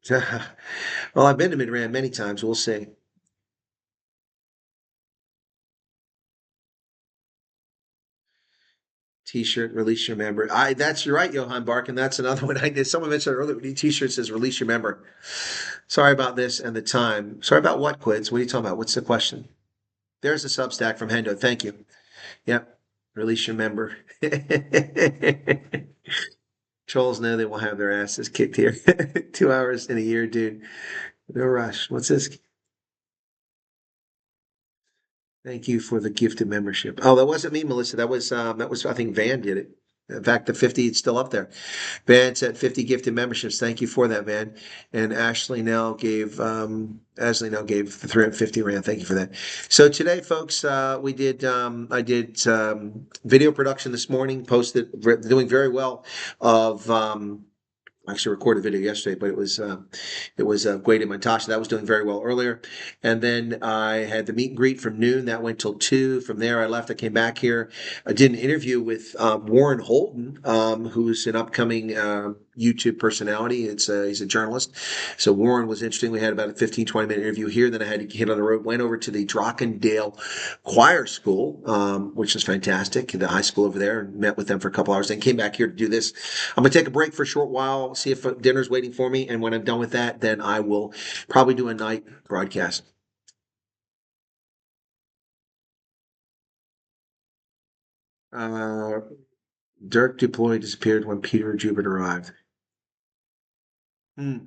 Well, I've been to mid-rand many times. We'll see. T-shirt, release your member. That's right, Johan Barkin. That's another one I did. Someone mentioned earlier. T-shirt says release your member. Sorry about this and the time. Sorry about what, Quids? What are you talking about? What's the question? There's a Substack from Hendo. Thank you. Yep. Release your member. Trolls know they will have their asses kicked here. 2 hours in a year, dude. No rush. What's this? Thank you for the gifted membership. Oh, that wasn't me, Melissa. That was I think Van did it. In fact, the 50 is still up there. Van said 50 gifted memberships. Thank you for that, Van. And Ashley now gave the 350 rand. Thank you for that. So today, folks, I did video production this morning, posted, doing very well of I actually recorded a video yesterday, but it was Guede Montasha. That was doing very well earlier. And then I had the meet and greet from noon. That went till 2. From there, I left. I came back here. I did an interview with Warren Holton, who's an upcoming YouTube personality. He's a journalist. So Warren was interesting. We had about a 15, 20-minute interview here. Then I had to get on the road, went over to the Drockendale Choir School, which is fantastic, the high school over there, and met with them for a couple hours. Then came back here to do this. I'm going to take a break for a short while, see if dinner's waiting for me. And when I'm done with that, then I will probably do a night broadcast. Dirk deployed disappeared when Peter Jubert arrived. I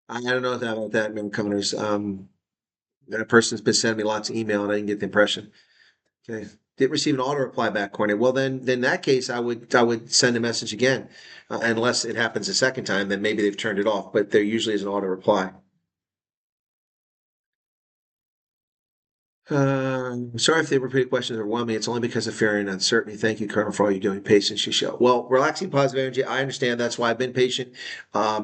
don't know about that, man, Commoners. That person's been sending me lots of email, and I didn't get the impression. Okay, didn't receive an auto reply back, Courtney. Well, then in that case, I would send a message again, unless it happens a second time. Then maybe they've turned it off. But there usually is an auto reply. Sorry if they repeated questions overwhelm me. It's only because of fear and uncertainty. Thank you, Colonel, for all you're doing. Patience you show. Well, relaxing positive energy. I understand. That's why I've been patient.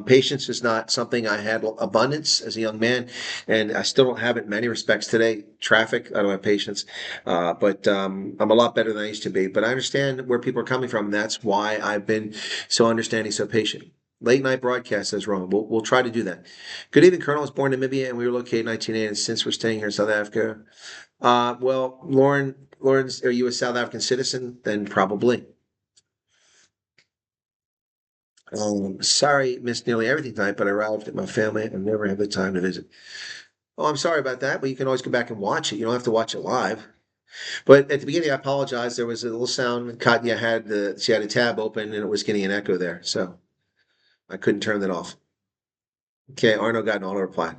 Patience is not something I had abundance as a young man, and I still don't have it in many respects today. Traffic, I don't have patience, but I'm a lot better than I used to be. But I understand where people are coming from. And that's why I've been so understanding, so patient. Late night broadcast, says Roman. We'll try to do that. Good evening, Colonel. I was born in Namibia and we were located in 1980. And since we're staying here in South Africa, well, Lawrence, are you a South African citizen? Then probably. Sorry, missed nearly everything tonight, but I arrived at my family and never had the time to visit. Oh, I'm sorry about that, but you can always go back and watch it. You don't have to watch it live. But at the beginning, I apologize. There was a little sound. Katya she had a tab open and it was getting an echo there. So I couldn't turn that off. Okay, Arno got an auto reply.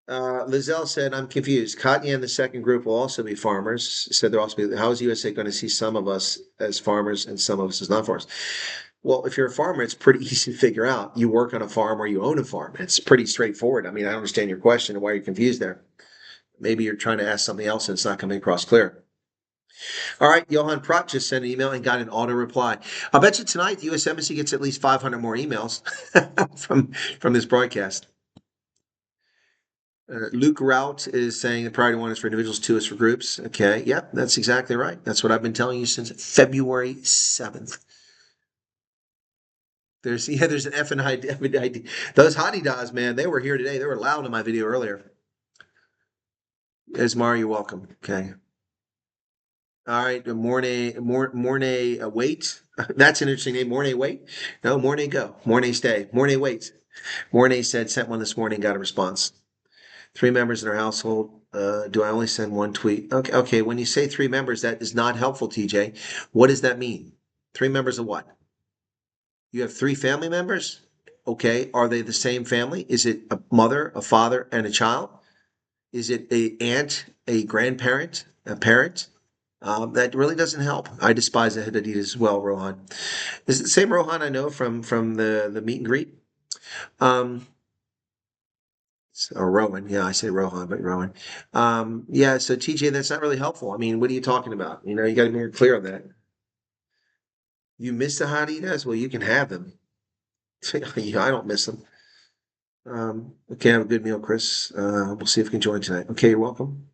Lizelle said, I'm confused. Katya and the second group will also be farmers. Said they'll also be, how is USA going to see some of us as farmers and some of us as not farmers? Well, if you're a farmer, it's pretty easy to figure out. You work on a farm or you own a farm. It's pretty straightforward. I mean, I understand your question and why you're confused there. Maybe you're trying to ask something else and it's not coming across clear. All right, Johan Pratt just sent an email and got an auto reply. I'll bet you tonight the U.S. Embassy gets at least 500 more emails from this broadcast. Luke Rout is saying the priority 1 is for individuals, 2 is for groups. Okay, yep, that's exactly right. That's what I've been telling you since February 7th. There's an F and ID. Those hottie-das, man, they were here today. They were loud in my video earlier. Esmar, you're welcome. Okay. All right, Mornay, wait. That's an interesting name. Mornay, wait. No, Mornay, go. Mornay, stay. Mornay, wait. Mornay said, sent one this morning, got a response. 3 members in our household. Do I only send 1 tweet? Okay. When you say 3 members, that is not helpful, TJ. What does that mean? 3 members of what? You have 3 family members? Okay. Are they the same family? Is it a mother, a father, and a child? Is it a aunt, a grandparent, a parent? That really doesn't help. I despise the Hadid as well, Rohan. Is it the same Rohan I know from the meet and greet? Or Rowan. Yeah, I say Rohan, but Rowan. Yeah, so TJ, that's not really helpful. I mean, what are you talking about? You know, you got to be more clear on that. You miss the Hadidas? Well, you can have them. Yeah, I don't miss them. Okay, have a good meal, Chris. We'll see if we can join tonight. Okay, you're welcome.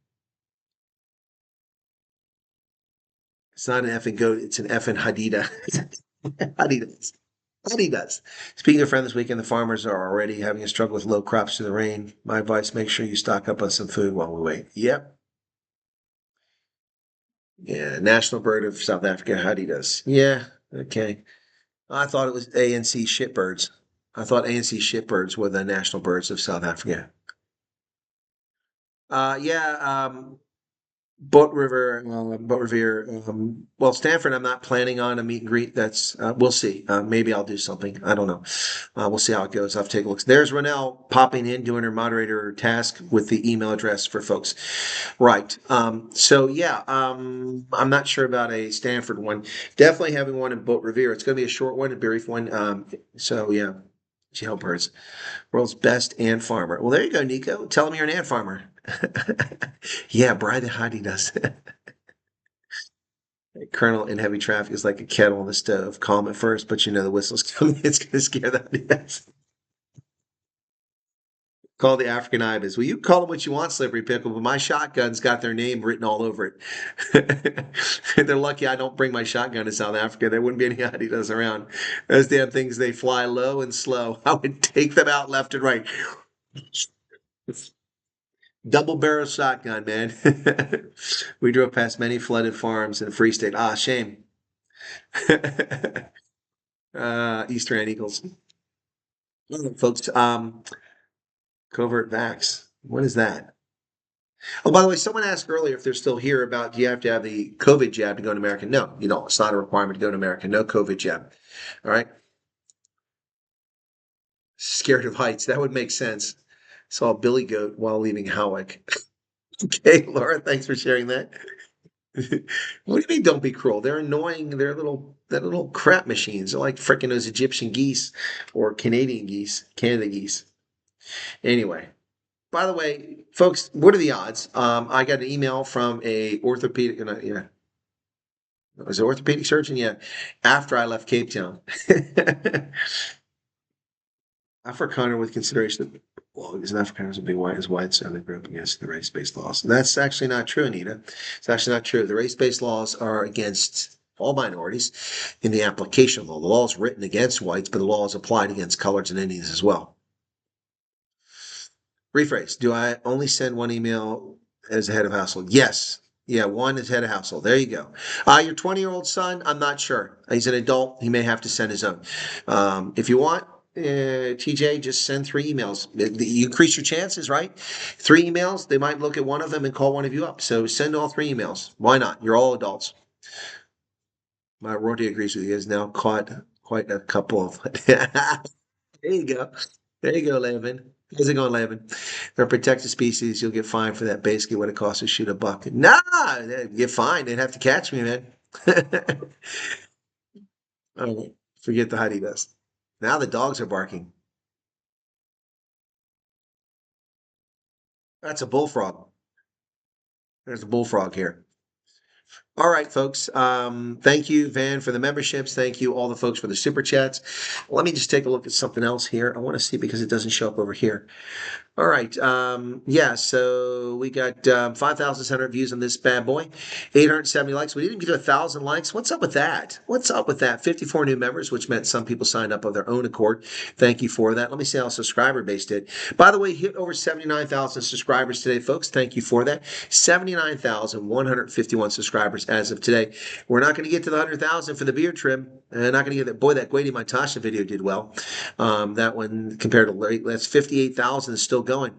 It's not an effing goat, it's an effing Hadida. Hadidas. Hadidas. Speaking of friend this weekend, the farmers are already having a struggle with low crops due to the rain. My advice, make sure you stock up on some food while we wait. Yep. Yeah, national bird of South Africa, Hadidas. Yeah, okay. I thought it was ANC shitbirds. I thought ANC shitbirds were the national birds of South Africa. Boat Revere. Well, Stanford, I'm not planning on a meet and greet. That's we'll see. Maybe I'll do something. I don't know. We'll see how it goes. I'll have to take a look. There's Ronelle popping in, doing her moderator task with the email address for folks. Right. So yeah, I'm not sure about a Stanford one. Definitely having one in Boat Revere. It's going to be a short one, a brief one. So yeah, jailbirds. World's best ant farmer. Well, there you go, Nico. Tell him you're an ant farmer. Yeah, Brian the Hottie does. Colonel in heavy traffic is like a kettle on the stove. Calm at first, but you know the whistle's coming. It's going to scare the Hottie. Call the African ibis. Well, you call them what you want, Slippery Pickle, but my shotgun's got their name written all over it. They're lucky I don't bring my shotgun to South Africa. There wouldn't be any Adidas around. Those damn things, they fly low and slow. I would take them out left and right. Double barrel shotgun, man. We drove past many flooded farms in the Free State. Ah, shame. Easter Egg Eagles. Folks, covert vax. What is that? Oh, by the way, someone asked earlier if they're still here about do you have to have the COVID jab to go to America? No, you don't. It's not a requirement to go to America. No COVID jab. All right. Scared of heights. That would make sense. Saw a billy goat while leaving Howick. Okay, Laura, thanks for sharing that. What do you mean don't be cruel? They're annoying. They're little crap machines. They're like freaking those Egyptian geese or Canadian geese, Canada geese. Anyway, by the way, folks, what are the odds? I got an email from a orthopedic, yeah. Was it orthopedic surgeon? Yeah. After I left Cape Town. Afrikaner with consideration well, because Afrikaners will be white as white, so they grew up against the race-based laws. And that's actually not true, Anita. It's actually not true. The race-based laws are against all minorities in the application of the law. The law is written against whites, but the law is applied against coloreds and Indians as well. Rephrase. Do I only send one email as a head of household? Yes. Yeah, one is head of household. There you go. Your 20-year-old son, I'm not sure. He's an adult. He may have to send his own. If you want, TJ, just send 3 emails. You increase your chances, right? 3 emails, they might look at one of them and call one of you up. So send all 3 emails. Why not? You're all adults. My Roti agrees with you. He has now caught quite a couple of. There you go. There you go, Levin. How's it going, Levin? They're a protected species. You'll get fined for that. Basically, what it costs to shoot a buck. Nah, get fined. They'd have to catch me, man. All right. Forget the Heidi dust. Now the dogs are barking. That's a bullfrog. There's a bullfrog here. All right, folks. Thank you, Van, for the memberships. Thank you, all the folks, for the super chats. Let me just take a look at something else here. I want to see because it doesn't show up over here. All right. Yeah, so we got 5,700 views on this bad boy, 870 likes. We didn't get to 1,000 likes. What's up with that? What's up with that? 54 new members, which meant some people signed up of their own accord. Thank you for that. Let me see how subscriber base did. By the way, hit over 79,000 subscribers today, folks. Thank you for that. 79,151 subscribers as of today. We're not going to get to the 100,000 for the beard trim. Not going to get that. Boy, that Gwady Montasha video did well. That one compared to that's 58,000 is still going.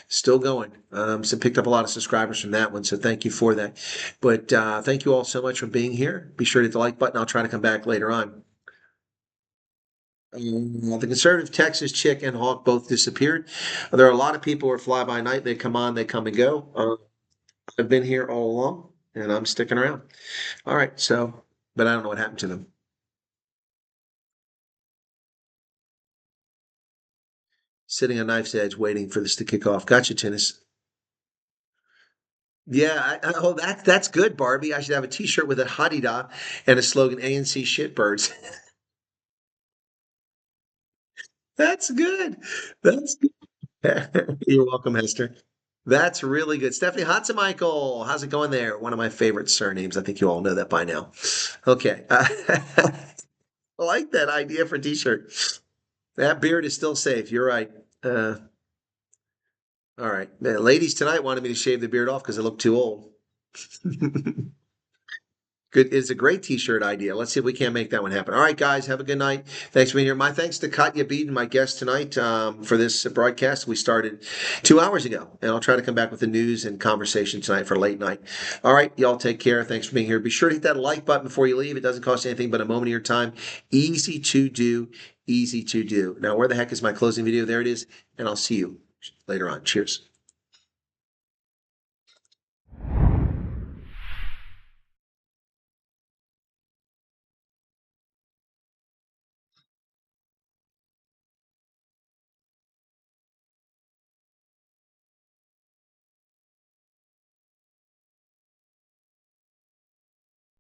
Still going. So picked up a lot of subscribers from that one. So thank you for that. But thank you all so much for being here. Be sure to hit the like button. I'll try to come back later on. The conservative Texas chick and hawk both disappeared. There are a lot of people who are fly by night. They come on, they come and go. I've been here all along and I'm sticking around. All right. So, but I don't know what happened to them. Sitting on knife's edge, waiting for this to kick off. Gotcha, tennis. Yeah, oh, that's good, Barbie. I should have a T-shirt with a Hadida and a slogan: ANC shitbirds. That's good. That's good. You're welcome, Hester. That's really good. Stephanie Hatzemichael, how's it going there? One of my favorite surnames. I think you all know that by now. Okay. I like that idea for a T-shirt. That beard is still safe. You're right. All right. Ladies tonight wanted me to shave the beard off because I look too old. Good. It's a great T-shirt idea. Let's see if we can't make that one happen. All right, guys. Have a good night. Thanks for being here. My thanks to Katia Beeden, my guest tonight, for this broadcast. We started 2 hours ago, and I'll try to come back with the news and conversation tonight for late night. All right. Y'all take care. Thanks for being here. Be sure to hit that like button before you leave. It doesn't cost anything but a moment of your time. Easy to do. Easy to do. Now, where the heck is my closing video? There it is. And I'll see you later on. Cheers.